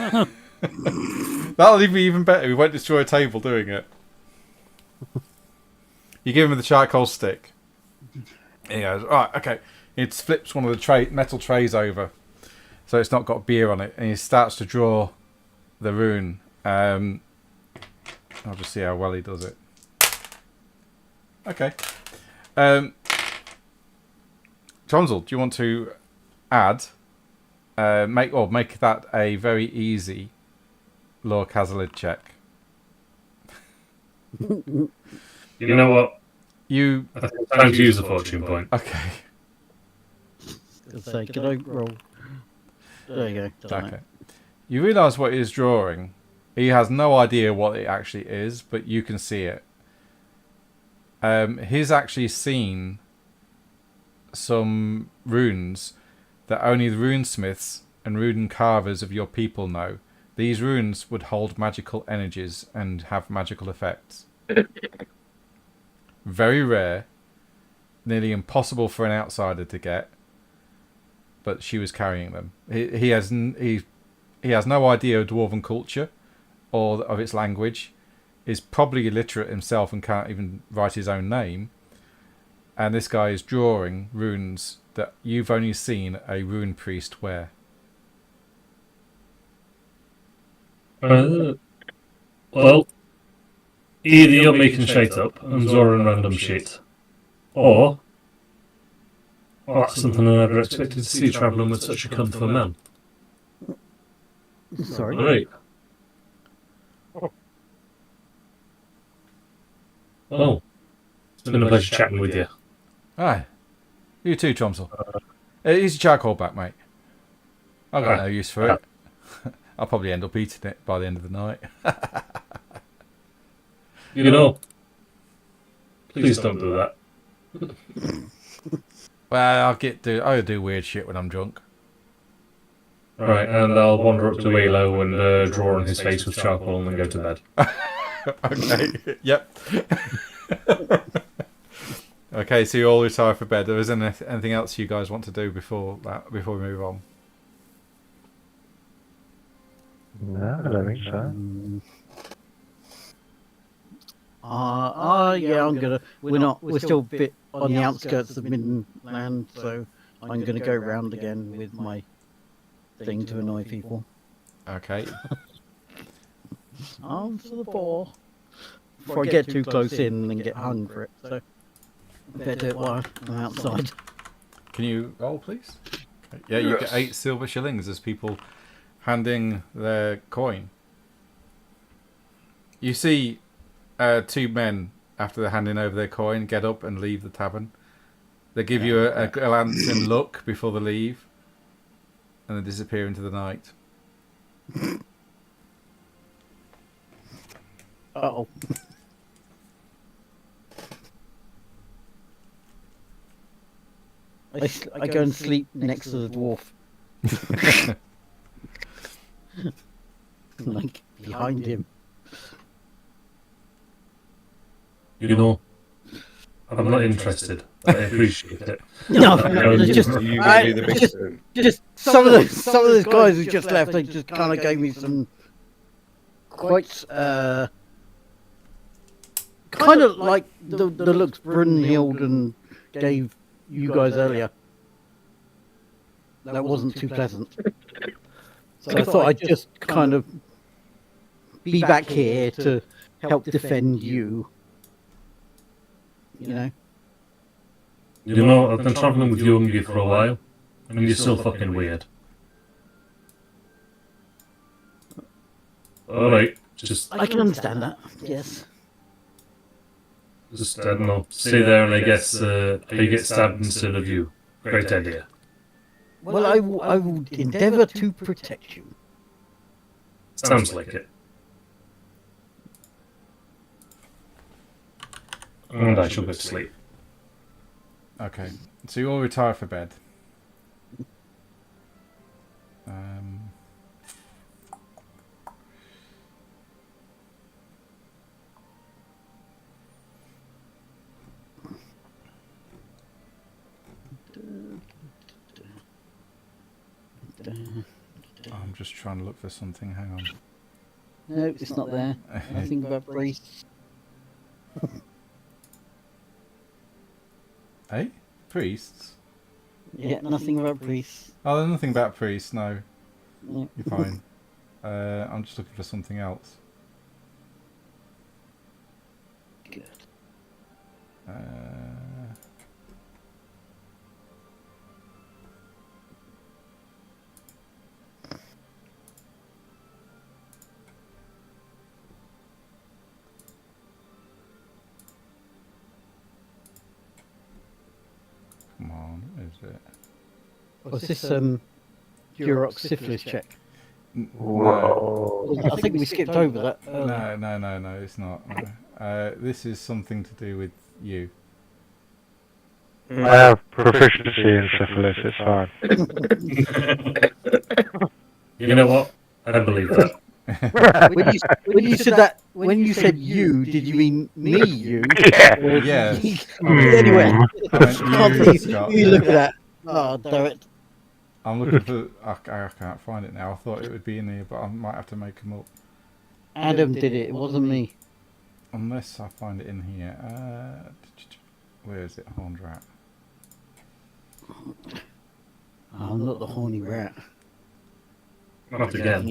That'll be even better. We won't destroy a table doing it. You give him the charcoal stick. He goes, right, okay. He flips one of the metal trays over, so it's not got beer on it, and he starts to draw the rune. I'll just see how well he does it. Okay. Tonsil, do you want to add, make that a very easy Lore Kazalid check? You know what? I think it's time to use a fortune point. Okay. So, can I roll? There you go. Okay. You realise what he's drawing. He has no idea what it actually is, but you can see it. He's actually seen some runes that only the runesmiths and rune carvers of your people know. These runes would hold magical energies and have magical effects. Very rare, nearly impossible for an outsider to get, but she was carrying them. He has no idea of dwarven culture or of its language. Is probably illiterate himself and can't even write his own name. And this guy is drawing runes that you've only seen a rune priest wear. Well, either you're making shit up and drawing random shit, or that's something I never expected to see travelling with such a cunt of a man. Sorry. Right. Well, it's been a pleasure chatting with you. Aye. You too, Chomsel. Here's your charcoal back, mate. I've got no use for it. I'll probably end up eating it by the end of the night. You know, please don't do that. Well, I do weird shit when I'm drunk. Right, and I'll wander up to Elo and draw on his face with charcoal and then go to bed. Okay. Yep. Okay, so you all retire for bed. There isn't anything else you guys want to do before we move on? No, I don't think so. Yeah, we're still a bit on the outskirts of Middenheim, so I'm gonna go round again with my thing to annoy people. Okay. Answer the ball before I get too close in and get hung for it. So better do it while I'm outside. Can you roll, please? Okay. Yeah, you get 8 silver shillings as people handing their coin. You see 2 men, after they're handing over their coin, get up and leave the tavern. They give you a glancing look before they leave, and they disappear into the night. Uh-oh. I go and sleep next to the dwarf. Like, behind him. You know, I'm not interested. I appreciate it. No, You just gonna do the big spoon? just some of those guys who just left. They just kind of gave me some quite kind of like the looks Brunhild and gave you guys earlier. That wasn't too pleasant. So I thought I'd just kind of be back here to help defend you. You know. You know, I've been travelling with you and you for a while, and you're still fucking weird. Alright, just I can understand that. Yes. I don't know, stay there and I guess you get stabbed instead of you. Great idea. Well, I will endeavour to protect you. Sounds like it. And I shall go to sleep. Okay, so you all retire for bed. I'm just trying to look for something. Hang on. No, it's not there. Nothing but priests. Hey? Priests? Yeah, nothing about priests. Oh, there's nothing about priests, no. Yeah. You're fine. I'm just looking for something else. Good. Come on, is it? Was this Duroc syphilis check? Whoa. I think we skipped over that. earlier. No, it's not. No. This is something to do with you. I have proficiency in syphilis, it's fine. You know what? I believe that. When you said you, did you mean me? You? Yeah. Yes. Anyway, You, Scott. you look at that. Oh, damn it! I'm looking for. I can't find it now. I thought it would be in here, but I might have to make them up. Adam did it. It wasn't me. Unless I find it in here. Where is it? Horned rat. I'm not the horny rat. Not again.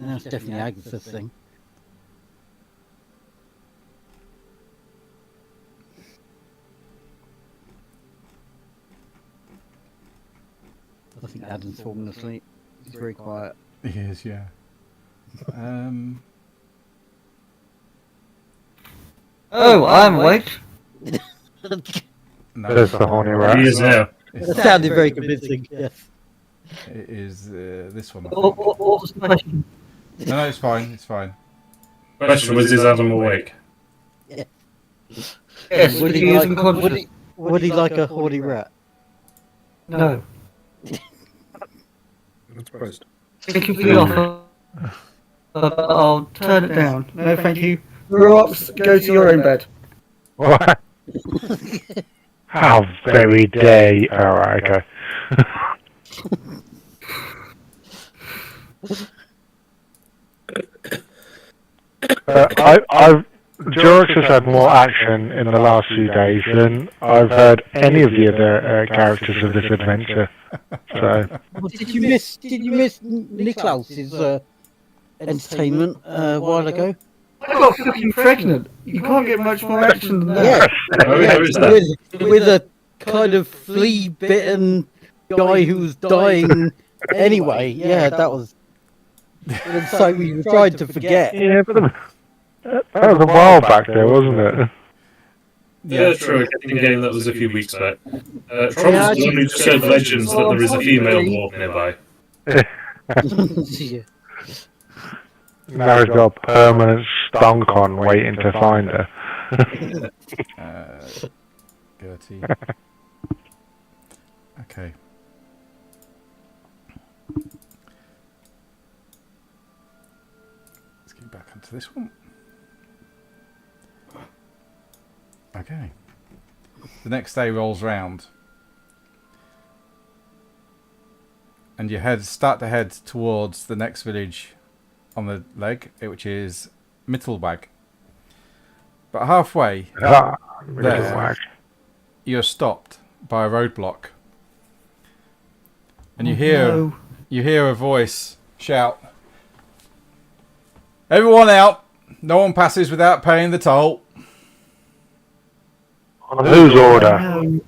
That's definitely Agatha's thing. I think Adam's fallen asleep. He's very quiet. He is, yeah. Oh, I'm awake. No, There's the horny rat. He is now. That sounded very convincing. Yes. It is this one. I What think. was the question? No, it's fine. It's fine. Question was, is Adam awake? Yes, Would he he is like? unconscious. Would he like a horny rat? No. I'm surprised. Thank you for the offer. I'll turn it down. No, thank you. Grown-ups, go to your own bed. What? How very dare you? Oh, right, okay. Jorix has had more action in the last few days than I've heard any of the other characters of this adventure. So, Well, did you miss? Did you miss Niklaus's entertainment a while ago? I got fucking pregnant. You can't get much more action than that. With a kind of flea-bitten guy who was dying anyway. Yeah, that was. So we were trying to forget. yeah, but that was a while back there, wasn't it? Yeah, true. In game that was a few weeks back. Trumps only just showed legends that there is a female dwarf nearby. Yeah. Now he's got a permanent stonk on waiting to find her. Gertie. Okay. Let's get back onto this one. Okay. The next day rolls round. And you start to head towards the next village on the leg, which is Mittelwag. But halfway there, you're stopped by a roadblock. And you hear a voice shout, "Everyone out! No one passes without paying the toll." On whose order?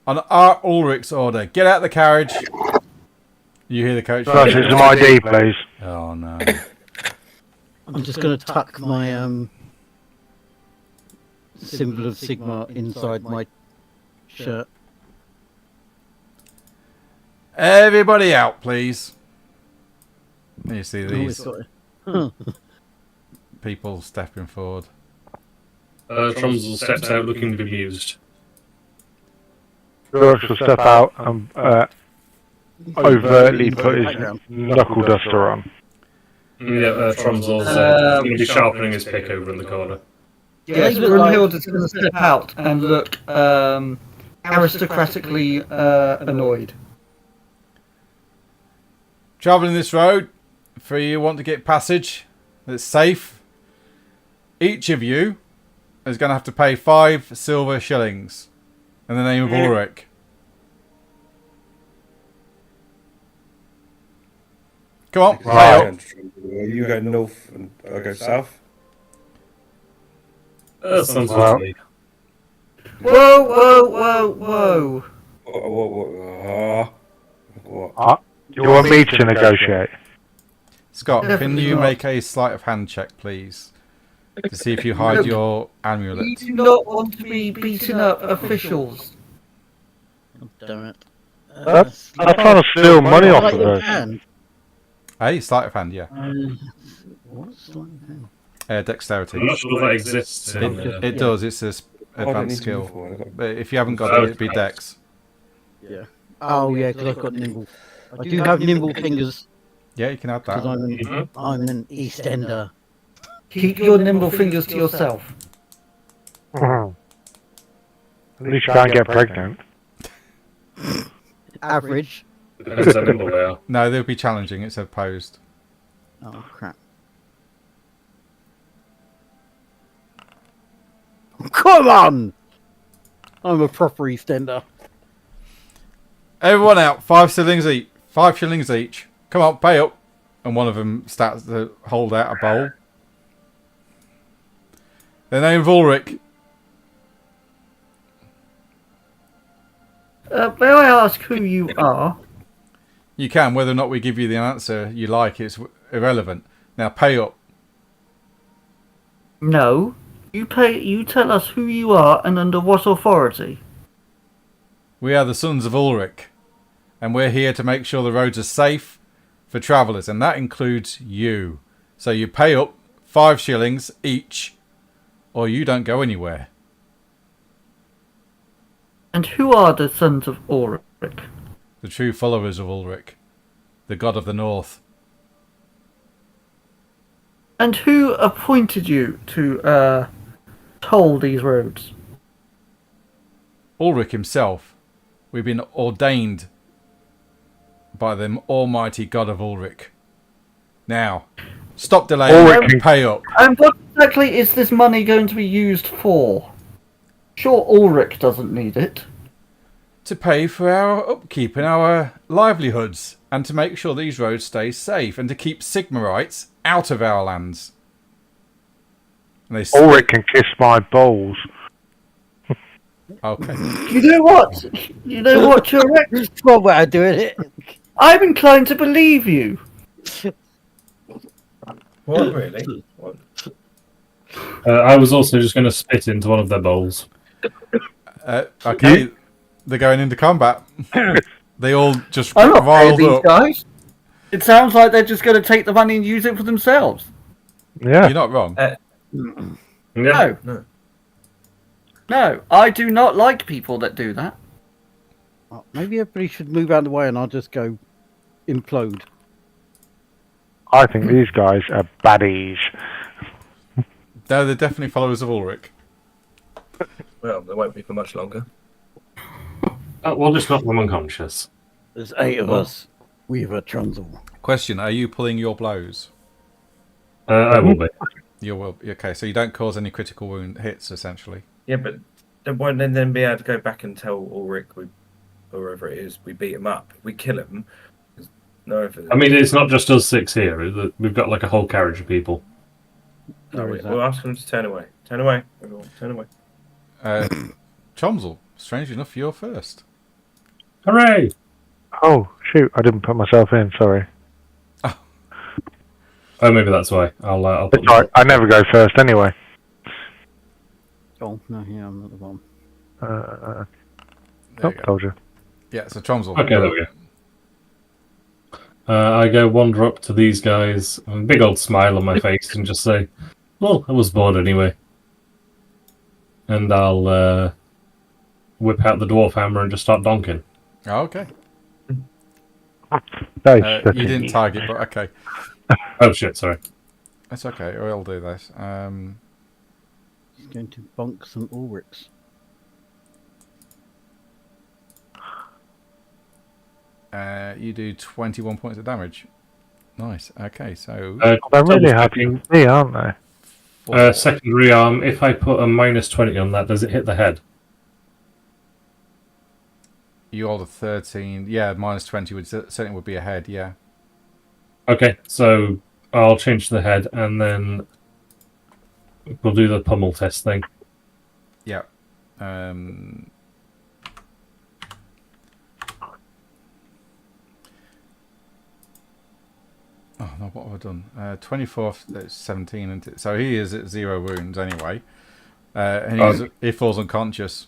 On our Ulrich's order. Get out the carriage. You hear the coach. Versus some ID, please. Oh no. I'm just going to tuck my symbol of Sigma inside my shirt. Everybody out, please. And you see these people stepping forward. Trumsel steps out looking bemused. Jorix will step out and overtly put his knuckle duster on. Yeah, Trumsel's going to be sharpening his pick over in the corner. Yes, Brunhild is going to step out and look aristocratically annoyed. Travelling this road, for you want to get passage that's safe, each of you is going to have to pay 5 silver shillings in the name of Ulrich. Come on, pay up. You go north and I go south. That sounds lovely. Whoa, whoa, whoa, whoa. What? You want me to negotiate? Scott, can Definitely you not. make a sleight of hand check, please? To see if you hide your We amulet. do not want to be beating up officials. Damn it. I'm trying to steal money off of us. Hey, sleight of hand, yeah. What's sleight of hand? Dexterity. I'm not sure that exists. It does, it's an advanced skill. But if you haven't got it, it'd be Dex. Yeah. Oh yeah, because I've got nimble. I do have nimble fingers Yeah, you can add because that. I'm an Eastender. Keep your nimble fingers to yourself. At least you can't get pregnant. Average. Depends how nimble they are. No, they'll be challenging, it's opposed. Oh crap. Come on! I'm a proper Eastender. Everyone out, 5 shillings each. 5 shillings each. Come on, pay up. And one of them starts to hold out a bowl. The name of Ulrich. May I ask who you are? You can, whether or not we give you the answer you like, it's irrelevant. Now pay up. No. You tell us who you are and under what authority. We are the sons of Ulrich, and we're here to make sure the roads are safe for travellers, and that includes you. So you pay up 5 shillings each, or you don't go anywhere. And who are the sons of Ulrich? The true followers of Ulrich, the god of the north. And who appointed you to toll these roads? Ulrich himself. We've been ordained by the almighty god of Ulrich. Now, stop delaying and pay up. And what exactly is this money going to be used for? Sure, Ulrich doesn't need it. To pay for our upkeep and our livelihoods, and to make sure these roads stay safe, and to keep Sigmarites out of our lands. And they Ulrich can kiss my balls. Okay. You know what? You know what, Ulrich? That's one way of doing it. I'm inclined to believe you. What, really? What? I was also just going to spit into one of their bowls. Okay, they're going into combat. They all just I'm not paying riled these up. guys. It sounds like they're just going to take the money and use it for themselves. Yeah. You're not wrong. Yeah. No. No, I do not like people that do that. Well, maybe everybody should move out of the way and I'll just go implode. I think these guys are baddies. No, they're definitely followers of Ulrich. Well, they won't be for much longer. We'll just knock them unconscious. There's 8 of us. We have a Trunzel. Question, are you pulling your blows? I will be. You will. Okay, so you don't cause any critical wound hits, essentially. Yeah, but they won't then be able to go back and tell Ulrich, or whoever it is, we beat him up. We kill him. No, I mean, it's not just us 6 here. We've got like a whole carriage of people. we'll ask them to turn away. Turn away, everyone. Turn away. Chomsel, strangely enough, you're first. Hooray! Oh, shoot, I didn't put myself in, sorry. Oh, maybe that's why. I'll put It's right, I never go first anyway. Oh, no, yeah, I'm not the one. There you go. Told you. Yeah, so Chomsel. Okay, there we go. I go wander up to these guys, a big old smile on my face, and just say, "Well, I was bored anyway." And I'll whip out the dwarf hammer and just start donking. Oh, okay. Nice. You didn't target, but okay. Oh shit! Sorry. That's okay. We'll do this. He's going to bonk some Ulrichs. You do 21 points of damage. Nice. Okay, so They're really happy with me, aren't they? 4. Secondary arm. If I put a -20 on that, does it hit the head? You rolled a 13. Yeah, -20 would certainly would be a head. Yeah. Okay, so I'll change the head, and then we'll do the pummel test thing. Yeah. Oh no! What have I done? 24. That's 17, and so he is at 0 wounds anyway, and he falls unconscious.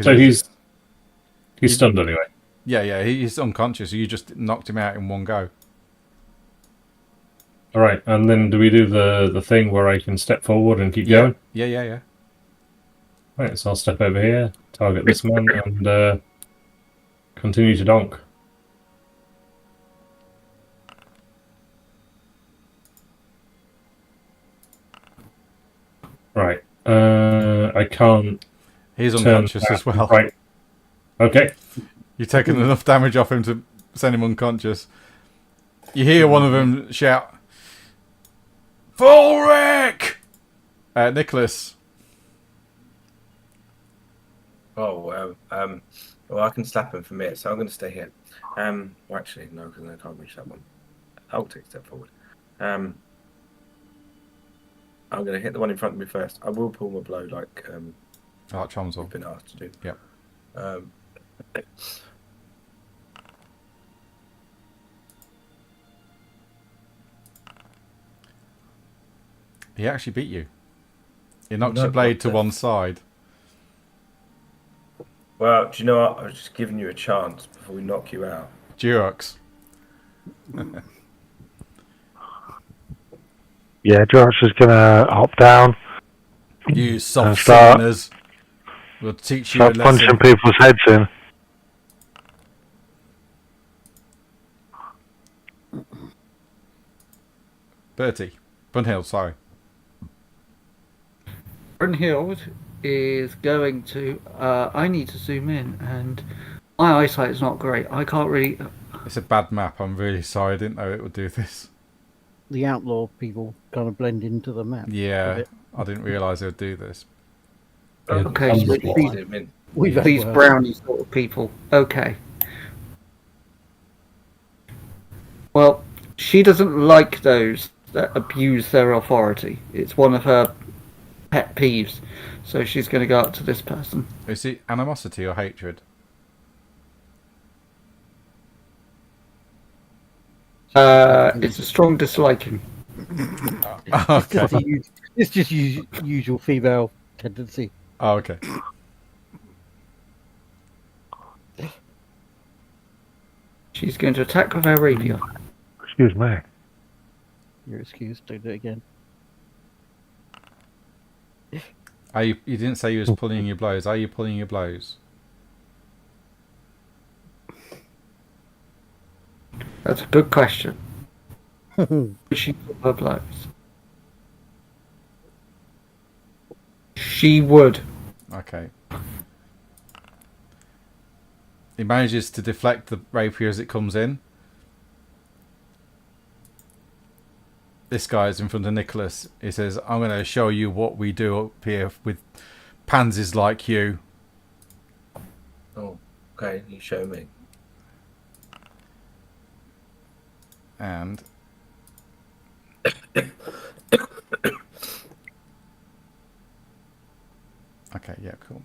So he's stunned anyway. Yeah, he's unconscious. You just knocked him out in one go. All right, and then do we do the thing where I can step forward and keep going? Yeah. Right, so I'll step over here, target this man, and continue to donk. Right, I can't. He's unconscious as well. Right. Okay. You've taken enough damage off him to send him unconscious. You hear one of them shout, "Full wreck!" Nicholas. Oh, well, I can slap him for me, so I'm going to stay here. Well, actually, no, because I can't reach that one. I'll take a step forward. I'm going to hit the one in front of me first. I will pull my blow like Chomsel. I've been asked to do. Yep. He actually beat you. He knocked your blade to one side. Well, do you know what? I was just giving you a chance before we knock you out. Durox. Yeah, George is going to hop down, You soft start- sinners. We'll teach you a Start punching lesson. people's heads in. Bertie. Brunhild, sorry. Brunhild is going to. I need to zoom in, and my eyesight is not great. I can't really. It's a bad map. I'm really sorry. I didn't know it would do this. The outlaw people kind of blend into the map. Yeah, bit. I didn't realise it would do this. Okay, so We've had these worse. brownie sort of people. Okay. Well, she doesn't like those that abuse their authority. It's one of her pet peeves. So she's going to go up to this person. Is it animosity or hatred? It's a strong disliking. Okay. It's just usual female tendency. Oh, okay. She's going to attack with her rapier. Excuse me. You're excused. Don't do it again. You didn't say you was pulling your blows. Are you pulling your blows? That's a good question. She pull her blows. She would. Okay. He manages to deflect the rapier as it comes in. This guy is in front of Nicholas. He says, I'm going to show you what we do up here with pansies like you. Oh, okay, you show me. And okay, yeah, cool.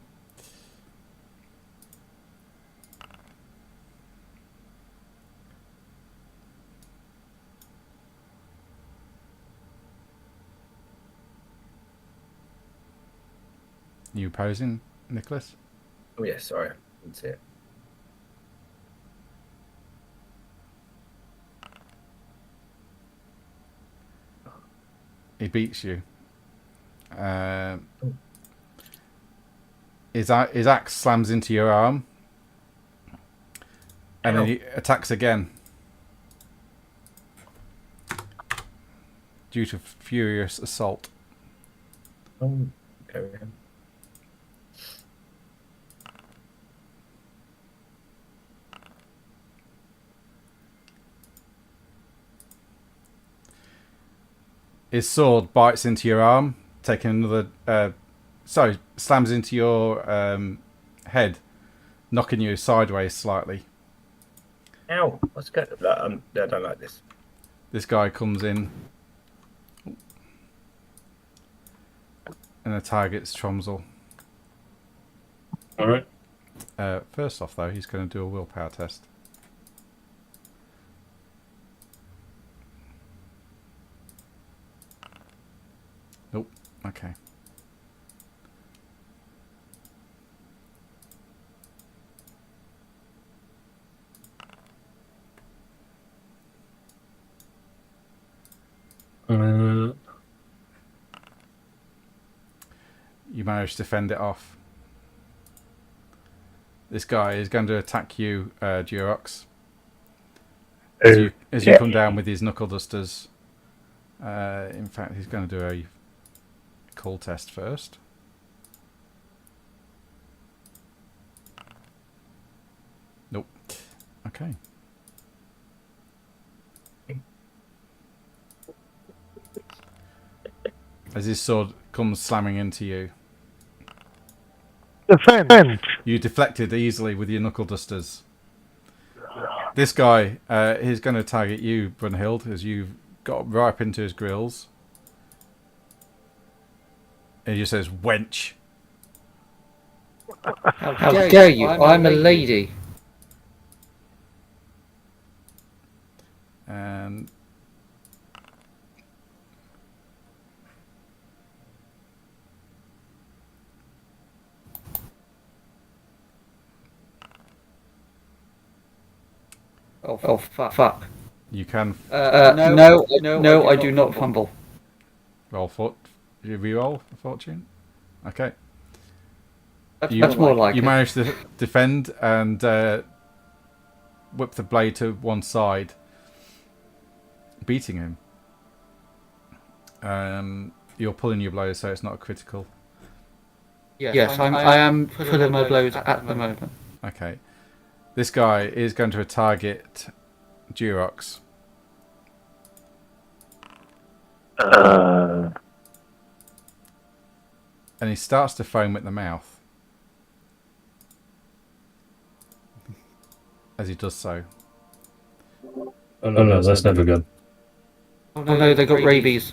You posing, Nicholas? Oh, yeah, sorry. I didn't see it. He beats you. His axe slams into your arm. And then he attacks again. Due to furious assault. Oh, Carrion. His sword bites into your arm, taking another... slams into your head, knocking you sideways slightly. Ow! What's going on? I don't like this. This guy comes in and targets Tromsel. Alright. First off, though, he's going to do a willpower test. Nope. Okay. You managed to fend it off. This guy is going to attack you, Durox. As you come down with his knuckle dusters. In fact, he's going to do a call test first. Nope. Okay. As his sword comes slamming into you. Defend. You deflected easily with your knuckle dusters. This guy, he's going to target you, Brunhild, as you've got right up into his grills. And he just says, wench. How dare you? I'm a lady. And Oh fuck. you can No, I do not fumble. roll you re-roll for fortune. Okay. That's more like you it. managed to defend and whip the blade to one side, beating him. You're pulling your blows, so it's not a critical. Yes, I am pulling my blows at the moment. Okay. This guy is going to target Durox. And he starts to foam at the mouth as he does so. Oh no, that's never good. Oh no, they got rabies.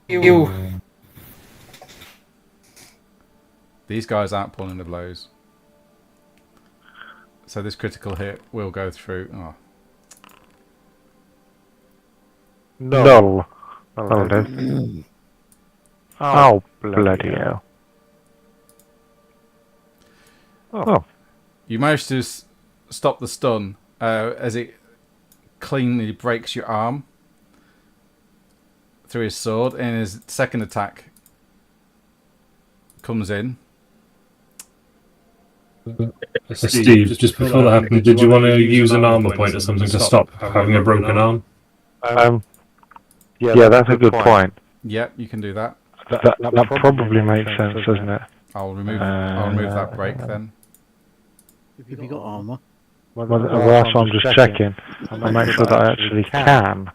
Ew. These guys aren't pulling the blows. So this critical hit will go through. Oh. Null. That'll do. Oh, bloody hell. Oh. You manage to stop the stun as it cleanly breaks your arm through his sword, and his second attack comes in. Steve, just before that happened, did you want to use an armor point or something to stop having a broken arm? Yeah, that's a good point. Yep, you can do that. That probably makes sense, doesn't it? I'll remove that break then. Have you got armor? Well, that's what I'm just checking. I'll make sure that I actually can.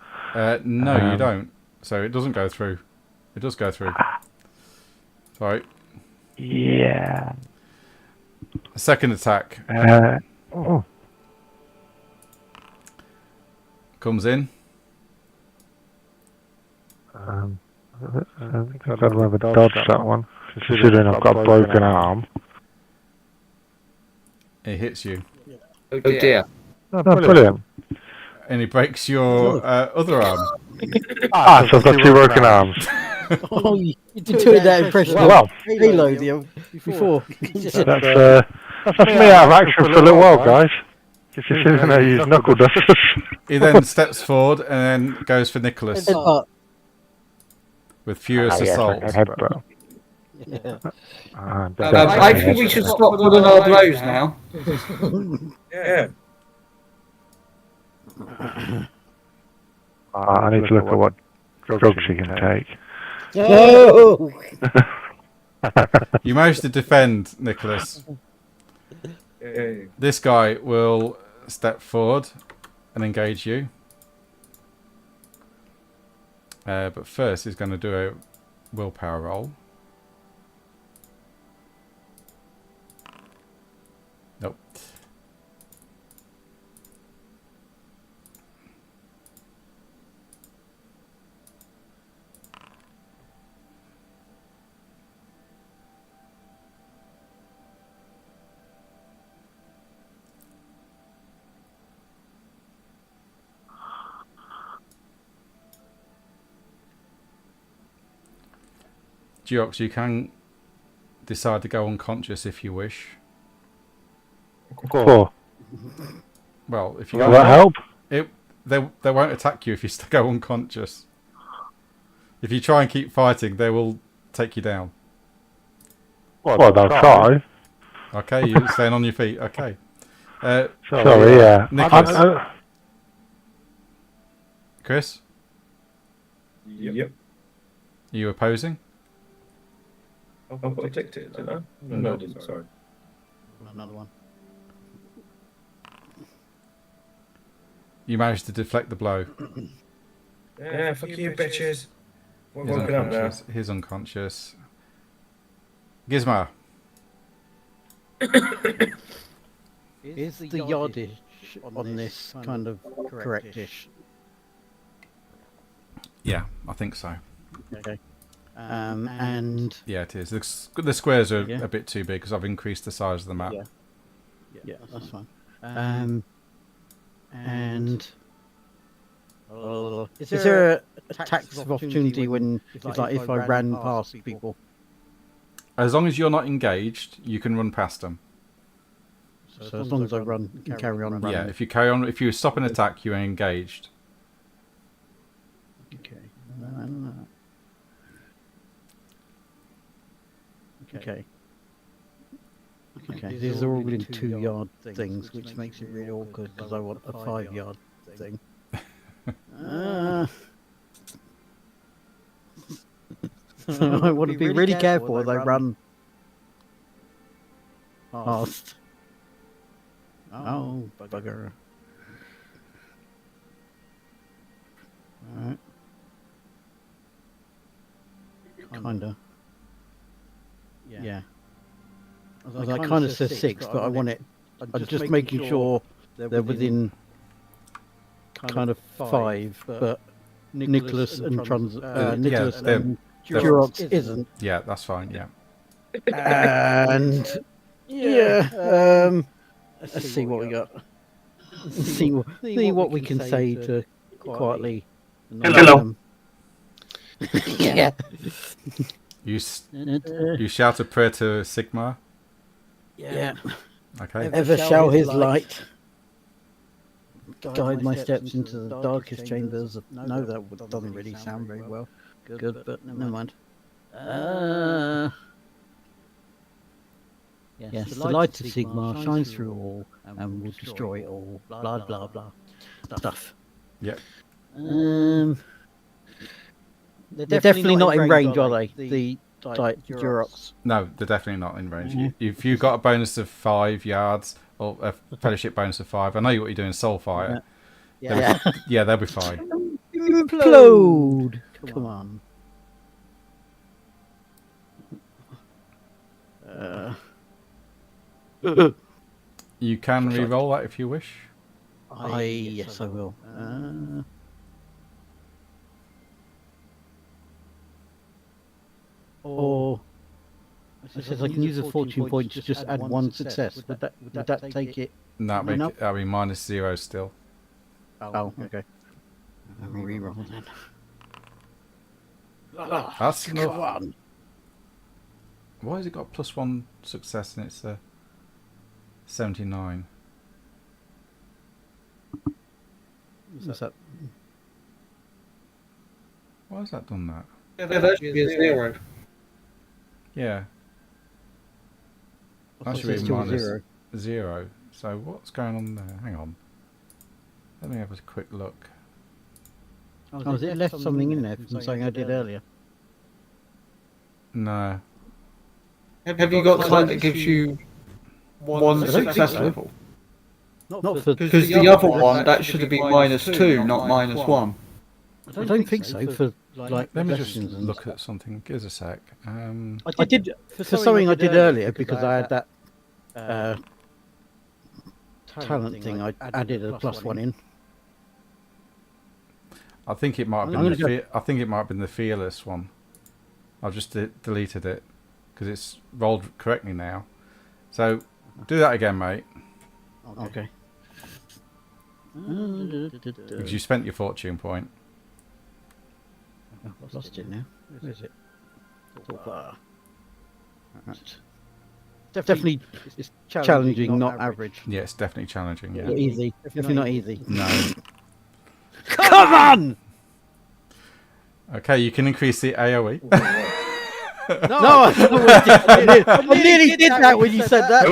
No, you don't. So it doesn't go through. It does go through. Sorry. Yeah. Second attack comes in. I think I'd rather dodge that one, considering I've got a broken arm. It hits you. Oh dear. Oh, brilliant. And he breaks your other arm. So I've got two broken arms. Oh, you did doing that impression. Well, Halo before. That's me out of action for a little while, guys. Just isn't I use knuckle dusters. He then steps forward and then goes for Nicholas with furious assault. I think we should stop pulling our blows now. Yeah. I need to look at what drugs she can take. No! You managed to defend, Nicholas. Yeah. This guy will step forward and engage you. But first he's going to do a willpower roll. Nope. Geox, you can decide to go unconscious if you wish. Cool. Well, if you Will that help? they won't attack you if you go unconscious. If you try and keep fighting, they will take you down. Well, they'll try. Okay, you're staying on your feet. Okay. Sorry, yeah. Nicholas. Chris, Yep. are you opposing? I've got ticked it, didn't I? No, I didn't. Sorry. Another one. You managed to deflect the blow. Yeah, fuck you, bitches. We're He's woken up now. unconscious. He's unconscious. Gizmo. Is the yardage on this kind of correctish? Yeah, I think so. Okay. And Yeah, it is. The squares are Yeah. a bit too big because I've increased the size of the map. yeah, that's fine. And is there a tax of opportunity when, like, if I ran past people? As long as you're not engaged, you can run past them. So as long as I carry on running. Yeah, if you carry on, if you stop an attack, you're engaged. Okay. Okay. Okay, these are all in 2-yard things, which makes it really awkward because I want a 5-yard thing. I want to be really careful as I run past. Oh, bugger. Alright. Kinda. Yeah. As I kind of said 6, but I want it. I'm just making sure they're within kind of 5, but Nicholas and Nicholas and Durox isn't. Yeah, that's fine. Yeah. And yeah, let's see what we got. See what we can say to quietly. Hello. Yeah. You shout a prayer to Sigmar. Yeah. Okay. Ever shall his light guide my steps into the darkest chambers of... No, that doesn't really sound very well. Good, but never mind. Yes, the light of Sigmar shines through all and will destroy all. Blah, blah, blah. Stuff. Yep. They're definitely not in range, are they? The Durox. No, they're definitely not in range. If you've got a bonus of 5 yards or a fellowship bonus of 5, I know what you're doing, Soulfire. Yeah. They'll be fine. Implode! Come on. You can re-roll that if you wish. Yes, I will. Or it says I can use a fortune point to just add 1 success. Would that take it? No, that'll be -0 still. Oh, okay. I'll re-roll then. That's Come enough. on. Why has it got +1 success and it's 79? What's that? Why has that done that? Yeah, that should be a 0. Yeah. That should be -0. So what's going on there? Hang on. Let me have a quick look. Oh, has it left something in there from something I did earlier? No. Have you got something that gives you 1 success level? Not for... Because the other one, that should have been -2, not -1. I don't think so, for like Let me just lessons and look stuff. at something. Give us a sec. I did for something I did earlier because I had that talent thing. I added a +1 in. I think it might have been I think it might have been the fearless one. I've just deleted it because it's rolled correctly now. So do that again, mate. Okay. Because you spent your fortune point. I've lost it now. Where is it? Right. Definitely, it's challenging, not average. Yeah, it's definitely challenging. Yeah. Not easy. Definitely not easy. No. Come on! Okay, you can increase the AOE. No, I nearly did that when you said that.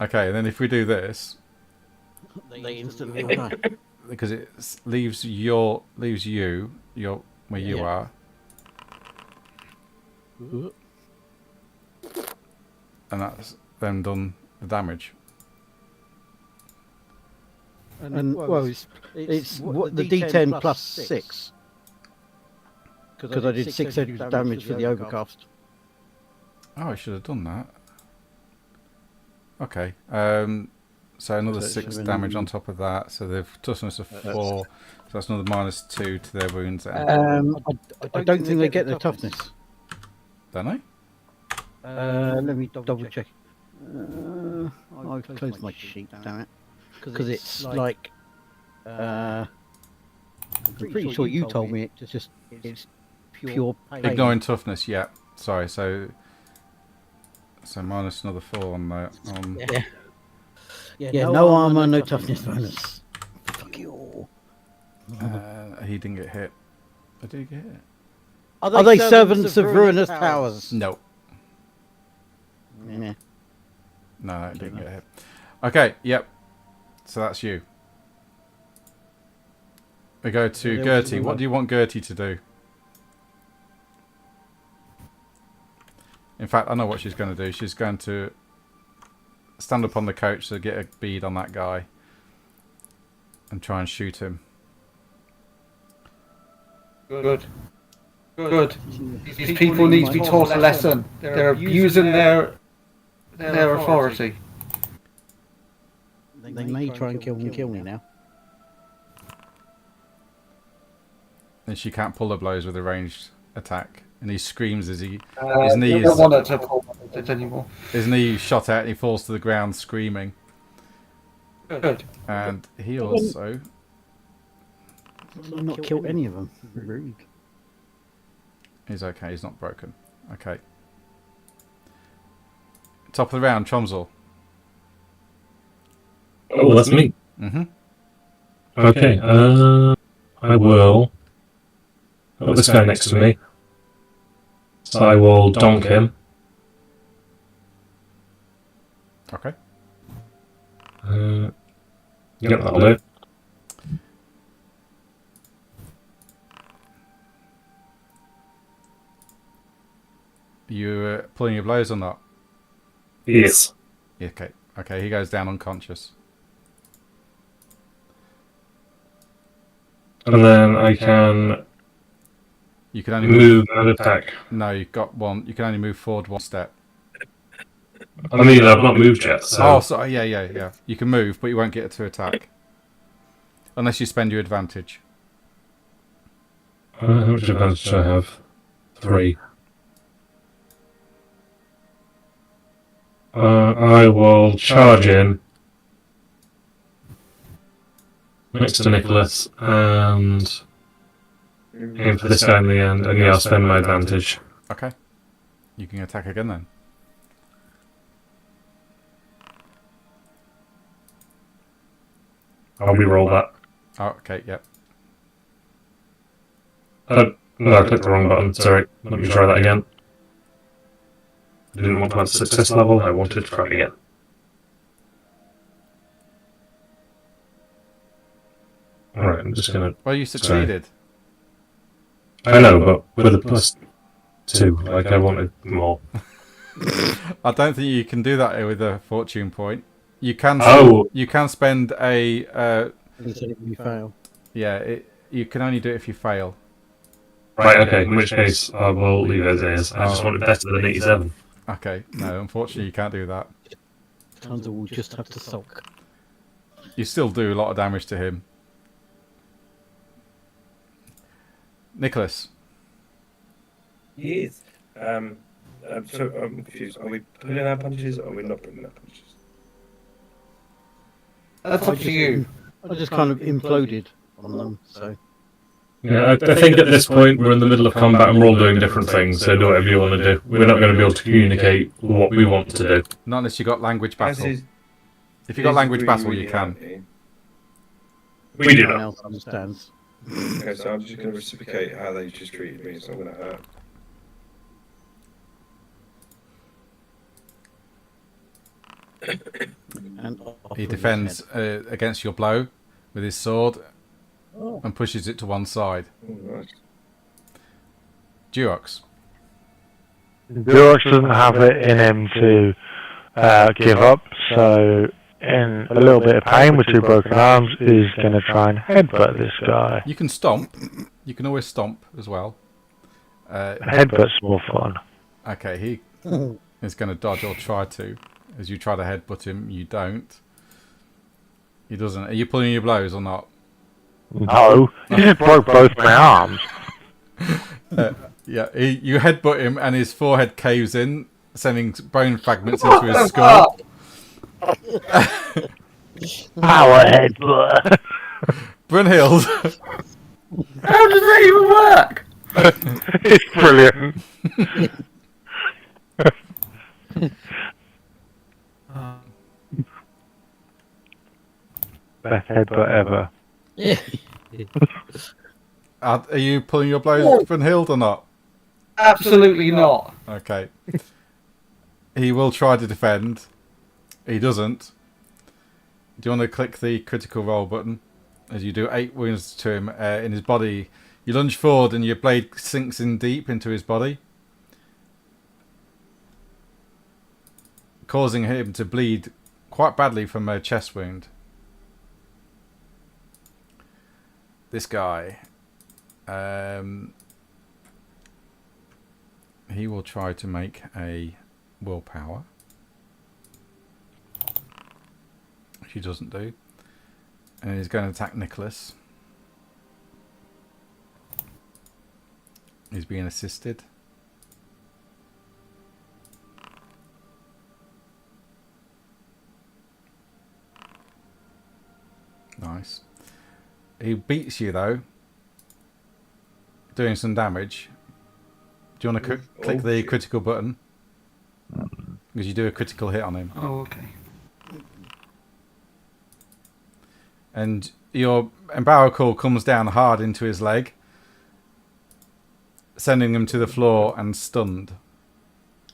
Okay, and then if we do this, They instantly die. because it leaves you where you are, and that's then done the damage. And well, it's what the D10 plus 6 because I did 6 extra damage for the overcast. Oh, I should have done that. Okay. So another 6 damage on top of that. So they've toughness of 4. So that's another -2 to their wounds. I don't think they get the toughness. Don't they? Let me double check. I've closed my sheet, damn it. Because it's like I'm pretty sure you told me it's pure pain. Ignoring toughness, yeah. Sorry, so minus another 4 on that. Yeah, no armor, no toughness bonus. Fuck you all. He didn't get hit. I do get it. Are they servants of ruinous powers? No. Yeah. No, I didn't get it. Okay, yep. So that's you. We go to Gertie. What do you want Gertie to do? In fact, I know what she's going to do. She's going to stand up on the coach to get a bead on that guy and try and shoot him. Good. These people need to be taught a lesson. They're abusing their authority. They may try and kill me now. And she can't pull the blows with a ranged attack. And he screams as his knee I don't want her to pull it anymore. his knee shot out and he falls to the ground screaming. Good. And he also... Not kill any of them. Rude. He's okay, he's not broken. Okay. Top of the round, Tromsel. Oh, that's me. Mm-hmm. Okay, I will... Got this guy next to me. So I will donk him. Okay. Yep, that'll do. You pulling your blows or not? Yes. Okay. Okay, he goes down unconscious. And then I can You can only move and attack. No, you've got one. You can only move forward one step. I mean, I've not moved yet, so... Oh, sorry. Yeah. You can move, but you won't get to attack. Unless you spend your advantage. How much advantage do I have? 3. I will charge in next to Nicholas and aim for this guy in the end, and yeah, I'll spend my advantage. Okay. You can attack again then. I'll re-roll that. Oh, okay, yep. No, I clicked the wrong button, sorry. Let me try that again. I didn't want to have success level, I wanted to try it again. Alright, I'm just gonna... Well, you succeeded. I know, but with a +2, like I wanted more. I don't think you can do that with a fortune point. You can. You can spend a. If you fail. Yeah, you can only do it if you fail. Right. Okay. In which case, I will leave it as it is. I just want it better than 87. Okay. No, unfortunately, you can't do that. Tons will just have to sulk. You still do a lot of damage to him. Nicholas. Yes. So I'm confused. Are we pulling our punches or are we not pulling our punches? That's up to you. I just kind of imploded on them, so... Yeah, I think at this point we're in the middle of combat and we're all doing different things, so do whatever you want to do. We're not going to be able to communicate what we want to do. Not unless you got language battle. If you got language battle, you can. We do No one not. else understands. Okay, so I'm just going to reciprocate how they just treated me, so I'm going to hurt. And He defends against your blow with his sword and pushes it to one side. Oh, nice. Durox. Durox doesn't have it in him to give up, so in a little bit of pain with 2 broken arms, is going to try and headbutt this guy. You can stomp. You can always stomp as well. Headbutt's more fun. Okay, he is going to dodge or try to. As you try to headbutt him, you don't. He doesn't. Are you pulling your blows or not? No, he just broke both my arms. Yeah, you headbutt him and his forehead caves in, sending bone fragments into his skull. Power headbutt. Brunhild. How does that even work? It's brilliant. Best headbutt ever. Are you pulling your blows, Brunhild, or not? Absolutely not. Okay. He will try to defend. He doesn't. Do you want to click the critical roll button? As you do 8 wounds to him in his body. You lunge forward and your blade sinks in deep into his body, causing him to bleed quite badly from a chest wound. This guy, he will try to make a willpower, which he doesn't do, and he's going to attack Nicholas. He's being assisted. Nice. He beats you though, doing some damage. Do you want to click the critical button? Because you do a critical hit on him. Oh, okay. And your embargo call comes down hard into his leg, sending him to the floor and stunned.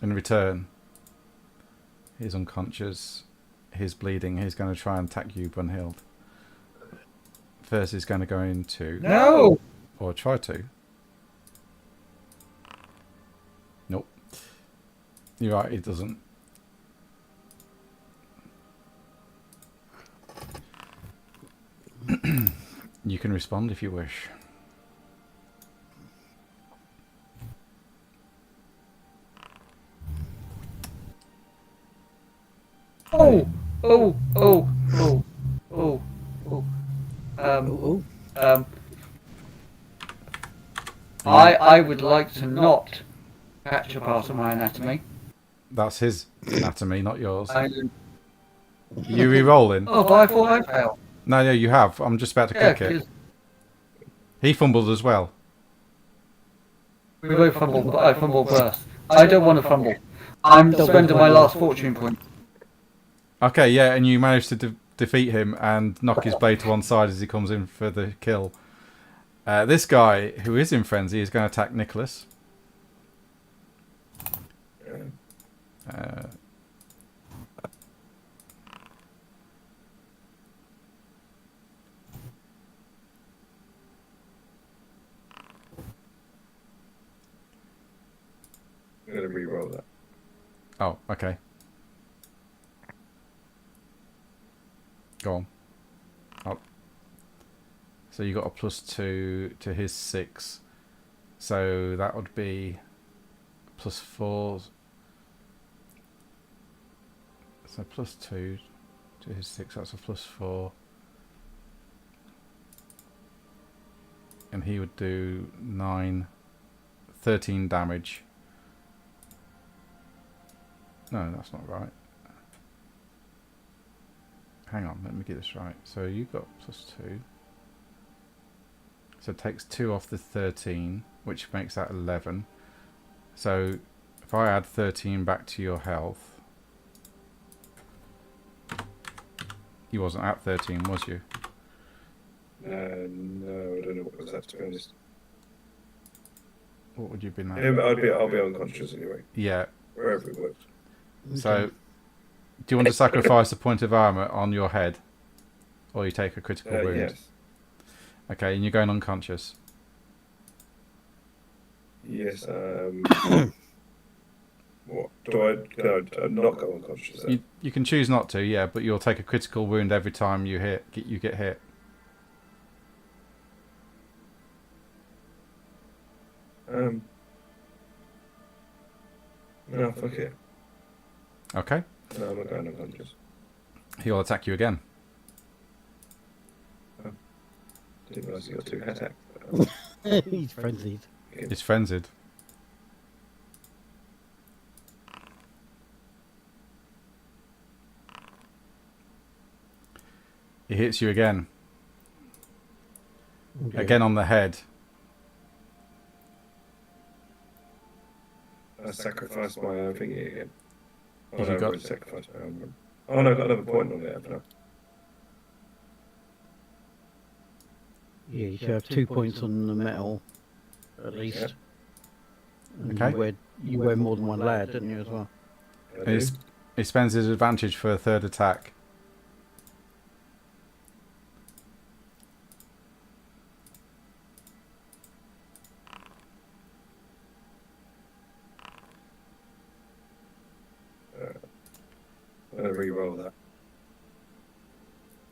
In return, he's unconscious. He's bleeding. He's going to try and attack you, Brunhild. First, he's going to go into... No! Or try to. Nope. You're right, he doesn't. You can respond if you wish. Oh! Oh! Oh! Oh! Oh! Oh! I would like to not catch a part of my anatomy. That's his anatomy, not yours. You re-rolling? Oh, but I thought I failed. No, you have. I'm just about to click it. He fumbled as well. We both fumbled, but I fumbled first. I don't want to fumble. I'm spending my last fortune point. Okay, yeah, and you managed to defeat him and knock his blade to one side as he comes in for the kill. This guy, who is in frenzy, is going to attack Nicholas. I'm going to re-roll that. Oh, okay. Go on. Oh. So you got a +2 to his 6. So that would be +4. So +2 to his 6. That's a +4. And he would do 13 damage. No, that's not right. Hang on, let me get this right. So you got +2. So it takes 2 off the 13, which makes that 11. So if I add 13 back to your health, you wasn't at 13, was you? No, I don't know what was that, to be honest. What would you be now? Yeah, but I'll be unconscious anyway. Yeah. Wherever it works. So, do you want to sacrifice a point of armor on your head, or you take a critical wound? Yes. Okay, and you're going unconscious. Yes. What do I not go unconscious? Then? You can choose not to, yeah, but you'll take a critical wound every time you get hit. No, fuck it. Okay. No, I'm not going unconscious. He'll attack you again. Didn't realise he got 2 attacks. He's frenzied. He's frenzied. He hits you again. Okay. Again on the head. I sacrificed my own thingy again. Oh, Have no, you got... I sacrificed my own one. Oh no, I've got another point on there, haven't I? Yeah, you should have 2 points on the metal, at least. Yep. And Okay. You wear more than one layer, didn't you, as well? I do. He spends his advantage for a third attack. I'm going to re-roll that.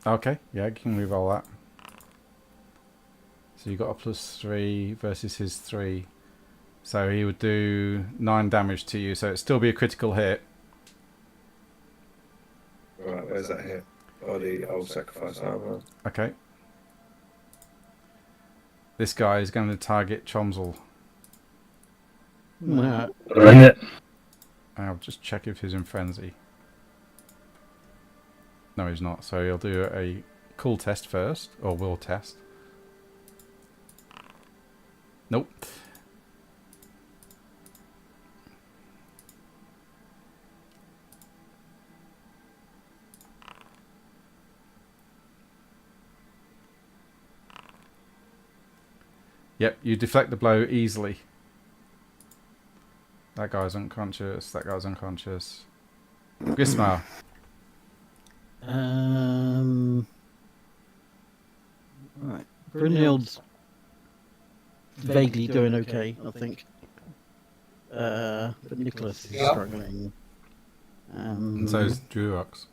Okay, yeah, you can re-roll that. So you got a +3 versus his 3. So he would do 9 damage to you, so it'd still be a critical hit. Right, where's that hit? Oh, the old sacrifice armor. Okay. This guy is going to target Chomsel. Nah. Ring it. I'll just check if he's in frenzy. No, he's not. So he'll do a cool test first, or will test. Nope. Yep, you deflect the blow easily. That guy's unconscious. That guy's unconscious. Grismar. Right. Brunhild's vaguely doing okay, I think. But Nicholas is struggling. And so is Durox.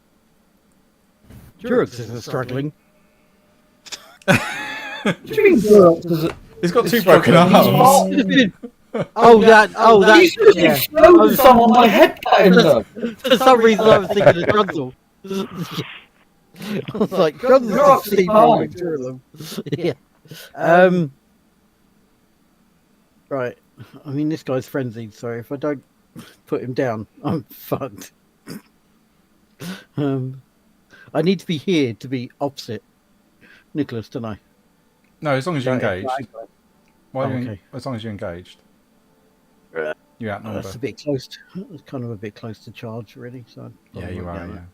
Durox is struggling. He's got 2 broken arms. That. Yeah. Throw some on my head in them. For some reason, I was thinking of Drunzel. I was like, Drunzel's just rolling through them. Yeah. Right. I mean, this guy's frenzied, so if I don't put him down, I'm fucked. I need to be here to be opposite Nicholas, don't I? No, as long as you're engaged. Okay. As long as you're engaged. You outnumber. That's a bit close. It's kind of a bit close to charge, really. So Yeah, you are.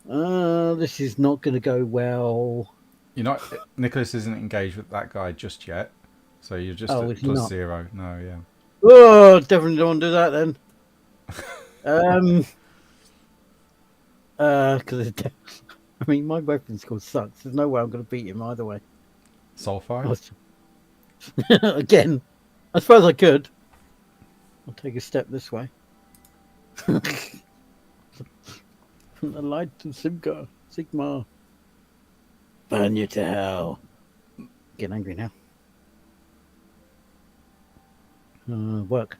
Yeah. This is not going to go well. You're not. Nicholas isn't engaged with that guy just yet, so you're just at is he not? +0. No, yeah. Oh, definitely don't want to do that then. Because I mean, my weapon skill sucks. There's no way I'm going to beat him either way. Soulfire. Again, I suppose I could. I'll take a step this way. The light to Sigma. Burn you to hell. Getting angry now. Work.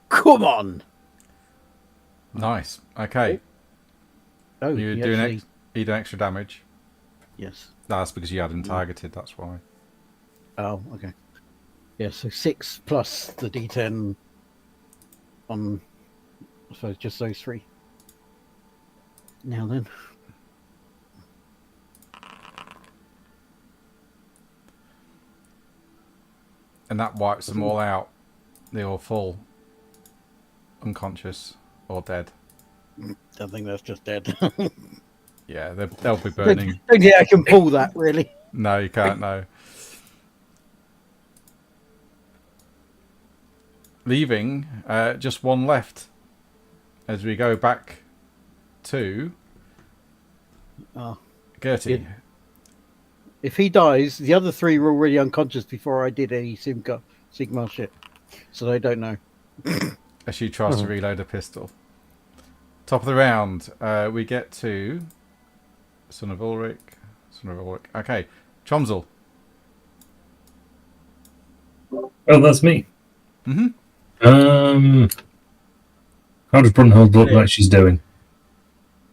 Come on. Nice. Okay. Oh, You do extra damage. Yes. That's because you had him targeted. That's why. Oh, okay. Yeah, so 6 plus the D10 on, I suppose, just those 3. Now then. And that wipes them all out. They all fall unconscious or dead. I think that's just dead. Yeah, they'll be burning. Yeah, I can pull that, really. No, you can't, no. Leaving just 1 left as we go back to Gertie. If he dies, the other 3 were already unconscious before I did any Sigma shit. So they don't know. As she tries to reload a pistol. Top of the round, we get to Son of Ulrich. Okay, Chomsel. Oh, that's me. Mm-hmm. How does Brunhild look like she's doing?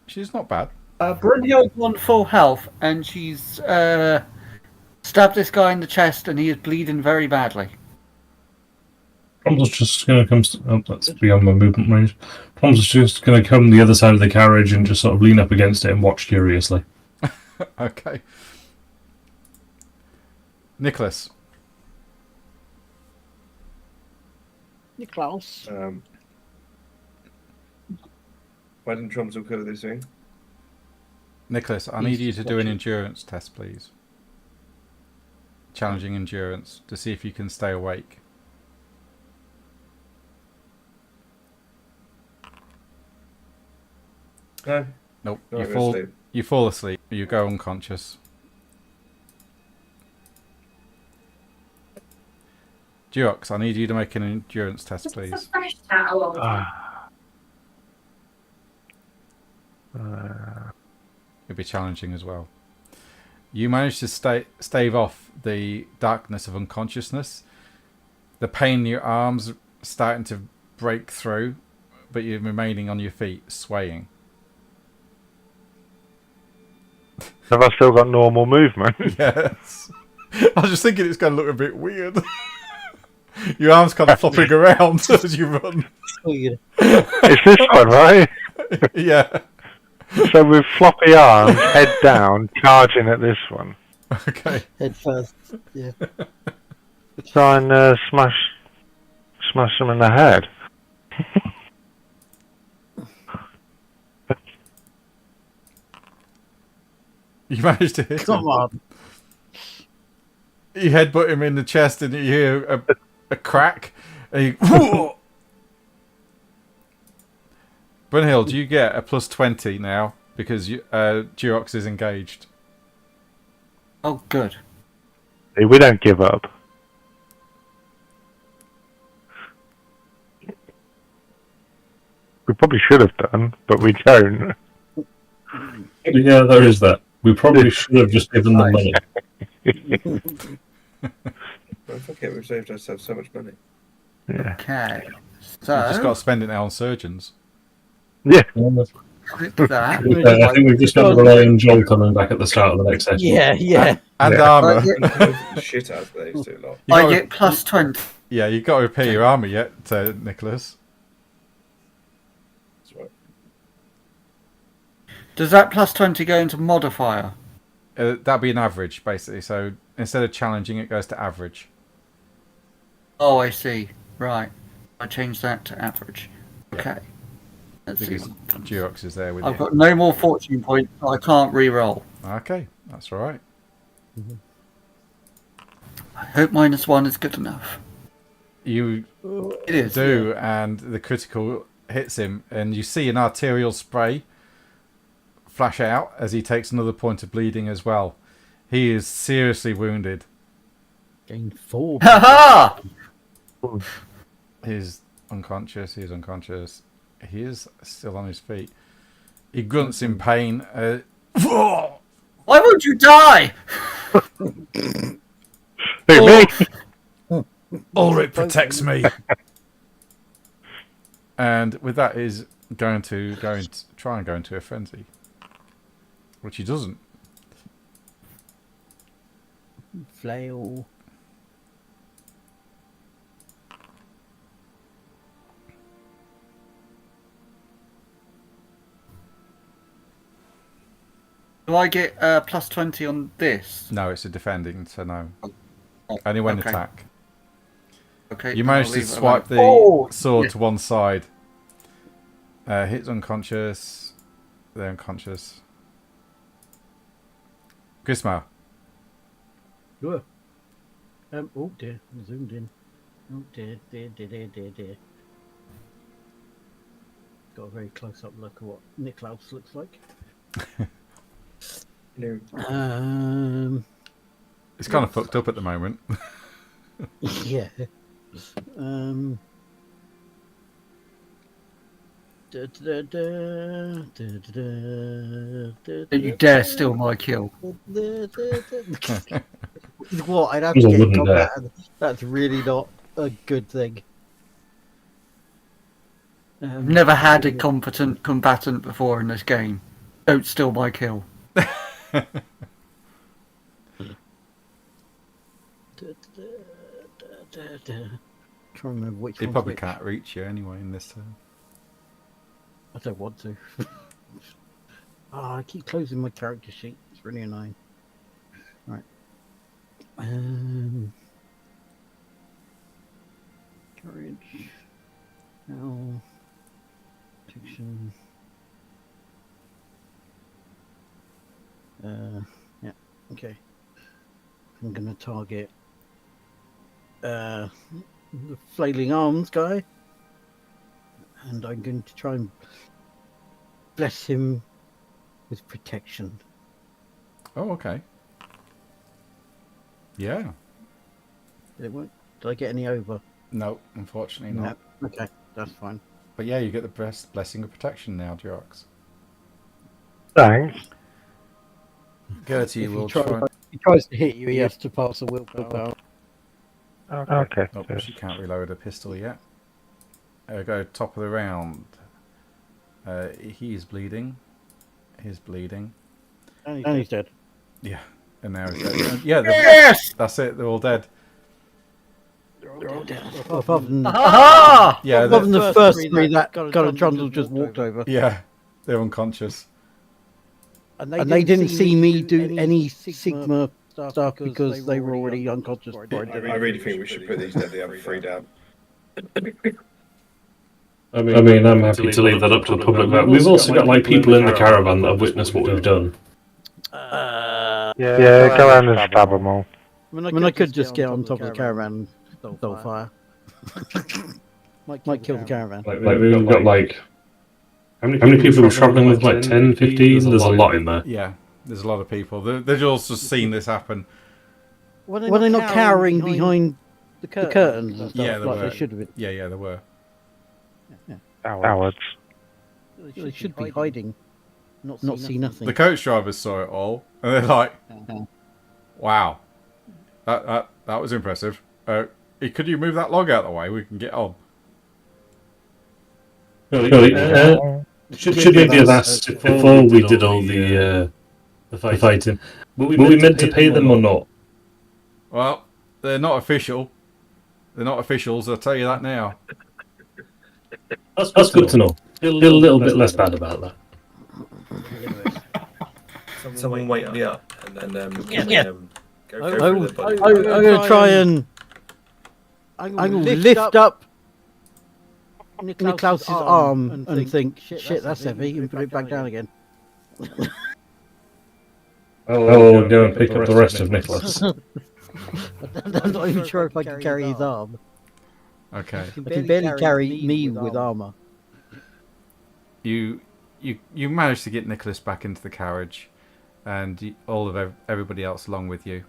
She's not bad. Brunhild's on full health, and she's stabbed this guy in the chest, and he is bleeding very badly. Tom's just going to come... Oh, that's beyond my movement range. Tom's just going to come the other side of the carriage and just sort of lean up against it and watch curiously. Okay. Nicholas. Niklaus. Why didn't Tromsø cover this thing? Nicholas, I need you to do an endurance test, please. challenging endurance to see if you can stay awake. No. Nope. Not You gonna fall. sleep. You fall asleep. You go unconscious. Durox, I need you to make an endurance test, It's a please. fresh towel. It'll be challenging as well. You manage to stave off the darkness of unconsciousness. The pain in your arms starting to break through, but you're remaining on your feet, swaying. Have I still got normal movement? Yes. I was just thinking it's going to look a bit weird. Your arms kind of flopping around as you run. It's this one, right? Yeah. So with floppy arms, head down, charging at this one. Okay. Head first. Yeah. Try and smash them in the head. You managed to hit him. Come on. You headbutt him in the chest and you hear a crack. And you... Brunhild, do you get a plus 20 now? Because Durox is engaged. Oh, good. See, we don't give up. We probably should have done, but we don't. Yeah, there is that. We probably should have just given them money. Well, fuck it, we've saved ourselves so much money. Yeah. Okay. You've just got to spend it now on surgeons. Yeah. Click that. I think we've just got to rely on Joel coming back at the start of the next session. Yeah. And Yeah. armour. Shit out of those two lot. You I gotta- get plus 20. Yeah, you've got to repair your armour yet, Nicholas. That's right. Does that plus 20 go into modifier? That'd be an average, basically. So instead of challenging, it goes to average. Oh, I see. Right. I changed that to average. Okay. Let's see. Because Durox is there with I've you. got no more fortune points. I can't re-roll. Okay, that's all right. I hope -1 is good enough. You It is. do, and the critical hits him, and you see an arterial spray flash out as he takes another point of bleeding as well. He is seriously wounded. Gain 4. Ha ha! He's unconscious. He is still on his feet. He grunts in pain. Why won't you die? Who, me? Ulrich protects me. And with that, he's going to try and go into a frenzy, which he doesn't. Flail. Do I get plus 20 on this? No, it's a defending, so no. Only when okay. attack. Okay. You then managed I'll to leave it swipe the alone. sword yeah. to one side. Hits unconscious. They're unconscious. Grismar. Sure. Oh dear, I zoomed in. Oh dear. Got a very close-up look at what Niklaus looks like. No. It's kind of fucked up at the moment. Yeah. Don't you dare steal my kill. What? I'd have to People get wouldn't combat. That's really not a good thing. I've never had a competent combatant before in this game. Don't steal my kill. Trying to remember which He one's probably which. can't reach you anyway in this turn. I don't want to. I keep closing my character sheet. It's really annoying. Right. Carriage. Now. Protection. Yeah. Okay. I'm going to target the flailing arms guy, and I'm going to try and bless him with protection. Oh, okay. Yeah. Did I get any over? No, unfortunately not. No. Okay, that's fine. But yeah, you get the blessing of protection now, Durox. Thanks. Gertie will If try. he tries to hit you, he has to pass a willpower. Okay. Oh, she can't reload a pistol yet. Go top of the round. He's bleeding. He's bleeding. And he's dead. Yeah, and now he's dead. Yeah, Yes! that's it. They're all dead. Apart from, Aha! Yeah, apart from they're, the first three that kind of Trundle just walked over. yeah, they're unconscious. And they didn't see me do any Sigma stuff because they were already unconscious. I really think we should put these dead the other three down. I mean, I'm happy to leave that up to the public. But we've also got like people in the caravan that have witnessed what we've done. Yeah, go around and stab them all. I mean, I could just get on top of the caravan and stole fire. Might kill the caravan. Like we've got like how many people were travelling with? Like 10, 15? There's a lot in there. Yeah, there's a lot of people. They've also seen this happen. Were they not cowering behind the curtains and stuff? Yeah, they like were. they should have been. Yeah, they were. Cowards. They should be hiding, not see nothing. The coach drivers saw it all, and they're like, "Wow, that was impressive. Could you move that log out of the way? We can get on." Should maybe have asked before we did all the fighting. Were we meant to pay them or not? Well, they're not official. They're not officials. I'll tell you that now. That's good to know. Feel a little bit less bad about that. Someone wait me up and then go I'm through the body. going to try and I'm going to lift up Niklaus's arm and think, shit, that's heavy, and put it back down again. I'll go and pick up the rest of Nicholas. I'm not even sure if I can carry his arm. Okay. I can barely carry me with armour. You managed to get Nicholas back into the carriage, and all of everybody else along with you.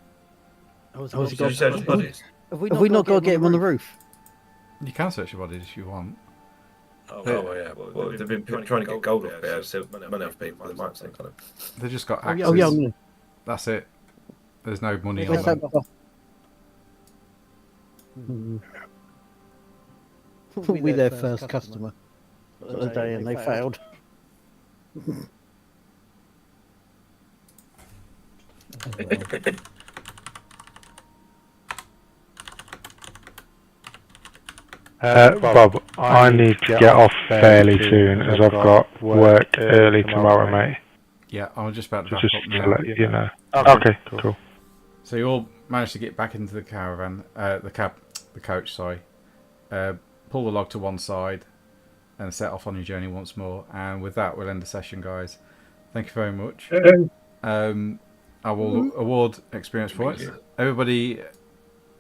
Did you search bodies? Have we not got to get him on the roof? You can search your bodies if you want. Oh yeah. Well, they've been trying to get gold off there, so money off people. They might think on it. They've just got axes. Oh yeah. That's it. There's no money Where's on that? We their first customer of the day, and they failed. Bob, I need to get off fairly soon as I've got work early tomorrow, mate. Yeah, I'm just about to wrap Just up to now. let you know. Okay, cool. So you all managed to get back into the caravan, the coach, sorry. Pull the log to one side and set off on your journey once more. And with that, we'll end the session, guys. Thank you very much. I will award experience points. Everybody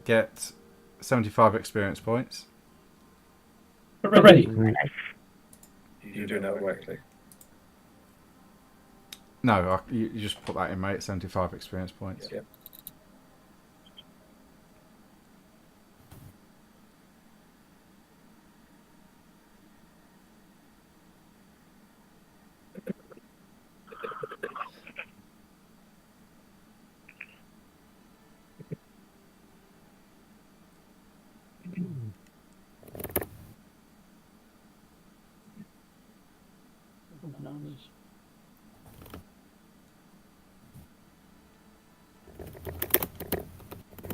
get 75 experience points. Hooray! You're doing that correctly. No, you just put that in, mate. 75 experience points. Yeah. Bananas.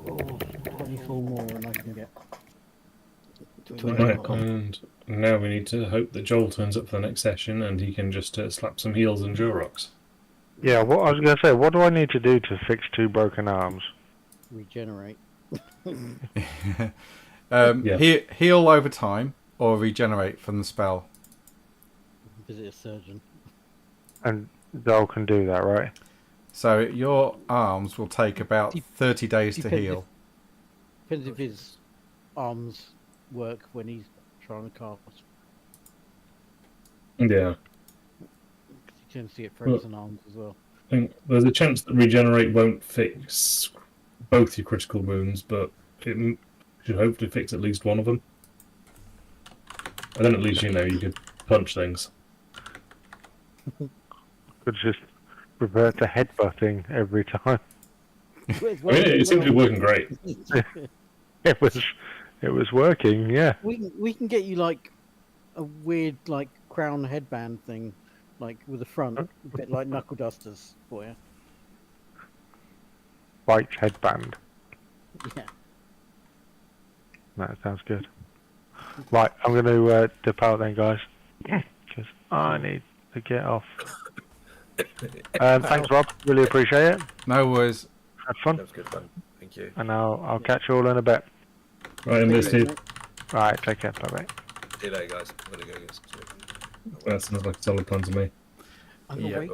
Oh, 24 more and I can get Right, and now we need to hope that Joel turns up for the next session and he can just slap some heals and Durox. Yeah, what I was going to say, what do I need to do to fix 2 broken arms? regenerate. Heal over time or regenerate from the spell. Visit a surgeon. And Joel can do that, right? So your arms will take about 30 days to heal. Depends if his arms work when he's trying to cast. Yeah. He tends to get frozen arms as well. I think there's a chance that regenerate won't fix both your critical wounds, but it should hopefully fix at least one of them. And then at least you could punch things. Could just revert to headbutting every time. I mean, it seems to be working great. It was working, yeah. We can get you like a weird like crown headband thing, like with a front, a bit like knuckle dusters for you. White headband. Yeah. That sounds good. Right, I'm going to dip out then, guys, because I need to get off. Thanks, Rob. Really appreciate it. No worries. Have fun. That was good fun. Thank you. And I'll catch you all in a bit. Right, and this dude. Right, take care. Bye-bye. See you later, guys. I'm going to go get some sleep. That sounds like a solid plan to me. I'm gonna Yeah. wait